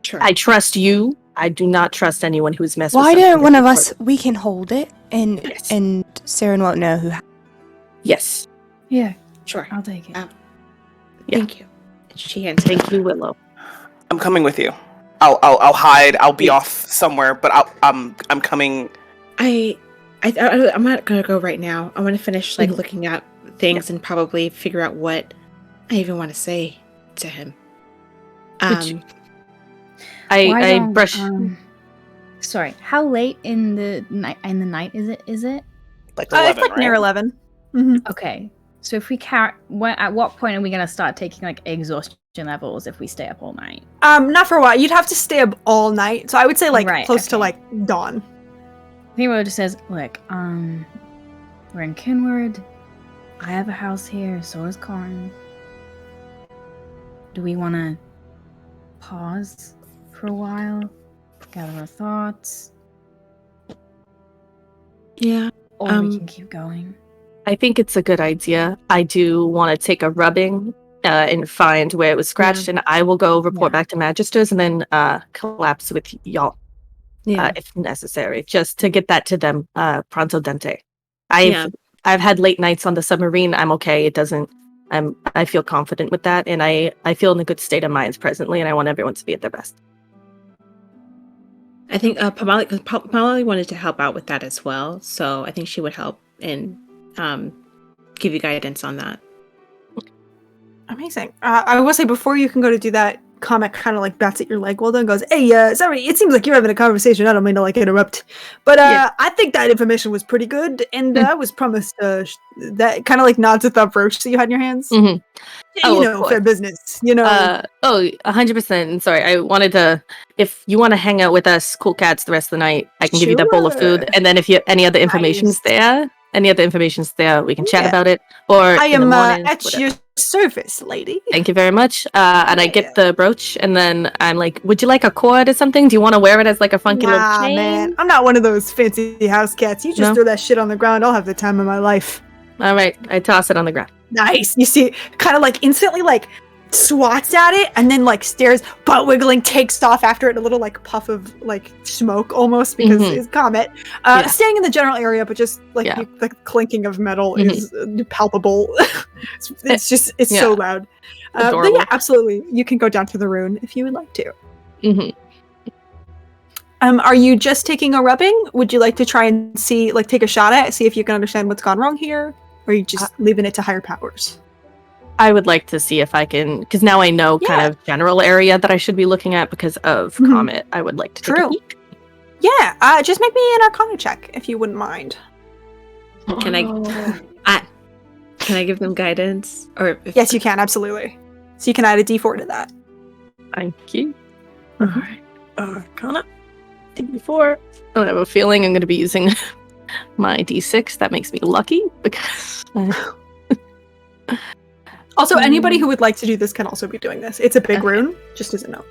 Sure. I trust you. I do not trust anyone who's messed Why with something. don't one of us, we can hold it, and Yes. and Saren won't know who. Yes. Yeah, Sure. I'll take it. Yeah. Thank you. She hands it Thank over. you, Willow. I'm coming with you. I'll hide. I'll be off somewhere, but I'm coming. I'm not gonna go right now. I want to finish looking at things and probably figure out what I even want to say to him. I brush. Sorry, how late in the night? Is it? Like 11, It's like right? near 11. Mm-hmm. Okay. So if we at what point are we gonna start taking like exhaustion levels if we stay up all night? Not for a while. You'd have to stay up all night. So I would say like Right, close to okay. like dawn. I think Willow just says, "Look, we're in Kinward. I have a house here. So does Corin. Do we want to pause for a while, gather our thoughts, Yeah. or we can keep going?" I think it's a good idea. I do want to take a rubbing and find where it was scratched, and I will go report back to Magisters and then collapse with y'all if necessary, just to get that to them pronto dente. I've had late nights on the submarine. I'm okay. It doesn't. I feel confident with that, and I feel in a good state of mind presently, and I want everyone to be at their best. I think Pomali wanted to help out with that as well, so I think she would help and give you guidance on that. Amazing. I will say before you can go to do that, Comet kind of like bats at your leg well done, goes, hey, sorry, it seems like you're having a conversation. I don't mean to like interrupt, but I think that information was pretty good, and I was promised that kind of like nods at the brooch that you had in your hands. Mm-hmm. You know, fair business. 100%. Sorry, I wanted to. If you want to hang out with us, cool cats, the rest of the night, I can give you that bowl of food, and then if you any other information's there, we can chat about it. Or I am in the morning, at your service, lady. Thank you very much. And I get the brooch, and then I'm like, would you like a cord or something? Do you want to wear it as like a funky little chain? Man, I'm not one of those fancy house cats. You just throw that shit on the ground. I'll have the time of my life. All right, I toss it on the ground. Nice. You see, kind of like instantly like swats at it, and then like stares, butt wiggling, takes off after it, a little like puff of like smoke almost because it's Comet. Staying in the general area, but just like the clinking of metal is palpable. it's so loud. But yeah, absolutely. You can go down to the rune if you would like to. Are you just taking a rubbing? Would you like to try and see, like, take a shot at it, see if you can understand what's gone wrong here? Or are you just leaving it to higher powers? I would like to see if I can, because now I know kind of general area that I should be looking at because of Comet. I would like to take a peek. Yeah, just make me an Arcana check, if you wouldn't mind. Can I give them guidance? Yes, you can, absolutely. So you can add a d4 to that. Thank you. Alright. Arcana. D4. I have a feeling I'm going to be using my D6. That makes me lucky because... Also, anybody who would like to do this can also be doing this. It's a big rune, just as a note.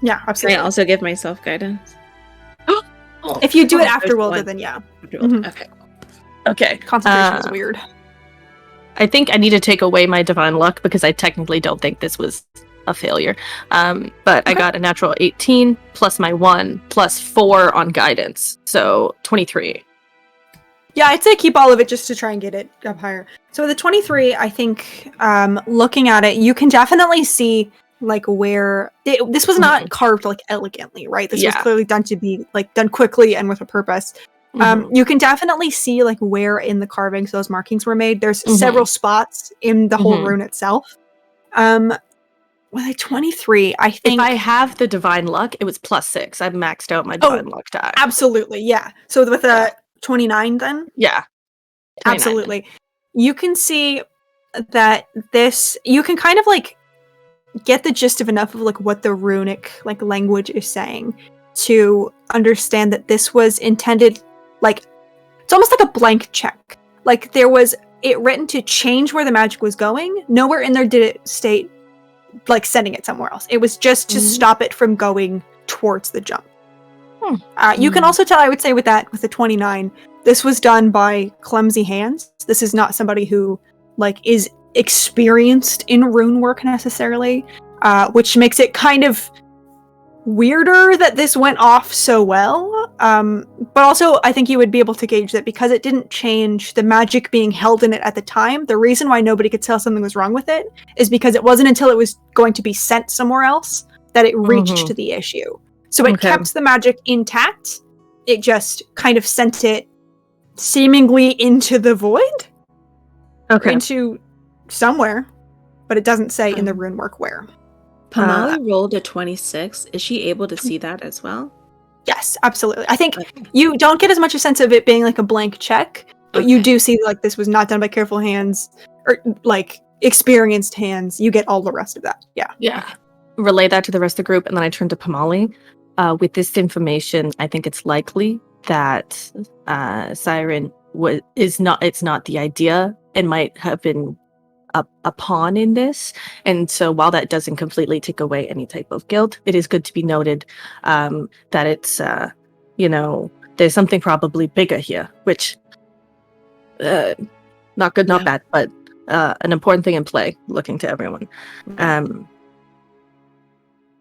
Yeah, absolutely. Can I also give myself guidance? If you do it after Wilda, then yeah. Okay. Concentration is weird. I think I need to take away my divine luck because I technically don't think this was a failure. But I got a natural 18 plus my 1 plus 4 on guidance. So 23. Yeah, I'd say keep all of it just to try and get it up higher. So the 23, I think, looking at it, you can definitely see like where this was not carved like elegantly, right? This was clearly done to be like done quickly and with a purpose. You can definitely see like where in the carvings those markings were made. There's several spots in the whole rune itself. With a 23, I think... If I have the divine luck, it was plus 6. I've maxed out my divine luck die. Absolutely, yeah. So with a 29 then? Yeah. 29 absolutely. Then. You can see that this... You can kind of like get the gist of enough of like what the runic like language is saying to understand that this was intended like... It's almost like a blank check. Like there was it written to change where the magic was going. Nowhere in there did it state like sending it somewhere else. It was just to stop it from going towards the jump. You can also tell, I would say with the 29, this was done by clumsy hands. This is not somebody who like is experienced in rune work necessarily, which makes it kind of weirder that this went off so well. But also I think you would be able to gauge that because it didn't change the magic being held in it at the time. The reason why nobody could tell something was wrong with it is because it wasn't until it was going to be sent somewhere else that it reached the issue. So it kept the magic intact. It just kind of sent it seemingly into the void. Into somewhere. But it doesn't say in the rune work where. Pamali rolled a 26. Is she able to see that as well? Yes, absolutely. I think you don't get as much a sense of it being like a blank check, but you do see like this was not done by careful hands or like experienced hands. You get all the rest of that. Yeah. Yeah. Relay that to the rest of the group, and then I turn to Pamali. With this information, I think it's likely that Siren it's not the idea and might have been a pawn in this. And so while that doesn't completely take away any type of guilt, it is good to be noted that it's, there's something probably bigger here, which not good, not bad, but an important thing in play, looking to everyone.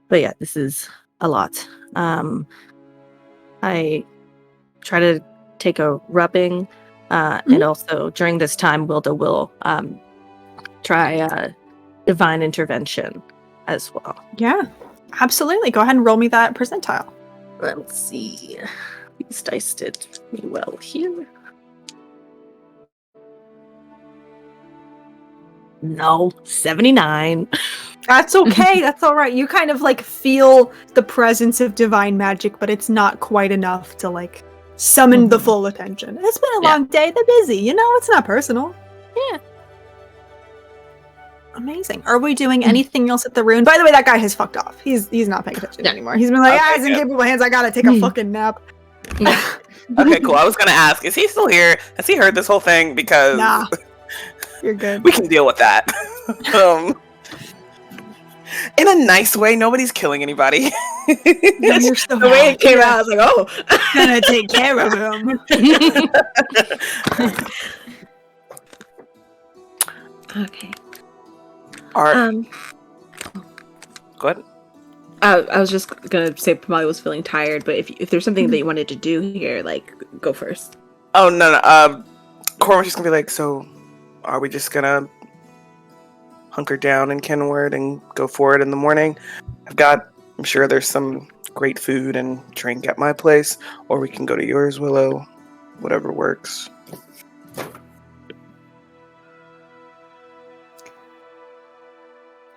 But yeah, this is a lot. I try to take a rubbing, and also during this time, Wilda will try divine intervention as well. Yeah, absolutely. Go ahead and roll me that percentile. Let's see. These dice did me well here. No, 79. That's okay. That's all right. You kind of like feel the presence of divine magic, but it's not quite enough to like summon the full attention. It's been a long day. They're busy. You know, it's not personal. Yeah. Amazing. Are we doing anything else at the rune? By the way, that guy has fucked off. He's not paying attention anymore. He's been like, it's in capable hands. I gotta take a fucking nap. Okay, cool. I was gonna ask, is he still here? Has he heard this whole thing? Because Nah. You're good. we can deal with that. In a nice way, nobody's killing anybody. You're so The way it came out, I was like, oh, gonna take care of him. okay. Go ahead. I was just gonna say Molly was feeling tired, but if there's something that you wanted to do here, like, go first. Oh no. Corin was just gonna be like, so are we just gonna hunker down in Kenward and go for it in the morning? I'm sure there's some great food and drink at my place, or we can go to yours, Willow. Whatever works.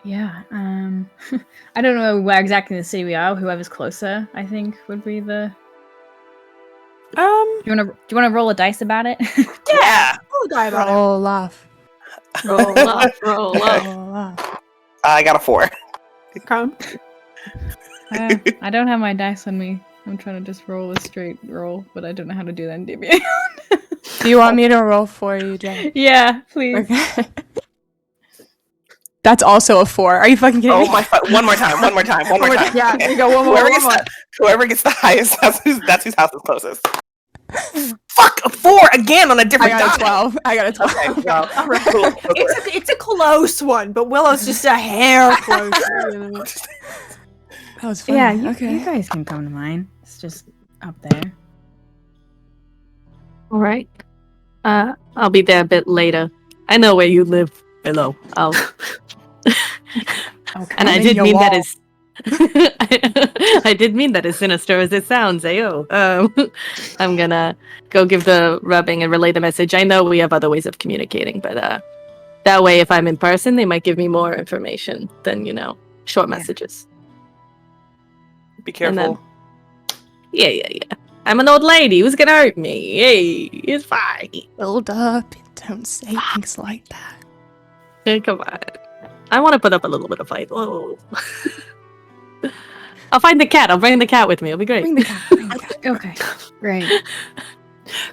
Yeah. I don't know where exactly in the city we are. Whoever's closer, I think, would be the. Do you wanna roll a dice about it? Yeah. Roll a die about it. Roll off. Roll up, roll up. Roll off. I got a 4. Come. I don't have my dice on me. I'm trying to just roll a straight roll, but I don't know how to do that in DBA. Do you want me to roll for you, Jen? Yeah, please. Okay. That's also a 4. Are you fucking kidding me? Oh my! One more time. Yeah, there you go. One more. Whoever gets the highest, that's whose house is closest. Fuck, a 4 again on a different I got a die. 12. I got a 12. Okay, well, All right. cool. It's a close one, but Willow's just a hair closer. You know? That was funny. Yeah, you okay. guys can come to mine. It's just up there. All right. I'll be there a bit later. I know where you live. Hello. I'll. Okay. And I in did your mean wall. that as. I did mean that as sinister as it sounds, ayo. I'm gonna go give the rubbing and relay the message. I know we have other ways of communicating, but that way, if I'm in person, they might give me more information than short messages. Be careful. Yeah. I'm an old lady. Who's gonna hurt me? Hey, it's fine. Build up. Don't say things like that. Hey, come on. I want to put up a little bit of fight. Whoa. I'll find the cat. I'll bring the cat with me. It'll be great. Bring the cat. Bring the cat. Okay, great.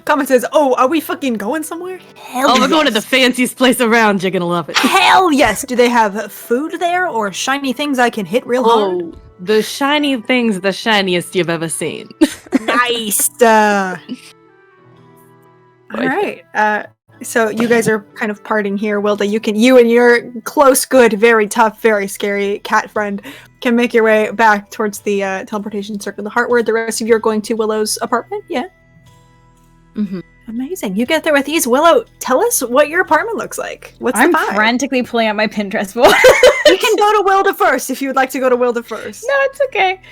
Comment says, "Oh, are we fucking going somewhere?" Hell Oh, we're going to the fanciest place around. You're gonna love it. Hell yes. Do they have food there or shiny things I can hit real hard? Oh, the shiny thing's the shiniest you've ever seen. Nice. All right. So you guys are kind of parting here, Wilda. You and your close, good, very tough, very scary cat friend can make your way back towards the teleportation circle, the Heartward. The rest of you are going to Willow's apartment. Yeah. Mm-hmm. Amazing. You get there with ease. Willow, tell us what your apartment looks like. What's I'm the vibe? frantically pulling out my Pinterest board. You can go to Wilda first if you would like to go to Wilda first. No, it's okay.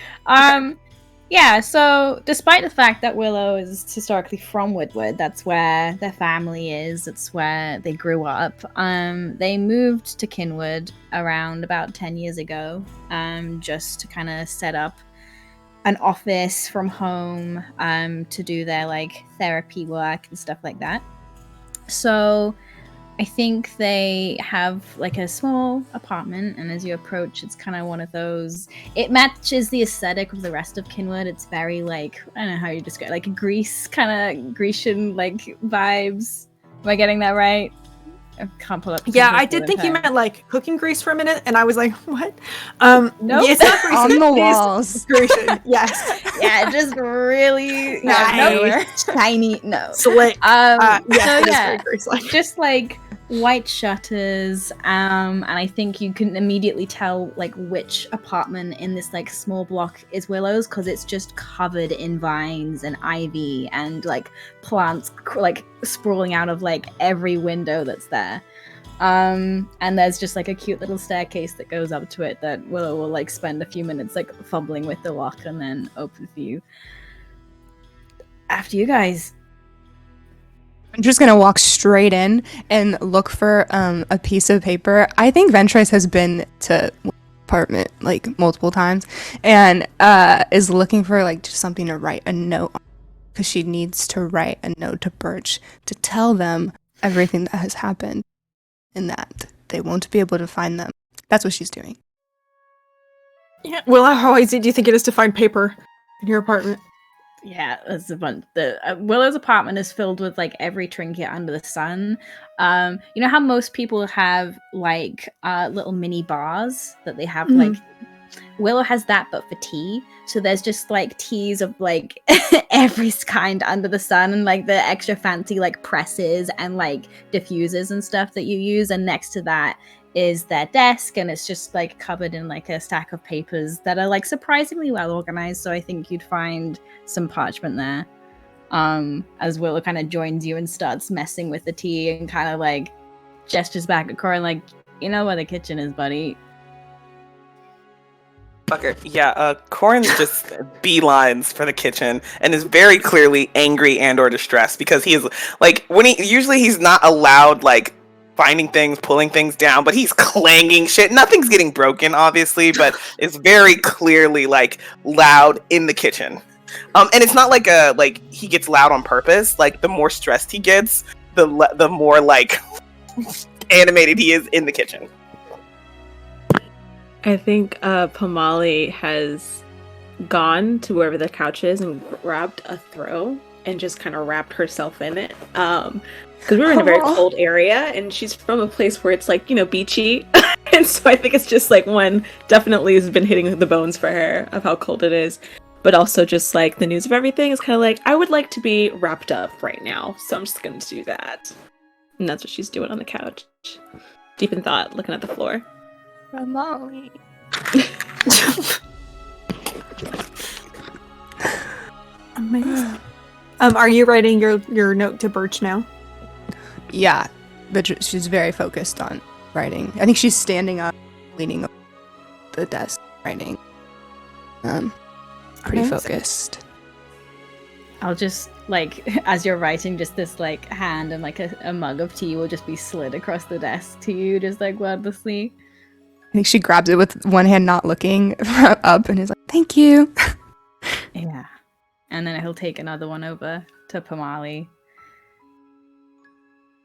Yeah, so despite the fact that Willow is historically from Woodward, that's where their family is, it's where they grew up, they moved to Kinwood around about 10 years ago, just to kind of set up an office from home, to do their, like, therapy work and stuff like that. So I think they have like a small apartment, and as you approach, it's kind of one of those. It matches the aesthetic of the rest of Kinwood. It's very like, I don't know how you describe, like Greece, kind of Grecian like vibes. Am I getting that right? I can't pull up. Yeah, I did think you meant like cooking grease for a minute, and I was like, what? Nope. It's not Grecian. On the it is walls. Grecian. Yes. Yeah, just really Nice. tiny. No. Slick. Yeah, Yes, so it is yeah, very Greece-like. just like white shutters, and I think you can immediately tell like which apartment in this like small block is Willow's, because it's just covered in vines and ivy and like plants like sprawling out of like every window that's there. And there's just like a cute little staircase that goes up to it that Willow will like spend a few minutes like fumbling with the lock and then open for you. After you guys. I'm just gonna walk straight in and look for a piece of paper. I think Ventress has been to apartment like multiple times and is looking for like just something to write a note on, because she needs to write a note to Birch to tell them everything that has happened and that they won't be able to find them. That's what she's doing. Yeah. Well, how easy do you think it is to find paper in your apartment? Yeah, there's a bunch. Willow's apartment is filled with like every trinket under the sun. You know how most people have like little mini bars that they have like. Willow has that, but for tea. So there's just like teas of like every kind under the sun, and like the extra fancy like presses and like diffusers and stuff that you use. And next to that is their desk, and it's just like covered in like a stack of papers that are like surprisingly well organized. So I think you'd find some parchment there. As Willow kind of joins you and starts messing with the tea and kind of like gestures back at Corin like, you know where the kitchen is, buddy. Fucker. Yeah, Corin just beelines for the kitchen and is very clearly angry and or distressed, because he is like, usually he's not allowed like finding things, pulling things down, but he's clanging shit. Nothing's getting broken, obviously, but it's very clearly like loud in the kitchen. And it's not like he gets loud on purpose. Like the more stressed he gets, the more like animated he is in the kitchen. I think Pamali has gone to wherever the couch is and grabbed a throw and just kind of wrapped herself in it. Because we were in a very cold area, and she's from a place where it's like, you know, beachy. And so I think it's just like one definitely has been hitting the bones for her of how cold it is. But also just like the news of everything is kind of like, I would like to be wrapped up right now. So I'm just going to do that. And that's what she's doing on the couch. Deep in thought, looking at the floor. Molly. Amazing. Are you writing your note to Birch now? Yeah, but she's very focused on writing. I think she's standing up, leaning over the desk, writing. Pretty focused. I'll just like, as you're writing, just this like hand and like a mug of tea will just be slid across the desk to you, just like wordlessly. I think she grabs it with one hand, not looking up, and is like, "Thank you." Yeah, and then he'll take another one over to Pamali.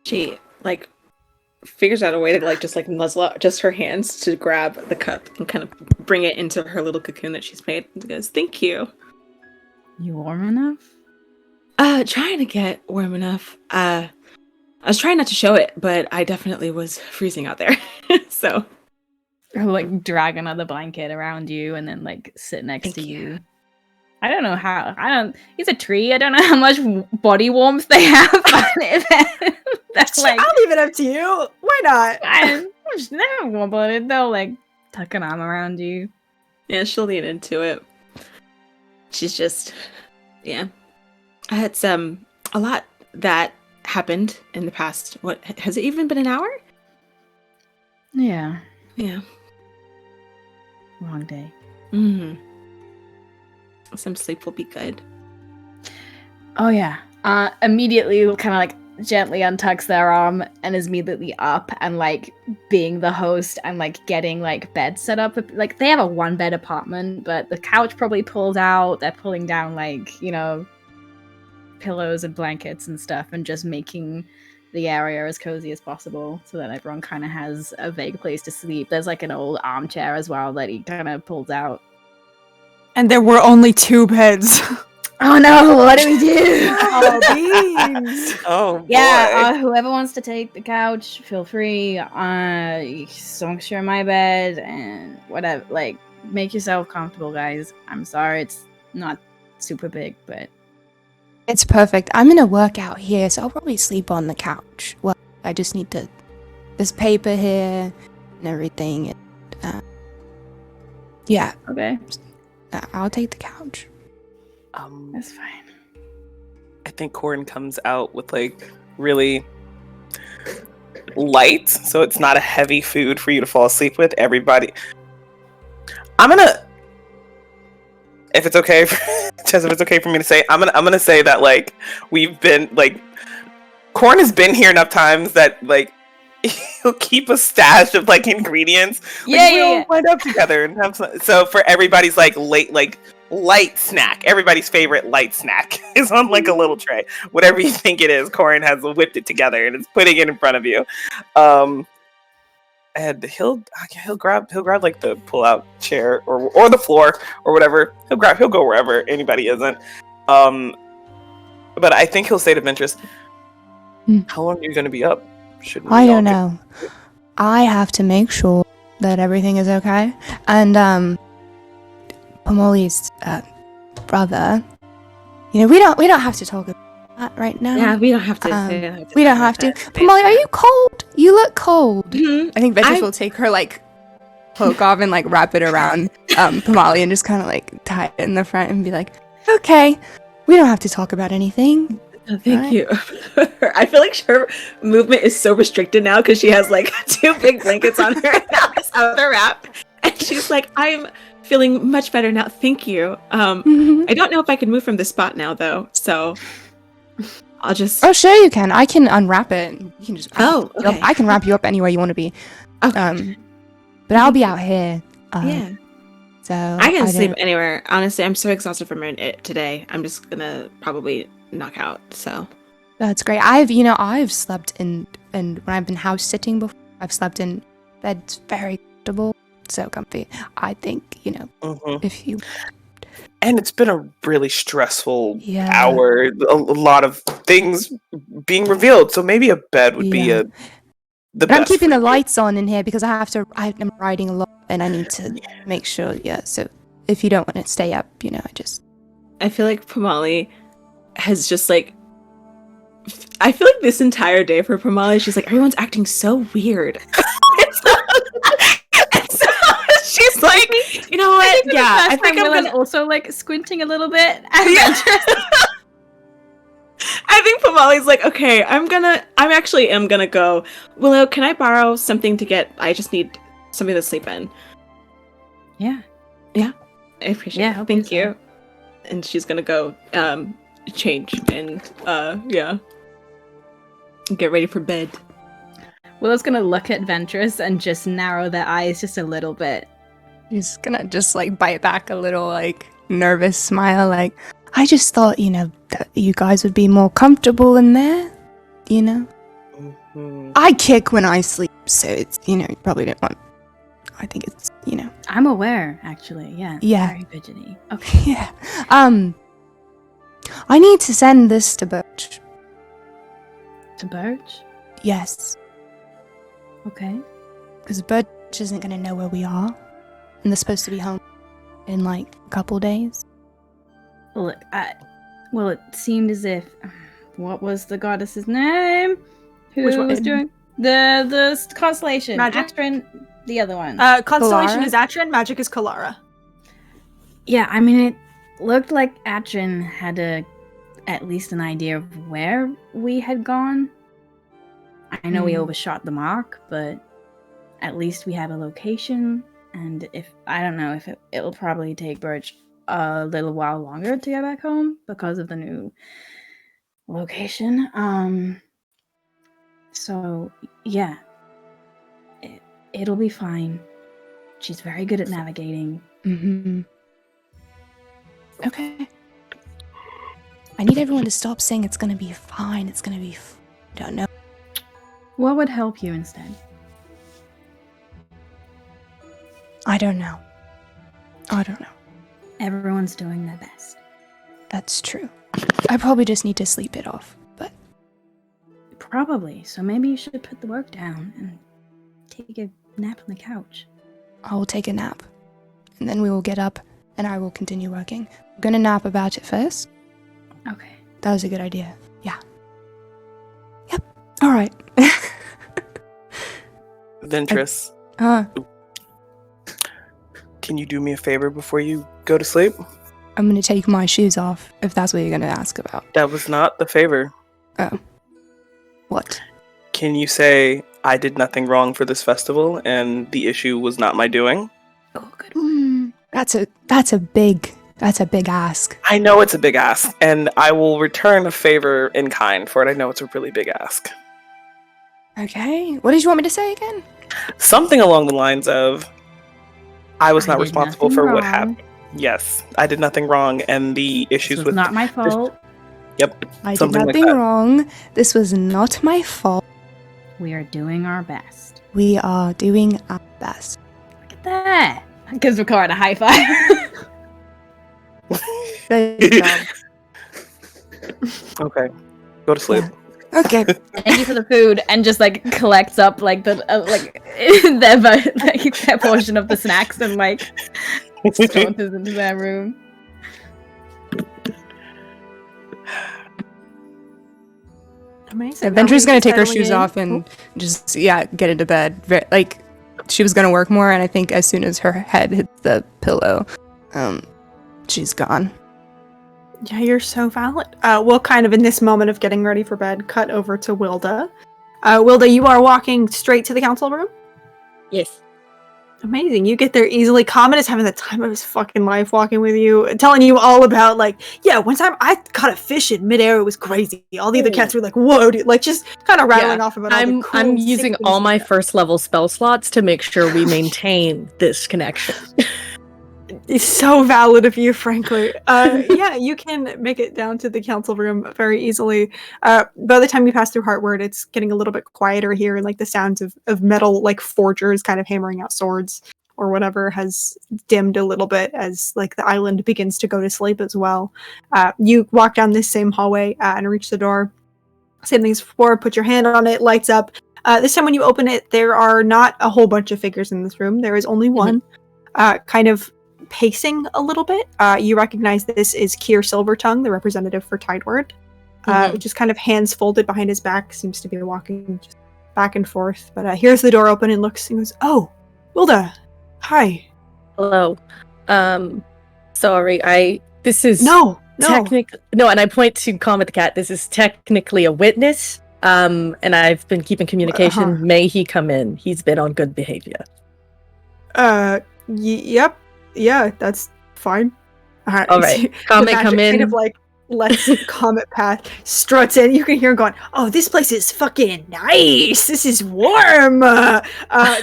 She like figures out a way to like just like muzzle up just her hands to grab the cup and kind of bring it into her little cocoon that she's made, and goes, "Thank you." You warm enough? Trying to get warm enough. I was trying not to show it, but I definitely was freezing out there. So He'll like drag another blanket around you and then like sit next to you. I don't know how. He's a tree. I don't know how much body warmth they have. That's like, I'll leave it up to you. Why not? They're warm-blooded. They'll like tuck an arm around you. Yeah, she'll lean into it. She's just, yeah. It's a lot that happened in the past. What has it even been an hour? Yeah. Yeah. Long day. Some sleep will be good. Oh yeah. Immediately kind of like gently untucks their arm and is immediately up and like being the host and like getting like bed set up. Like they have a 1-bed apartment, but the couch probably pulled out. They're pulling down like, you know, pillows and blankets and stuff and just making the area as cozy as possible so that everyone kind of has a vague place to sleep. There's like an old armchair as well that he kind of pulls out. And there were only 2 beds. Oh no, what do we do? Oh, beans. Oh, boy. Yeah, whoever wants to take the couch, feel free. As long as you're in my bed and whatever, like, make yourself comfortable, guys. I'm sorry, it's not super big, but It's perfect. I'm gonna work out here, so I'll probably sleep on the couch. Well, I just need to. There's paper here and everything. Yeah. okay, I'll take the couch. that's fine. I think Corin comes out with like really light, so it's not a heavy food for you to fall asleep with. Everybody, if it's okay, Chess, if it's okay for me to say, I'm gonna say that like we've been like Corn has been here enough times that like he'll keep a stash of like ingredients. Like, we'll wind up together and have some. So for everybody's like light snack, everybody's favorite light snack is on like a little tray. Whatever you think it is, Corin has whipped it together and is putting it in front of you. And he'll grab like the pull out chair or the floor or whatever. He'll go wherever anybody isn't. But I think he'll say to Ventress, how long are you going to be up? I don't know. I have to make sure that everything is okay. And Pomoli's brother, we don't have to talk about that right now. Yeah, we don't have to. We don't have to. Pomoli, are you cold? You look cold. Mm-hmm. I think Ventress will take her like cloak off and like wrap it around Pomoli and just kind of like tie it in the front and be like, okay, we don't have to talk about anything. Thank you. I feel like her movement is so restricted now because she has like 2 big blankets on her and now this other wrap. And she's like, I'm feeling much better now. Thank you. I don't know if I can move from this spot now though. So I'll just... Oh, sure you can. I can unwrap it. You can just... okay. I can wrap you up anywhere you want to be. Okay. But I'll be out here. Yeah. So I can sleep anywhere. Honestly, I'm so exhausted from it today. I'm just gonna probably knock out. So that's great. I've slept in when I've been house sitting before. I've slept in beds very comfortable, so comfy. I think if you. And it's been a really stressful hour. A lot of things being revealed. So maybe a bed would be the best. I'm keeping the lights on in here because I'm writing a lot and I need to make sure. Yeah. So if you don't want to stay up, I feel like Pomoli has just like. I feel like this entire day for Pomoli, she's like, everyone's acting so weird. She's like, you know what? I think I'm also like squinting a little bit. I think Pomoli's like, okay, I actually am gonna go. Willow, can I borrow something to get? I just need something to sleep in. Yeah. I appreciate it. Thank you. And she's gonna go change and get ready for bed. Willow's gonna look at Ventress and just narrow their eyes just a little bit. She's gonna just like bite back a little like nervous smile, like, I just thought, that you guys would be more comfortable in there, Mm-hmm. I kick when I sleep, so it's, you probably don't want, I think it's, I'm aware, actually, yeah. Very fidgety. Okay. Yeah. I need to send this to Birch. To Birch? Yes. Okay. Because Birch isn't going to know where we are. And they're supposed to be home in like a couple days. Well, it seemed as if... What was the goddess's name? Who Which one? was doing... The constellation. Magic? Atrin, the other one. Constellation Kalara? is Atrin, magic is Kalara. Yeah, I mean, it looked like Atrin had at least an idea of where we had gone. I know we overshot the mark, but at least we have a location. And I don't know if it'll probably take Birch a little while longer to get back home because of the new location. So yeah, it'll be fine. She's very good at navigating. Mm-hmm. Okay. I need everyone to stop saying it's gonna be fine. It's gonna be. Don't know. What would help you instead? I don't know. Everyone's doing their best. That's true. I probably just need to sleep it off, but... Probably. So maybe you should put the work down and take a nap on the couch. I will take a nap. And then we will get up and I will continue working. I'm gonna nap about it first. Okay. That was a good idea. Yeah. Yep. Alright. Ventress, I'm can you do me a favor before you go to sleep? gonna take my shoes off, if that's what you're gonna ask about. That was not the favor. Oh. What? Can you say, I did nothing wrong for this festival and the issue was not my doing? Oh, good. That's a big That's a big ask. I know it's a big ask, and I will return a favor in kind for it. I know it's a really big ask. Okay. What did you want me to say again? Something along the lines of, I was I not did responsible nothing for what wrong. happened. Yes, I did nothing wrong, and the issues This was with not my fault. Yep, I did something like nothing that. wrong. This was not my fault. We are doing our best. We are doing our best. Look at that. Gives Ricard a high five. Good job. Okay, go to sleep. Okay. Thank you for the food, and just like collects up like the that portion of the snacks and like saunters into their room. Amazing. Adventure's Are we gonna take her settling shoes in? off and just get into bed. Like she was gonna work more, and I think as soon as her head hits the pillow, she's gone. Yeah, you're so valid. We'll kind of, in this moment of getting ready for bed, cut over to Wilda. Wilda, you are walking straight to the council room? Yes. Amazing. You get there easily. Comet is having the time of his fucking life walking with you, telling you all about, like, yeah, one time I caught a fish in midair. It was crazy. All the other cats were like, whoa, dude. Like, just kind of rattling off about all the cool, I'm sick using things all he my did. first level spell slots to make sure we maintain this connection. It's so valid of you, frankly. Yeah, you can make it down to the council room very easily. By the time you pass through Heartward, it's getting a little bit quieter here, and like the sounds of metal, like forgers kind of hammering out swords or whatever has dimmed a little bit as like the island begins to go to sleep as well. You walk down this same hallway and reach the door. Same thing as before, put your hand on it, lights up. This time when you open it, there are not a whole bunch of figures in this room. There is only one, kind of pacing a little bit. You recognize this is Kier Silvertongue, the representative for Tideward. Just kind of hands folded behind his back, seems to be walking just back and forth. But here's the door open and looks and goes, "Oh, Wilda, hi." Hello. Sorry, this is No. No, and I point to Comet the cat. This is technically a witness. And I've been keeping communication. May he come in? He's been on good behavior. Yep. Yeah, that's fine. All right. Comet, come in. Kind of like lets Comet pass, struts in. You can hear him going, "Oh, this place is fucking nice. This is warm."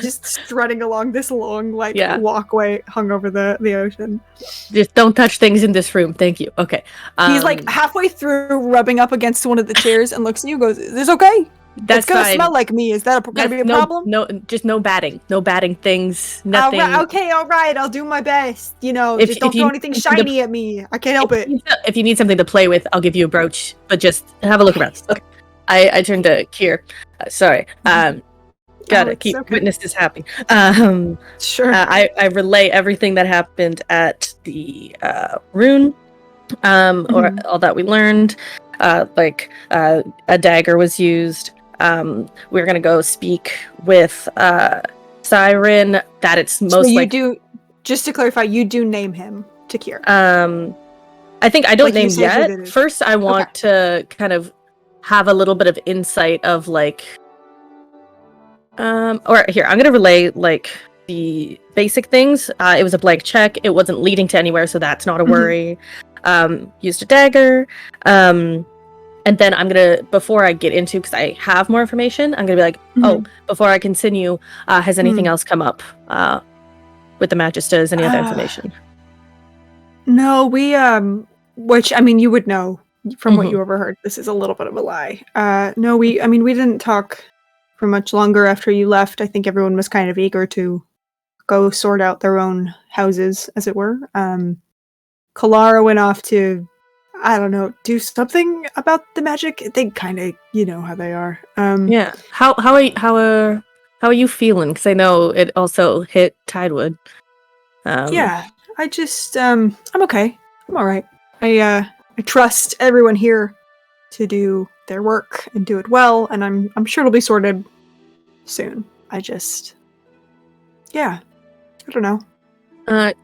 Just strutting along this long walkway hung over the ocean. Just don't touch things in this room. Thank you. Okay. He's like halfway through rubbing up against one of the chairs and looks at you and goes, "Is this okay? That's it's gonna fine. smell like me. Is that gonna be a problem?" No, just no batting. No batting things. Nothing. Okay, all right. I'll do my best. If just don't you throw anything shiny at me. I can't help it. If you need something to play with, I'll give you a brooch. But just have a look around. Okay. I turned to Kier. Sorry. Gotta keep witnesses happy. Sure. I relay everything that happened at the rune, or all that we learned. A dagger was used. We're gonna go speak with Siren. That it's most so do. Just to clarify, you do name him to Kier. I think I don't name yet. It First, I want to kind of have a little bit of insight of like. Or here, I'm gonna relay like the basic things. It was a blank check. It wasn't leading to anywhere, so that's not a worry. Used a dagger. And then I'm gonna, before I get into, because I have more information, I'm gonna be like, oh, before I continue, has anything else come up with the Magistas? Any other information? No, we which I mean, you would know from what you overheard. This is a little bit of a lie. No, we didn't talk for much longer after you left. I think everyone was kind of eager to go sort out their own houses, as it were. Kalara went off to, I don't know, do something about the magic. They kind of, how they are. Yeah. How are you feeling? Because I know it also hit Tidewood. Yeah. I just I'm okay. I'm all right. I trust everyone here to do their work and do it well, and I'm sure it'll be sorted soon. I don't know.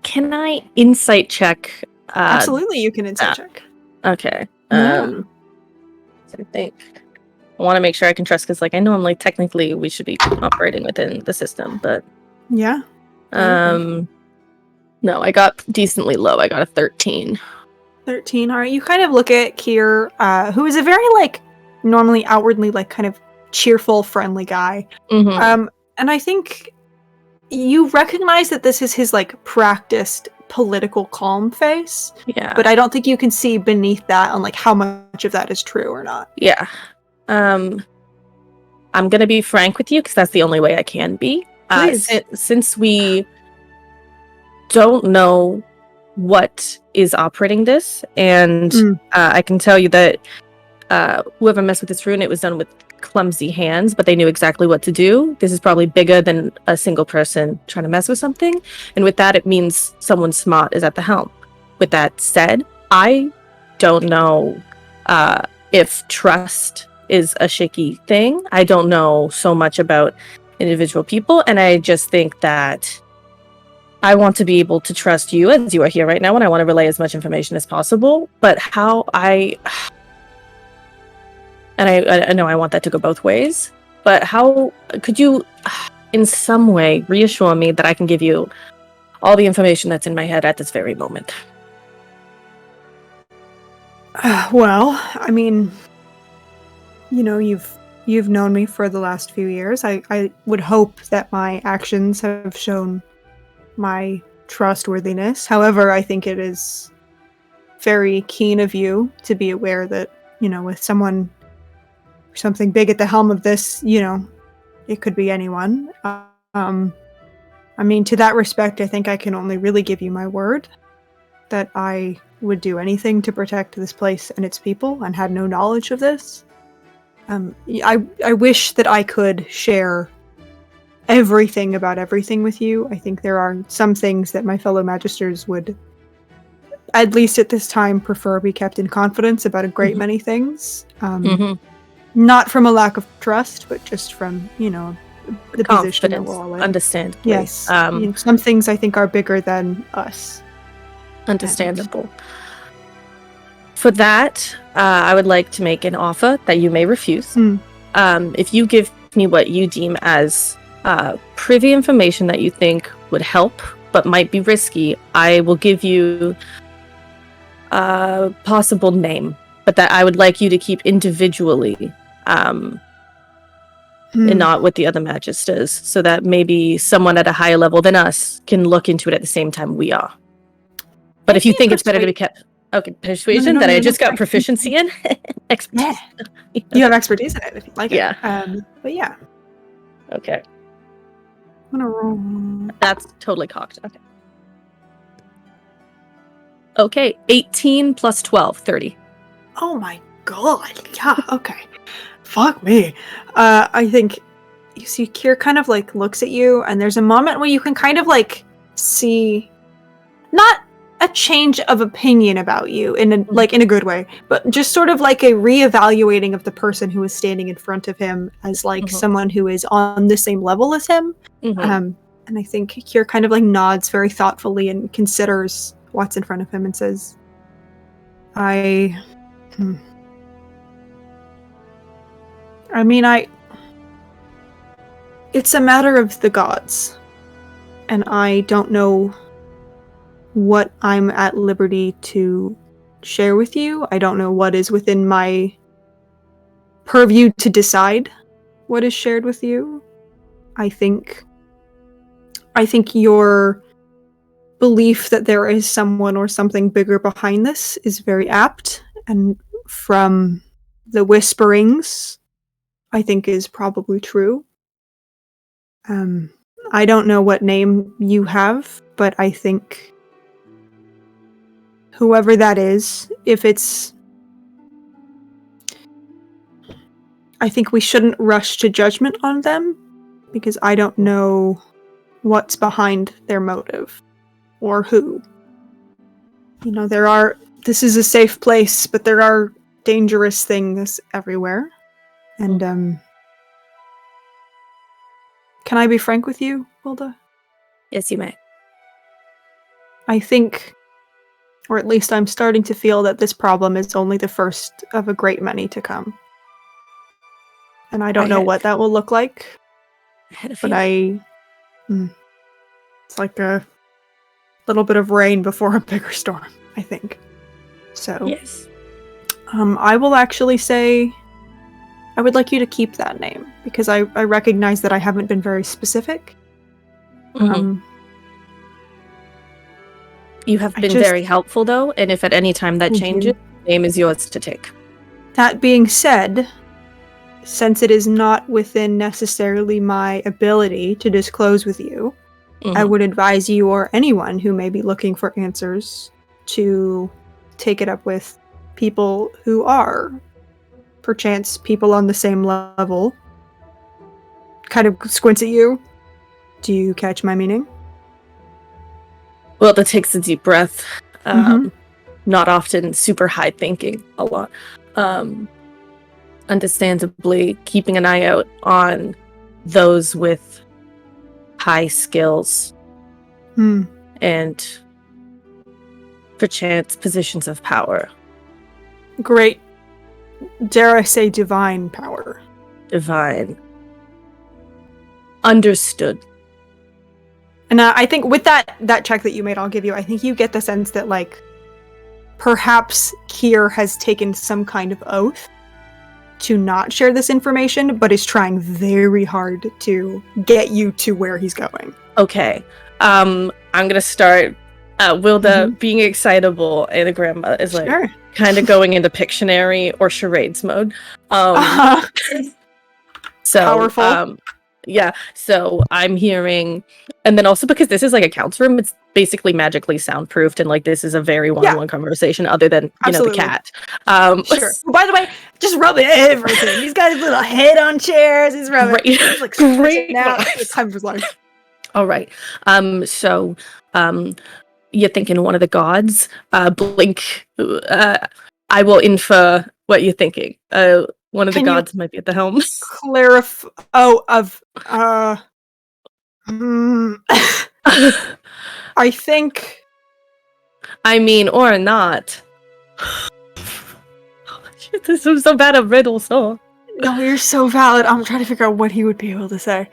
Can I insight check? Absolutely, you can insight check. Okay. So I think I want to make sure I can trust, because I know technically we should be operating within the system, but yeah. No, I got decently low. I got a 13. 13. All right. You kind of look at Kier, who is a very normally outwardly kind of cheerful, friendly guy. Mm-hmm. And I think you recognize that this is his practiced political calm face. Yeah. But I don't think you can see beneath that on how much of that is true or not. Yeah. I'm gonna be frank with you because that's the only way I can be. Since we don't know what is operating this, and I can tell you that whoever messed with this rune, it was done with clumsy hands, but they knew exactly what to do. This is probably bigger than a single person trying to mess with something, and with that, it means someone smart is at the helm. With that said, I don't know if trust is a shaky thing. I don't know so much about individual people, and I just think that I want to be able to trust you as you are here right now, and I want to relay as much information as possible. But I know I want that to go both ways, but how could you, in some way, reassure me that I can give you all the information that's in my head at this very moment? Well, I mean, you've known me for the last few years. I would hope that my actions have shown my trustworthiness. However, I think it is very keen of you to be aware that, with something big at the helm of this, it could be anyone. I mean, to that respect, I think I can only really give you my word that I would do anything to protect this place and its people and had no knowledge of this. I wish that I could share everything about everything with you. I think there are some things that my fellow magisters would, at least at this time, prefer be kept in confidence about a great many things. Not from a lack of trust, but just from, the position that we're all in. Understand. Yes. Some things I think are bigger than us. Understandable. For that, I would like to make an offer that you may refuse. If you give me what you deem as privy information that you think would help but might be risky, I will give you a possible name, but that I would like you to keep individually and not with the other magisters, so that maybe someone at a higher level than us can look into it at the same time we are. But if you think it's better to be kept... Okay, persuasion that I just got proficiency in? Expertise. Yeah. You have expertise in it if you like it. Yeah. But yeah. Okay. I'm gonna roll. That's totally cocked. Okay. Okay, 18 plus 12, 30. Oh my god. Yeah, okay. Fuck me. I think you see Kier kind of looks at you, and there's a moment where you can kind of see not a change of opinion about you in a good way, but just sort of a reevaluating of the person who is standing in front of him as someone who is on the same level as him. And I think Kier kind of nods very thoughtfully and considers what's in front of him and says, it's a matter of the gods, and I don't know what I'm at liberty to share with you. I don't know what is within my purview to decide what is shared with you. I think your belief that there is someone or something bigger behind this is very apt, and from the whisperings, I think is probably true. I don't know what name you have, but I think whoever that is, I think we shouldn't rush to judgment on them, because I don't know what's behind their motive, or who. This is a safe place, but there are dangerous things everywhere. And, can I be frank with you, Hilda? Yes, you may. I think, or at least I'm starting to feel, that this problem is only the first of a great many to come. And I don't know what that will look like. I had a but feeling. it's like a little bit of rain before a bigger storm, I think. So, Yes. I will actually say I would like you to keep that name because I recognize that I haven't been very specific. You have been very helpful, though, and if at any time that changes, the name is yours to take. That being said, since it is not within necessarily my ability to disclose with you, I would advise you or anyone who may be looking for answers to take it up with people who are, perchance, people on the same level. Kind of squints at you. Do you catch my meaning? Well, that takes a deep breath. Not often super high thinking, a lot. Understandably, keeping an eye out on those with high skills and perchance positions of power. Great. Dare I say divine power? Divine. Understood. And I think with that check that you made, I'll give you, I think you get the sense that, like, perhaps Kier has taken some kind of oath to not share this information, but is trying very hard to get you to where he's going. Okay. I'm gonna start. Wilda being excitable, and the grandma is like kind of going into Pictionary or charades mode. So powerful. Yeah, so I'm hearing, and then also because this is like a council room, it's basically magically soundproofed, and like this is a very one-on-one conversation, other than the cat. Sure. By the way, just rubbing everything. He's got his little head on chairs. He's rubbing. He's like great now. It's time for his life. All right. So, you're thinking one of the gods. Blink. I will infer what you're thinking. One of the gods might be at the helm. Clarify. I think. I mean, or not. Shit, this is so bad at riddles, huh? No, you're so valid. I'm trying to figure out what he would be able to say.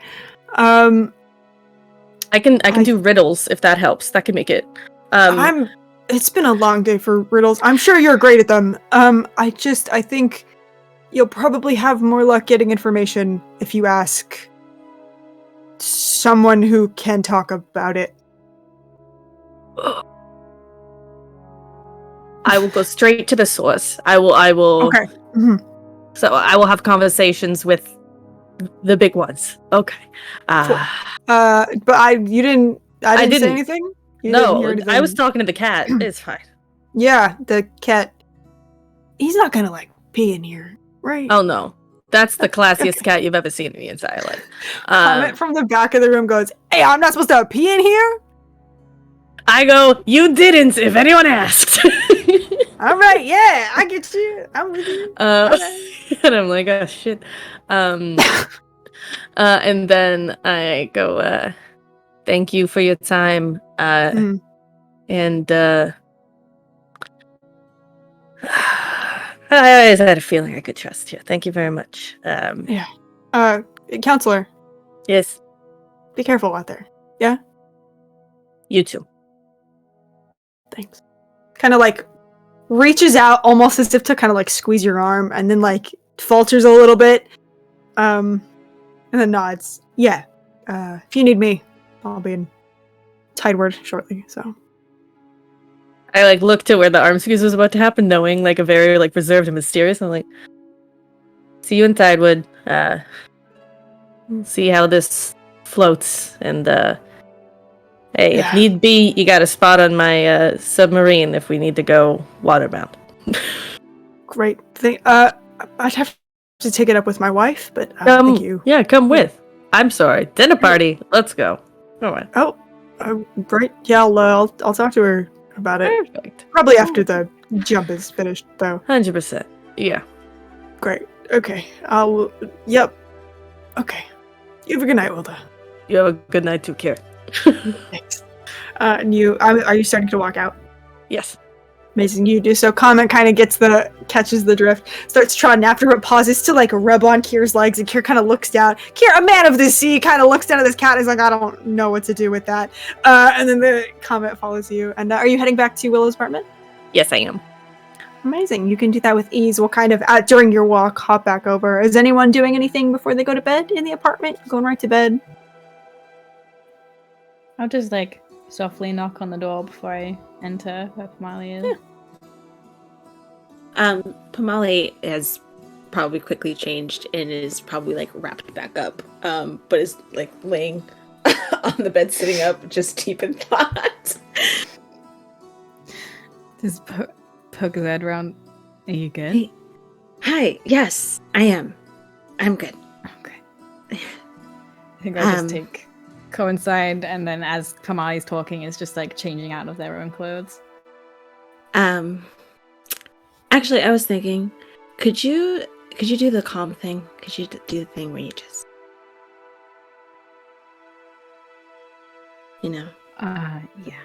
I can do riddles if that helps. That can make it. It's been a long day for riddles. I'm sure you're great at them. I think you'll probably have more luck getting information if you ask someone who can talk about it. I will go straight to the source. I will. Okay. So I will have conversations with the big ones. Okay. But I didn't say anything? I was talking to the cat. It's fine. Yeah, the cat. He's not gonna, like, pee in here, right? Oh, no. That's the classiest cat you've ever seen in your entire life. Comment from the back of the room goes, "Hey, I'm not supposed to pee in here?" I go, "You didn't, if anyone asked." All right, yeah, I get you. I'm with you. And I'm like, oh, shit. And then I go, thank you for your time. And I always had a feeling I could trust you. Thank you very much. Yeah. Counselor. Yes. Be careful out there. Yeah? You too. Thanks. Kind of like reaches out almost as if to kind of like squeeze your arm and then like falters a little bit. And then nods. Yeah. If you need me, I'll be in Tideward shortly, so. I like look to where the arm squeeze was about to happen, knowing like a very like reserved and mysterious. I'm like, see you in Tidewood. See how this floats, and hey, if need be, you got a spot on my submarine if we need to go waterbound. Great. I'd have to take it up with my wife, but thank you. Yeah, come with. I'm sorry. Dinner party. Let's go. All right. Oh, great. Yeah, I'll talk to her about it. Perfect. Probably after the jump is finished, though. 100%. Yeah. Great. Okay. Yep. Okay. You have a good night, Wilda. You have a good night too, Kier. Thanks. And are you starting to walk out? Yes. Amazing, you do so. Comment kind of catches the drift, starts trotting after, but pauses to like rub on Kier's legs, and Kier kind of looks down. Kier, a man of the sea, kind of looks down at this cat and is like, I don't know what to do with that. And then the comment follows you. And are you heading back to Willow's apartment? Yes, I am. Amazing, you can do that with ease. We'll kind of, during your walk, hop back over. Is anyone doing anything before they go to bed in the apartment? Going right to bed? I'll just like softly knock on the door before I enter where Pamali is. Yeah. Pamali has probably quickly changed and is probably like wrapped back up, but is like laying on the bed, sitting up, just deep in thought. Just poke his head around. Are you good? Hey. Hi. Yes, I am. I'm good. Okay. I think I'll just take coincide, and then as Pamali's talking, is just like changing out of their own clothes. Actually, I was thinking, could you do the calm thing? Could you do the thing where you just, you know? Yeah.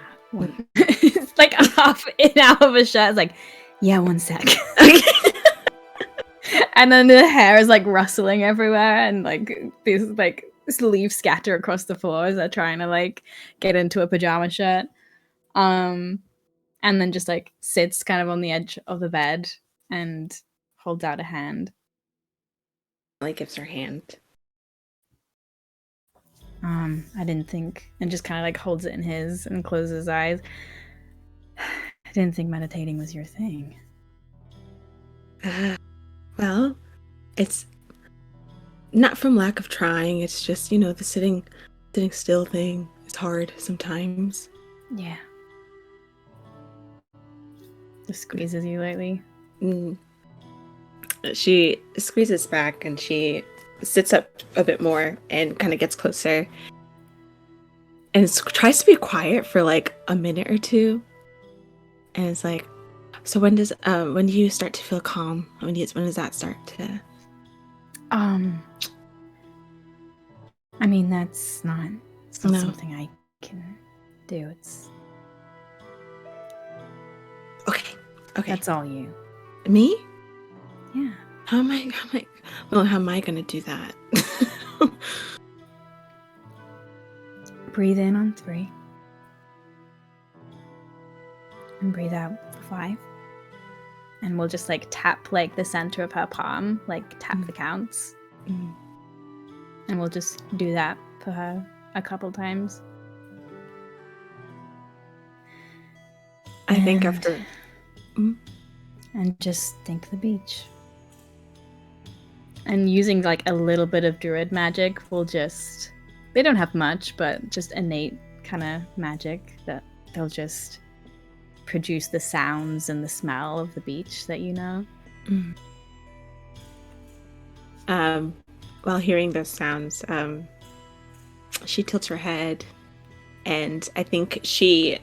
It's like half in out of a shirt. It's like, yeah, 1 sec. And then the hair is like rustling everywhere, and like these like leaves scatter across the floor as they're trying to like get into a pajama shirt. And then just like sits kind of on the edge of the bed and holds out a hand. Like gives her hand. I didn't think, and just kind of like holds it in his and closes his eyes. I didn't think meditating was your thing. Well, it's not from lack of trying. It's just, you know, the sitting still thing is hard sometimes. Yeah. Just squeezes you lightly. She squeezes back and she sits up a bit more and kind of gets closer and tries to be quiet for like a minute or two. And it's like, so when do you start to feel calm? When does that start to? I mean, that's not something I can do. It's okay. That's all you. Me? Yeah. How am I gonna do that? Breathe in on 3. And breathe out for 5. And we'll just like tap like the center of her palm, like tap the counts. And we'll just do that for her a couple times. I think after. And just think of the beach. And using like a little bit of druid magic, they don't have much, but just innate kind of magic that they'll just produce the sounds and the smell of the beach that you know. While hearing those sounds, she tilts her head, and I think she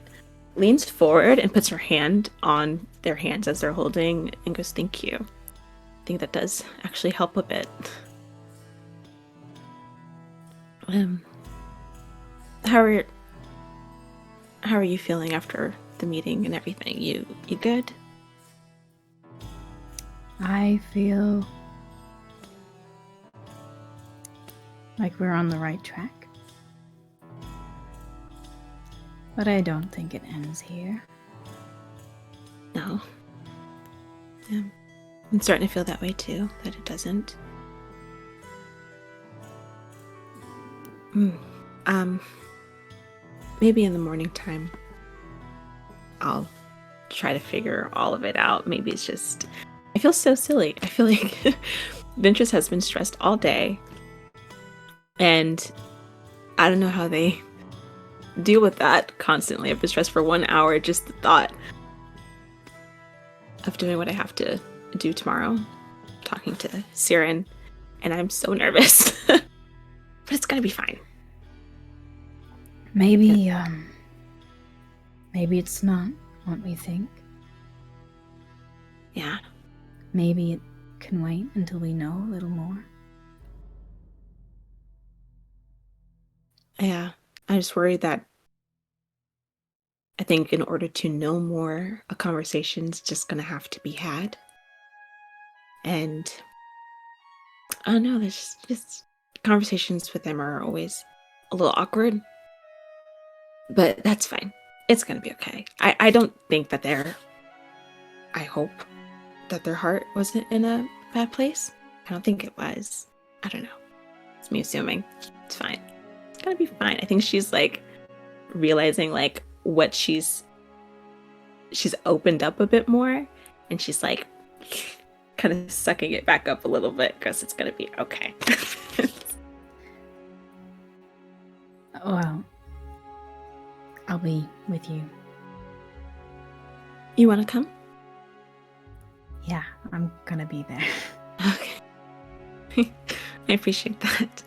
leans forward and puts her hand on their hands as they're holding and goes, "Thank you." I think that does actually help a bit. How are you feeling after the meeting and everything? You good? I feel like we're on the right track. But I don't think it ends here. No. Yeah. I'm starting to feel that way too, that it doesn't. Maybe in the morning time, I'll try to figure all of it out. Maybe it's just, I feel so silly. I feel like Ventress has been stressed all day. And I don't know how they deal with that constantly. I've been stressed for 1 hour, just the thought of doing what I have to do tomorrow, talking to Siren, and I'm so nervous. But it's gonna be fine. Maybe it's not what we think. Yeah. Maybe it can wait until we know a little more. Yeah. I just worry that I think in order to know more, a conversation's just gonna have to be had. And I don't know, there's just conversations with them are always a little awkward. But that's fine. It's gonna be okay. I don't think that I hope that their heart wasn't in a bad place. I don't think it was. I don't know. It's me assuming. It's fine. It's gonna be fine. I think she's like realizing like what she's opened up a bit more, and she's like kind of sucking it back up a little bit because it's gonna be okay. Well, I'll be with you. You want to come? Yeah, I'm gonna be there. Okay. I appreciate that.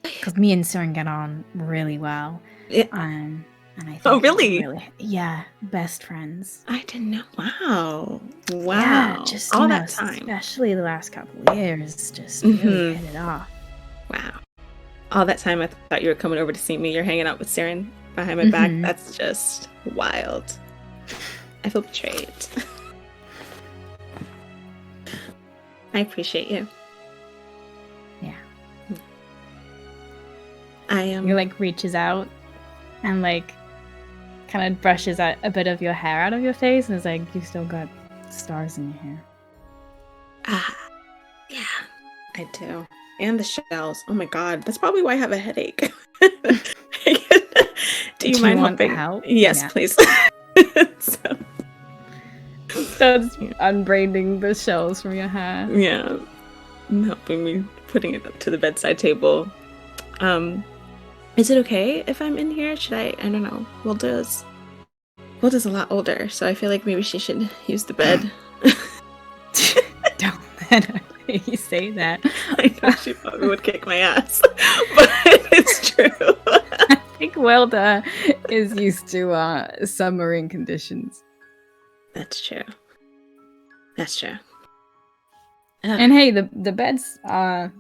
Because me and Soren get on really well. Yeah. And I think Oh, really? Yeah, best friends. I didn't know. Wow. Yeah, just all you know, that time. especially the last couple of years, just really hit it off. Wow. All that time I thought you were coming over to see me. You're hanging out with Siren behind my back. That's just wild. I feel betrayed. I appreciate you. Yeah. I am. He like reaches out and like kind of brushes out a bit of your hair out of your face and is like, "You still got stars in your hair." Yeah, I do. And the shells. Oh my god, that's probably why I have a headache. Do you mind want helping? help? Yes, Yeah. please. So, Starts unbraiding the shells from your hair. yeah, helping me putting it up to the bedside table. Is it okay if I'm in here? Should I don't know. Wilda's a lot older, so I feel like maybe she should use the bed. Don't let her hear you say that. I know she probably would kick my ass, but it's true. I think Wilda is used to submarine conditions. That's true. That's true. And hey, the beds are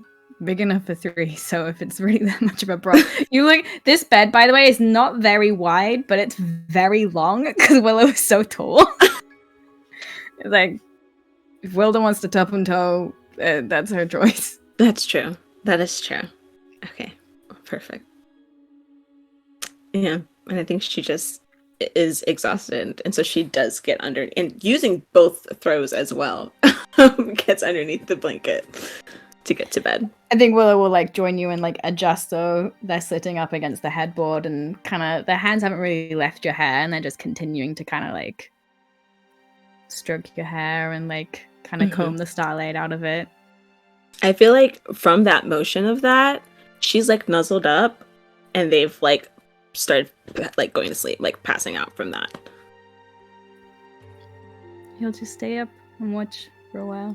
big enough for 3, so if it's really that much of a problem. This bed, by the way, is not very wide, but it's very long because Willow is so tall. It's like, if Wilda wants to top and toe, that's her choice. That's true. That is true. Okay. Perfect. Yeah. And I think she just is exhausted, and so she does get under, and using both throws as well, gets underneath the blanket to get to bed. I think Willow will like join you and like adjust, so they're sitting up against the headboard and kind of their hands haven't really left your hair, and they're just continuing to kind of like stroke your hair and like kind of comb the starlight out of it. I feel like from that motion of that, she's like nuzzled up, and they've like started like going to sleep, like passing out from that. He'll just stay up and watch for a while.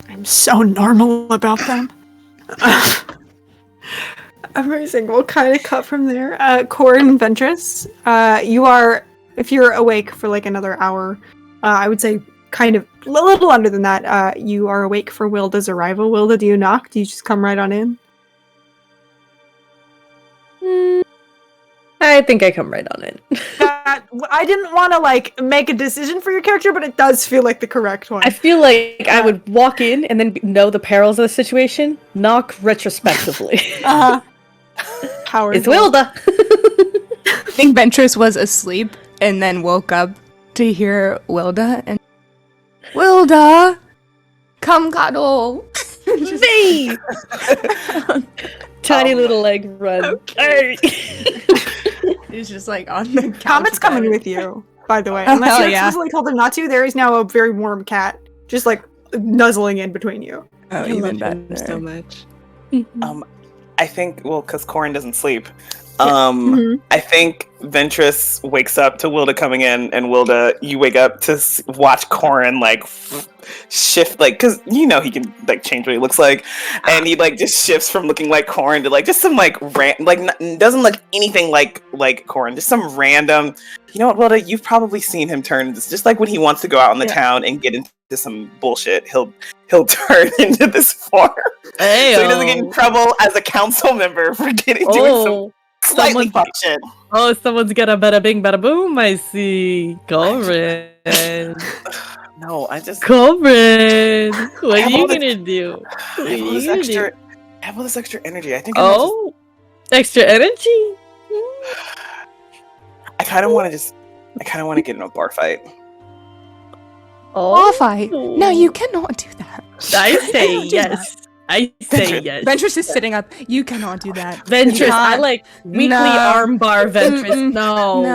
I'm so normal about them. Amazing. We'll kind of cut from there. Corin and Ventress, you are, if you're awake for like another hour, I would say kind of a little under than that, you are awake for Wilda's arrival. Wilda, do you knock? Do you just come right on in? I think I come right on it. I didn't want to like make a decision for your character, but it does feel like the correct one. I feel like I would walk in and then know the perils of the situation, knock retrospectively. Howard, It's Wilda! I think Ventress was asleep and then woke up to hear Wilda and Wilda, come cuddle. Me! Tiny little leg run. Okay. He's just like on the couch. Comet's coming with you, by the way. Oh, Unless hell you yeah. explicitly told him not to, there is now a very warm cat just like nuzzling in between you. Oh, I even love him better. so much. I think, well, because Corin doesn't sleep. Mhm. I think Ventress wakes up to Wilda coming in, and Wilda, you wake up to watch Corin like shift, like, because you know he can like change what he looks like, and he like just shifts from looking like Corin to like just some like doesn't look anything like Corin, just some random. You know what, Wilda? You've probably seen him turn. It's just like when he wants to go out in the town and get into into some bullshit, he'll turn into this form. Hey, So he doesn't get in trouble as a council member for doing some slightly fuck shit. Oh, someone's got a bada bing, bada boom. I see. Corin. No, I just Corin. What are you gonna do? I have all this extra energy. I think. Extra energy. I kind of want to get in a bar fight. Bar fight? No, you cannot do that. I say yes. I say yes. Ventress is sitting up. You cannot do that. Ventress, I like weekly armbar Ventress. No.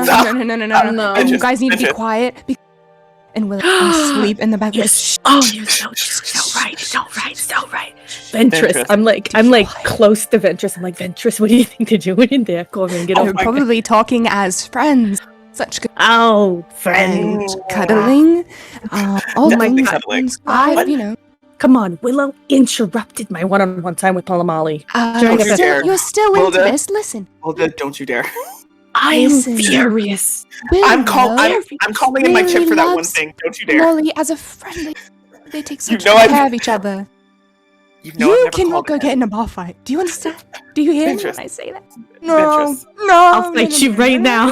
And you guys need to be quiet. And we'll sleep in the back. Yes. Oh, you're so right. Ventress, I'm like close to Ventress. I'm like, Ventress, what do you think to do in there? Corin, get over. We're probably talking as friends. Such good. Friends. Cuddling. All my cuddling. God, Come on, Willow interrupted my one-on-one time with Palamali. You're still into this. Listen. Hilda, don't you dare. I am furious. I'm calling in my chip for that one thing. Don't you dare. Molly, as a friend, they take such care of each other. You cannot go get in a bar fight. Do you understand? Do you hear me when I say that? No. I'll fight you right now.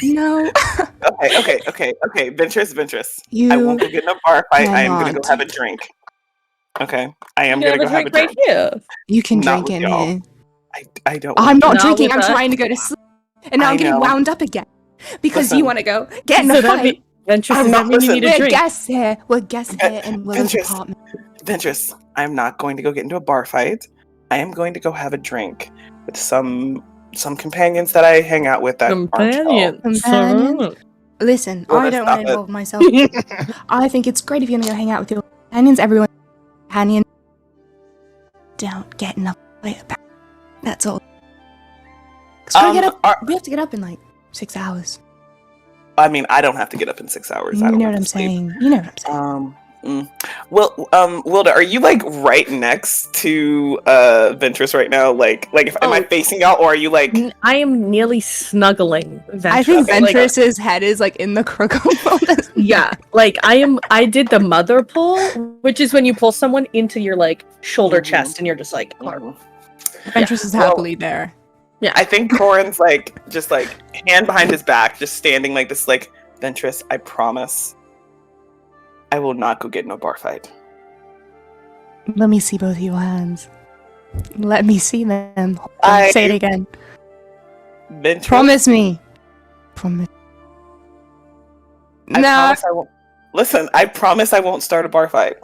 No. Okay. Ventress. I won't go get in a bar fight. I am going to go have a drink. Okay. I am going to go have a drink. Right here. You can drink in here. I don't. I'm not drinking. I'm trying to go to sleep. And now I'm getting wound up again. Because you want to go get in a fight. We're guests here. We're guests here in Willow's apartment. Ventress, I'm not going to go get into a bar fight. I am going to go have a drink with some companions that I hang out with. Companions. Listen, I don't want to involve myself. I think it's great if you're going to go hang out with your companions. Everyone, companion. Don't get in a fight about. That's all. We have to get up in like 6 hours. I mean, I don't have to get up in 6 hours. You know what I'm saying. Well, Wilda, are you like right next to Ventress right now? Like, am I facing out, or are you like? I am nearly snuggling Ventress. I think Ventress's head is like in the crook of Yeah, like I did the mother pull, which is when you pull someone into your like shoulder chest, and you're just like. Ventress is happily there. Yeah, I think Corin's like just like hand behind his back, just standing like this. Like, Ventress, I promise, I will not go get in a bar fight. Let me see both your hands. Let me see them. Say it again. Ventress, promise me. Promise. Promise I won't. Listen, I promise I won't start a bar fight.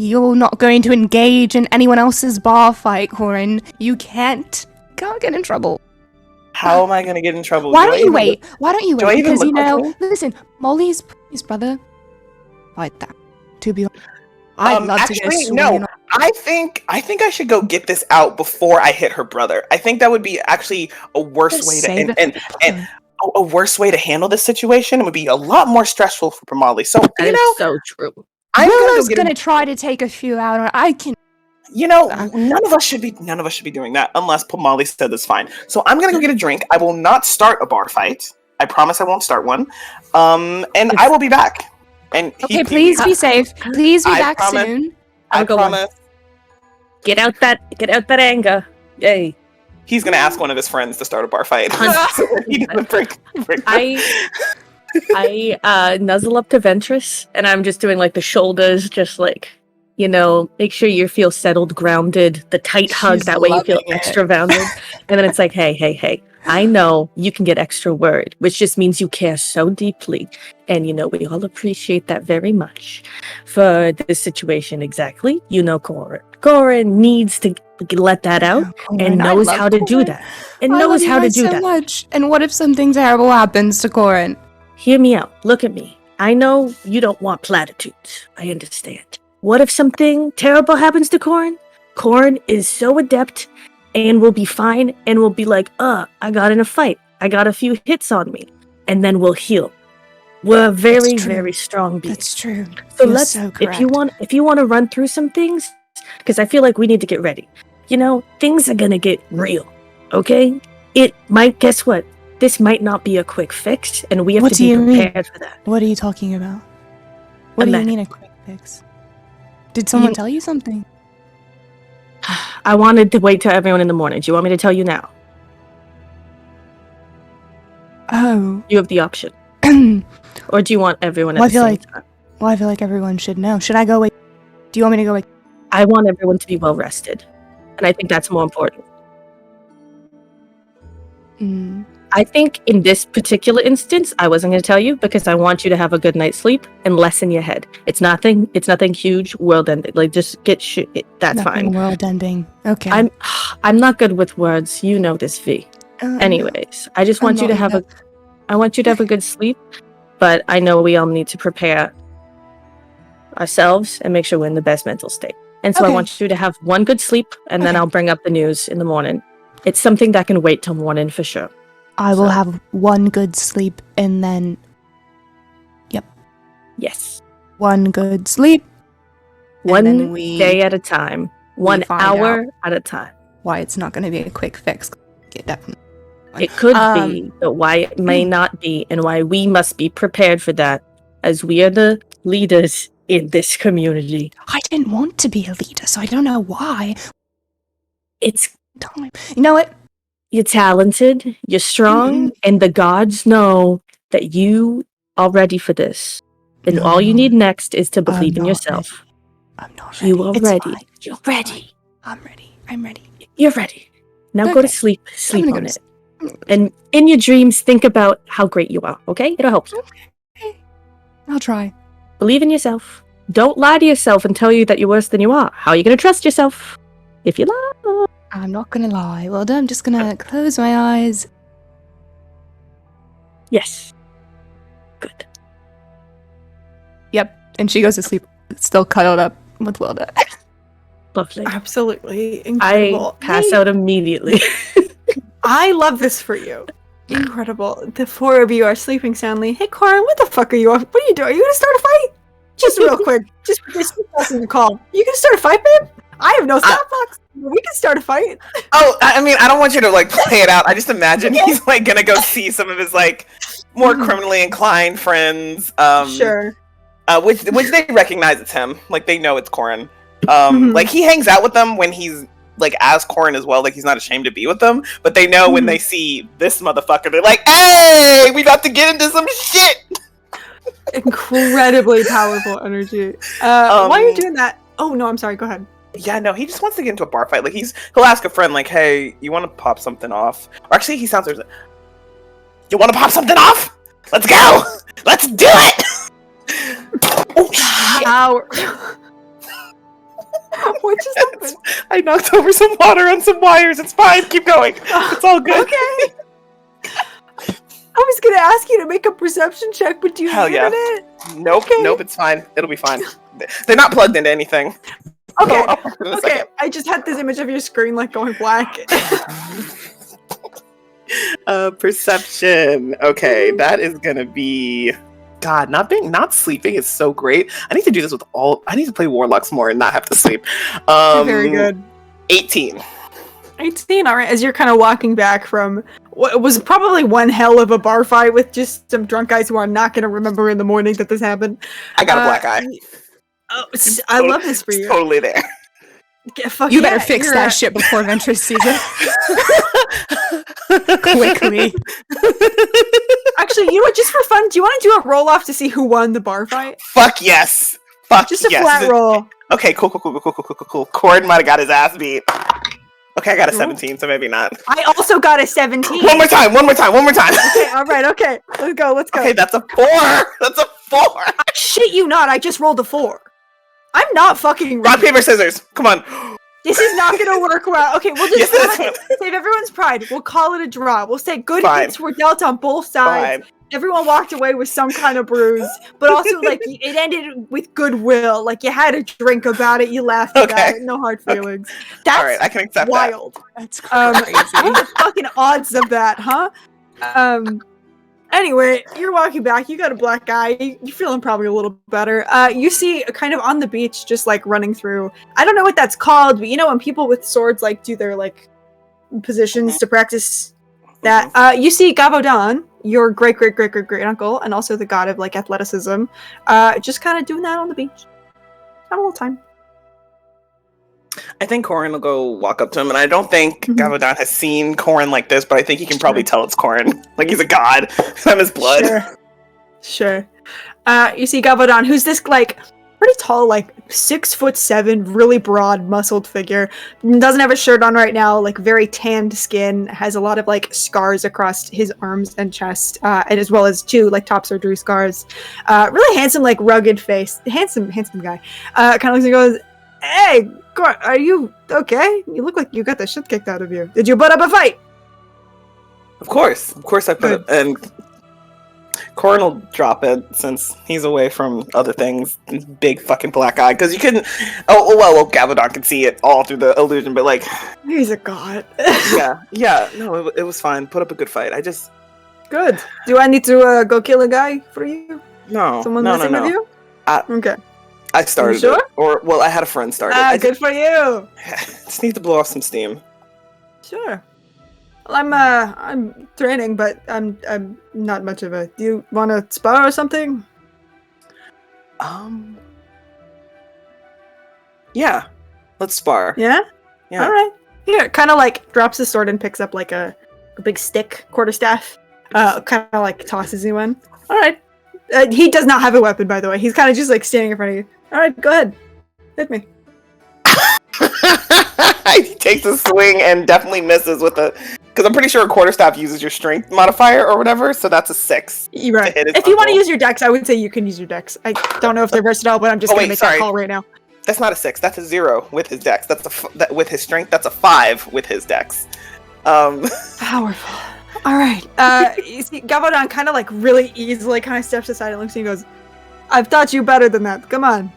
You're not going to engage in anyone else's bar fight, Corin. You can't. Can't get in trouble. How am I going to get in trouble? Why don't you wait? Because like listen, Molly's his brother. Fight that. To be honest, I'd love to get a no. I think I should go get this out before I hit her brother. I think that would be actually a worse way to a worse way to handle this situation. It would be a lot more stressful for Molly. So so true. Willow's gonna try to take a few out. I can. None of us should be doing that unless Pomali said that's fine. So I'm gonna go get a drink. I will not start a bar fight. I promise I won't start one. And I will be back. And please be safe. Please be back soon. I promise. Get out that anger. Yay. He's gonna ask one of his friends to start a bar fight. I nuzzle up to Ventress, and I'm just doing like the shoulders, just like, make sure you feel settled, grounded, the tight hug, that way you feel extra grounded. And then it's like, hey, I know you can get extra word, which just means you care so deeply. And, we all appreciate that very much for this situation. Exactly. Corin needs to let that out and knows how to do that. And knows how to do that. Much. And what if something terrible happens to Corin? Hear me out. Look at me. I know you don't want platitudes. I understand. What if something terrible happens to Corin? Corin is so adept and will be fine and will be like, I got in a fight. I got a few hits on me. And then we'll heal. We're very, very strong beings. That's true. So if you want to run through some things, because I feel like we need to get ready. Things are going to get real. Okay? Guess what? This might not be a quick fix, and we have to be prepared for that. What are you talking about? What do you mean a quick fix? Did someone tell you something? I wanted to wait till everyone in the morning. Do you want me to tell you now? Oh. You have the option. Or do you want everyone at Well, the same time? Well, I feel like everyone should know. Should I go wait? Do you want me to go wait? I want everyone to be well rested. And I think that's more important. I think in this particular instance, I wasn't going to tell you because I want you to have a good night's sleep and lessen your head. It's nothing huge, world ending. Like, just get shit. That's Nothing fine. world ending. Okay. I'm not good with words. You know this, V. Anyways, I just want you to have a good sleep, but I know we all need to prepare ourselves and make sure we're in the best mental state. And so I want you to have one good sleep, and then I'll bring up the news in the morning. It's something that can wait till morning for sure. I will have one good sleep, and then... Yep. Yes. One good sleep. One day at a time. 1 hour at a time. Why it's not going to be a quick fix. Definitely. It could be, but why it may not be, and why we must be prepared for that, as we are the leaders in this community. I didn't want to be a leader, so I don't know why. It's time. You know what? You're talented, you're strong, and the gods know that you are ready for this. And all you need next is to believe in yourself. I'm not ready. You are ready. Fine. You're ready. I'm ready. I'm ready. You're ready. Now go to sleep. Sleep gonna on go it. And in your dreams, think about how great you are, okay? It'll help you. Okay. I'll try. Believe in yourself. Don't lie to yourself and tell you that you're worse than you are. How are you going to trust yourself if you lie? I'm not going to lie. Well, I'm just going to close my eyes. Yes. Good. Yep. And she goes to sleep, still cuddled up with Wilda. Lovely. Absolutely incredible. I pass out immediately. I love this for you. Incredible. The four of you are sleeping soundly. Hey, Corin, what the fuck are you up? What are you doing? Are you gonna start a fight? Just real quick. Just passing the call. You gonna start a fight, babe? I have no stopbox. We can start a fight. Oh, I mean, I don't want you to like play it out. I just imagine he's like gonna go see some of his like more criminally inclined friends. Sure. Which they recognize it's him. Like they know it's Corin. Like he hangs out with them when he's like as Corin as well. Like he's not ashamed to be with them. But they know when they see this motherfucker, they're like, "Hey, we about to get into some shit." Incredibly powerful energy. Why are you doing that? Oh no, I'm sorry. Go ahead. Yeah, no, he just wants to get into a bar fight. Like he'll ask a friend, like, "Hey, you want to pop something off?" Or actually, he sounds like, "You want to pop something off? Let's go. Let's do it." Oh shit! What just happened? I knocked over some water on some wires. It's fine. Keep going. It's all good. Okay. I was gonna ask you to make a perception check, but do you have it? Nope. Okay. Nope. It's fine. It'll be fine. They're not plugged into anything. Okay. Okay. I just had this image of your screen like going black. Perception. Okay, that is gonna be. God, not sleeping is so great. I need to do this with I need to play Warlocks more and not have to sleep. Very good. 18. 18, alright. As you're kind of walking back from what was probably one hell of a bar fight with just some drunk guys who are not going to remember in the morning that this happened. I got a black eye. Oh, I love this for you. Totally there. You better fix that shit before Ventress sees it. Quickly. Actually, you know what? Just for fun, do you want to do a roll off to see who won the bar fight? Fuck yes. Fuck just a yes. flat roll. Okay, cool. Corin might have got his ass beat. Okay, I got a 17, so maybe not. I also got a 17. One more time. Okay, alright, okay. Let's go. Okay, that's a 4. That's a 4. I shit you not, I just rolled a 4. I'm not fucking rock, paper, scissors. Come on. This is not gonna work well. Okay, we'll just save everyone's pride. We'll call it a draw. We'll say good hits were dealt on both sides. Fine. Everyone walked away with some kind of bruise, but also like it ended with goodwill. Like you had a drink about it, you laughed about it, no hard feelings. That's all right. I can accept wild. That. That's crazy. What are the fucking odds of that, huh? Anyway, you're walking back. You got a black eye. You're feeling probably a little better. You see, kind of on the beach, just like running through. I don't know what that's called, but you know when people with swords like do their like positions to practice that. You see Gavaudan. your great uncle, and also the god of like athleticism, just kind of doing that on the beach. Have a little time. I think Corin will go walk up to him, and I don't think Gavaldon has seen Corin like this, but I think he can probably tell it's Corin. Like, he's a god. From his blood. Sure. You see Gavaldon, who's this, like, pretty tall, like, 6'7", really broad, muscled figure. Doesn't have a shirt on right now, like, very tanned skin. Has a lot of, like, scars across his arms and chest, and as well as 2, like, top surgery scars. Really handsome, like, rugged face. Handsome guy. Kind of looks and goes, "Hey, are you okay? You look like you got the shit kicked out of you. Did you put up a fight?" Of course I put it. And Corin will drop it since he's away from other things. Big fucking black eye. Because you couldn't. Well, Gavaldon can see it all through the illusion, but like. He's a god. yeah. No, it was fine. Put up a good fight. Good. Do I need to go kill a guy for you? No. Someone messing with you? Okay. I started sure? it. I had a friend start it. Good for you. Just need to blow off some steam. Sure. Well, I'm training, but I'm not much of a. Do you want to spar or something? Yeah. Let's spar. Yeah. Yeah. All right. Here, kind of like drops the sword and picks up like a big stick, quarterstaff. Kind of like tosses you in. All right. He does not have a weapon, by the way. He's kind of just like standing in front of you. All right, go ahead. Hit me. He takes a swing and definitely misses with a... Because I'm pretty sure a quarterstaff uses your strength modifier or whatever, so that's a 6. Right. If you want to use your dex, I would say you can use your dex. I don't know if they're versatile, but I'm just going to make that call right now. That's not a 6. That's a 0 with his dex. With his strength, that's a 5 with his dex. Powerful. All right. You see, Gavaldon kind of like really easily kind of steps aside and looks at you and goes, "I've taught you better than that. Come on."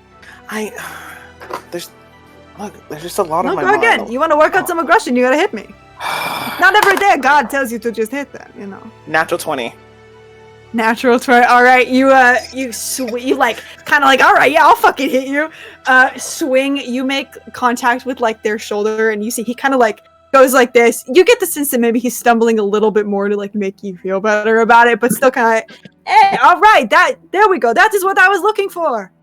There's just a lot of my mind. Again. You want to work out some aggression, you gotta hit me. Not every day a god tells you to just hit them, you know. Natural 20. Natural 20. All right, you like kind of like, all right, yeah, I'll fucking hit you. Swing. You make contact with like their shoulder, and you see he kind of like goes like this. You get the sense that maybe he's stumbling a little bit more to like make you feel better about it, but still kind of, hey, all right, there we go. That is what I was looking for.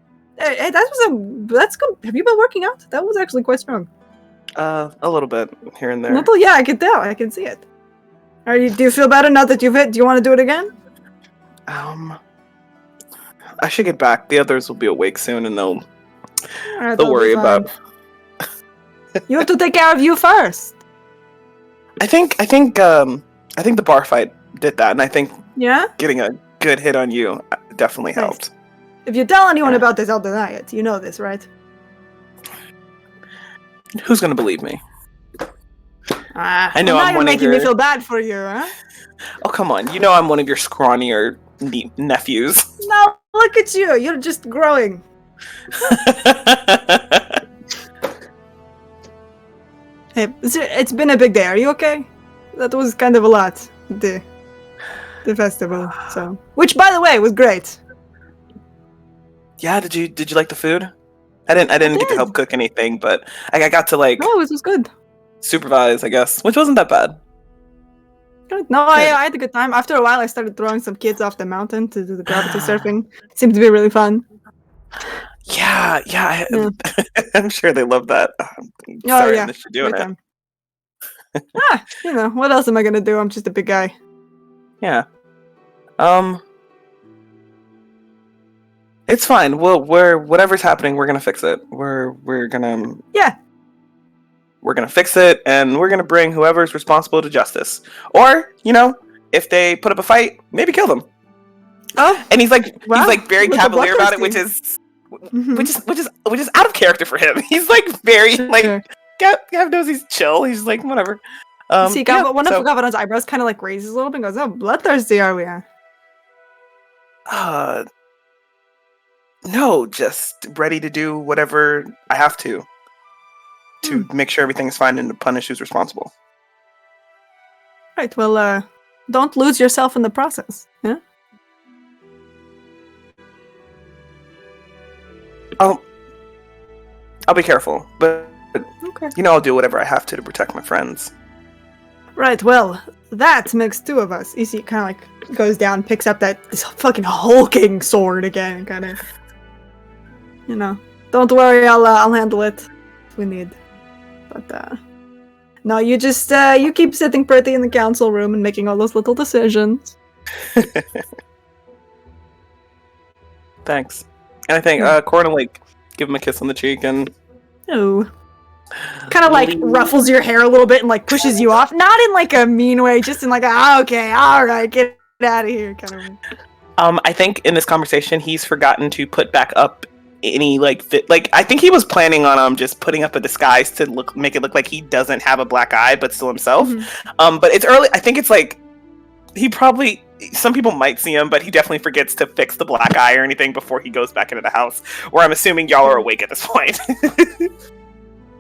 Hey, that's good. Have you been working out? That was actually quite strong. A little bit here and there. Yeah, I can tell. I can see it. Do you feel better now that you've hit? Do you want to do it again? I should get back. The others will be awake soon, and they'll worry about. You have to take care of you first. I think the bar fight did that, and I think getting a good hit on you definitely helped. If you tell anyone about this, I'll deny it. You know this, right? Who's gonna believe me? I know I'm making me feel bad for you, huh? Oh, come on. You know I'm one of your scrawnier nephews. No, look at you. You're just growing. Hey, it's been a big day. Are you okay? That was kind of a lot. The festival. So, which, by the way, was great. Yeah, did you like the food? I didn't get to help cook anything, but I got to like. Oh, it was good. Supervise, I guess, which wasn't that bad. Good. No, I had a good time. After a while, I started throwing some kids off the mountain to do the gravity surfing. It seemed to be really fun. Yeah. I'm sure they love that. Sorry, that you're doing it. What else am I gonna do? I'm just a big guy. Yeah. It's fine. Whatever's happening, we're gonna fix it. We're gonna fix it, and we're gonna bring whoever's responsible to justice. Or, if they put up a fight, maybe kill them. Oh, and he's like very cavalier about it, which is out of character for him. He's like very Gav knows he's chill. He's like whatever. See, one of Gavaldon's eyebrows kind of like raises a little bit and goes, "Oh, bloodthirsty are we?" No, just ready to do whatever I have to make sure everything's fine and to punish who's responsible. Right, well, don't lose yourself in the process, yeah? I'll be careful, but okay. I'll do whatever I have to protect my friends. Right, well, that makes 2 of us. You see, kind of like goes down, picks up this fucking hulking sword again, kind of. You know, don't worry, I'll handle it if we need. But no, you just you keep sitting pretty in the council room and making all those little decisions. Thanks. And I think Corin will like give him a kiss on the cheek and kind of like ruffles your hair a little bit and like pushes you off, not in like a mean way, just in like okay, all right, get out of here kind of way. I think in this conversation he's forgotten to put back up any like I think he was planning on just putting up a disguise to make it look like he doesn't have a black eye but still himself. But it's early. I think it's like he probably, some people might see him, but he definitely forgets to fix the black eye or anything before he goes back into the house, where I'm assuming y'all are awake at this point.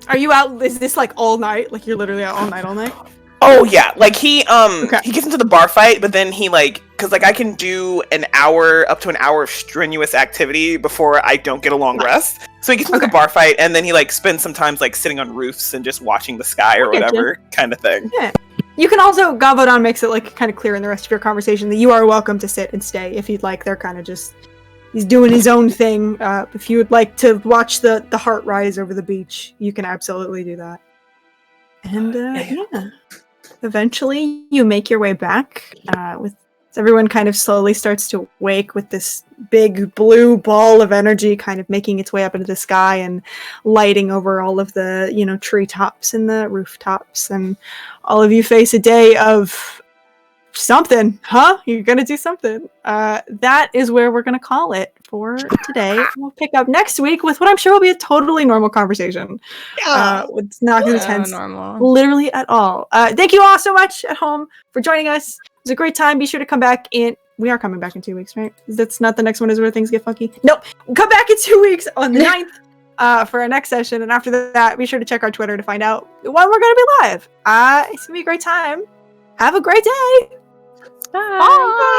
Are you out? Is this like all night? Like you're literally out all night? Oh yeah, like he gets into the bar fight, but then he because I can do up to an hour of strenuous activity before I don't get a long rest. So he gets into the bar fight, and then he spends some time sitting on roofs and just watching the sky or whatever kind of thing. Yeah. You can also, Gavadon makes it kind of clear in the rest of your conversation that you are welcome to sit and stay if you'd like. They're kind of just, he's doing his own thing. If you would like to watch the heart rise over the beach, you can absolutely do that. And yeah, eventually you make your way back with everyone kind of slowly starts to wake with this big blue ball of energy kind of making its way up into the sky and lighting over all of the, treetops and the rooftops. And all of you face a day of something, huh? You're going to do something. That is where we're going to call it for today. We'll pick up next week with what I'm sure will be a totally normal conversation. It's not going to tense literally at all. Thank you all so much at home for joining us. It was a great time. Be sure to come back in. We are coming back in 2 weeks, right? That's not the next one is where things get funky. Nope. Come back in 2 weeks on the 9th for our next session. And after that, be sure to check our Twitter to find out when we're going to be live. It's going to be a great time. Have a great day. Bye. Bye.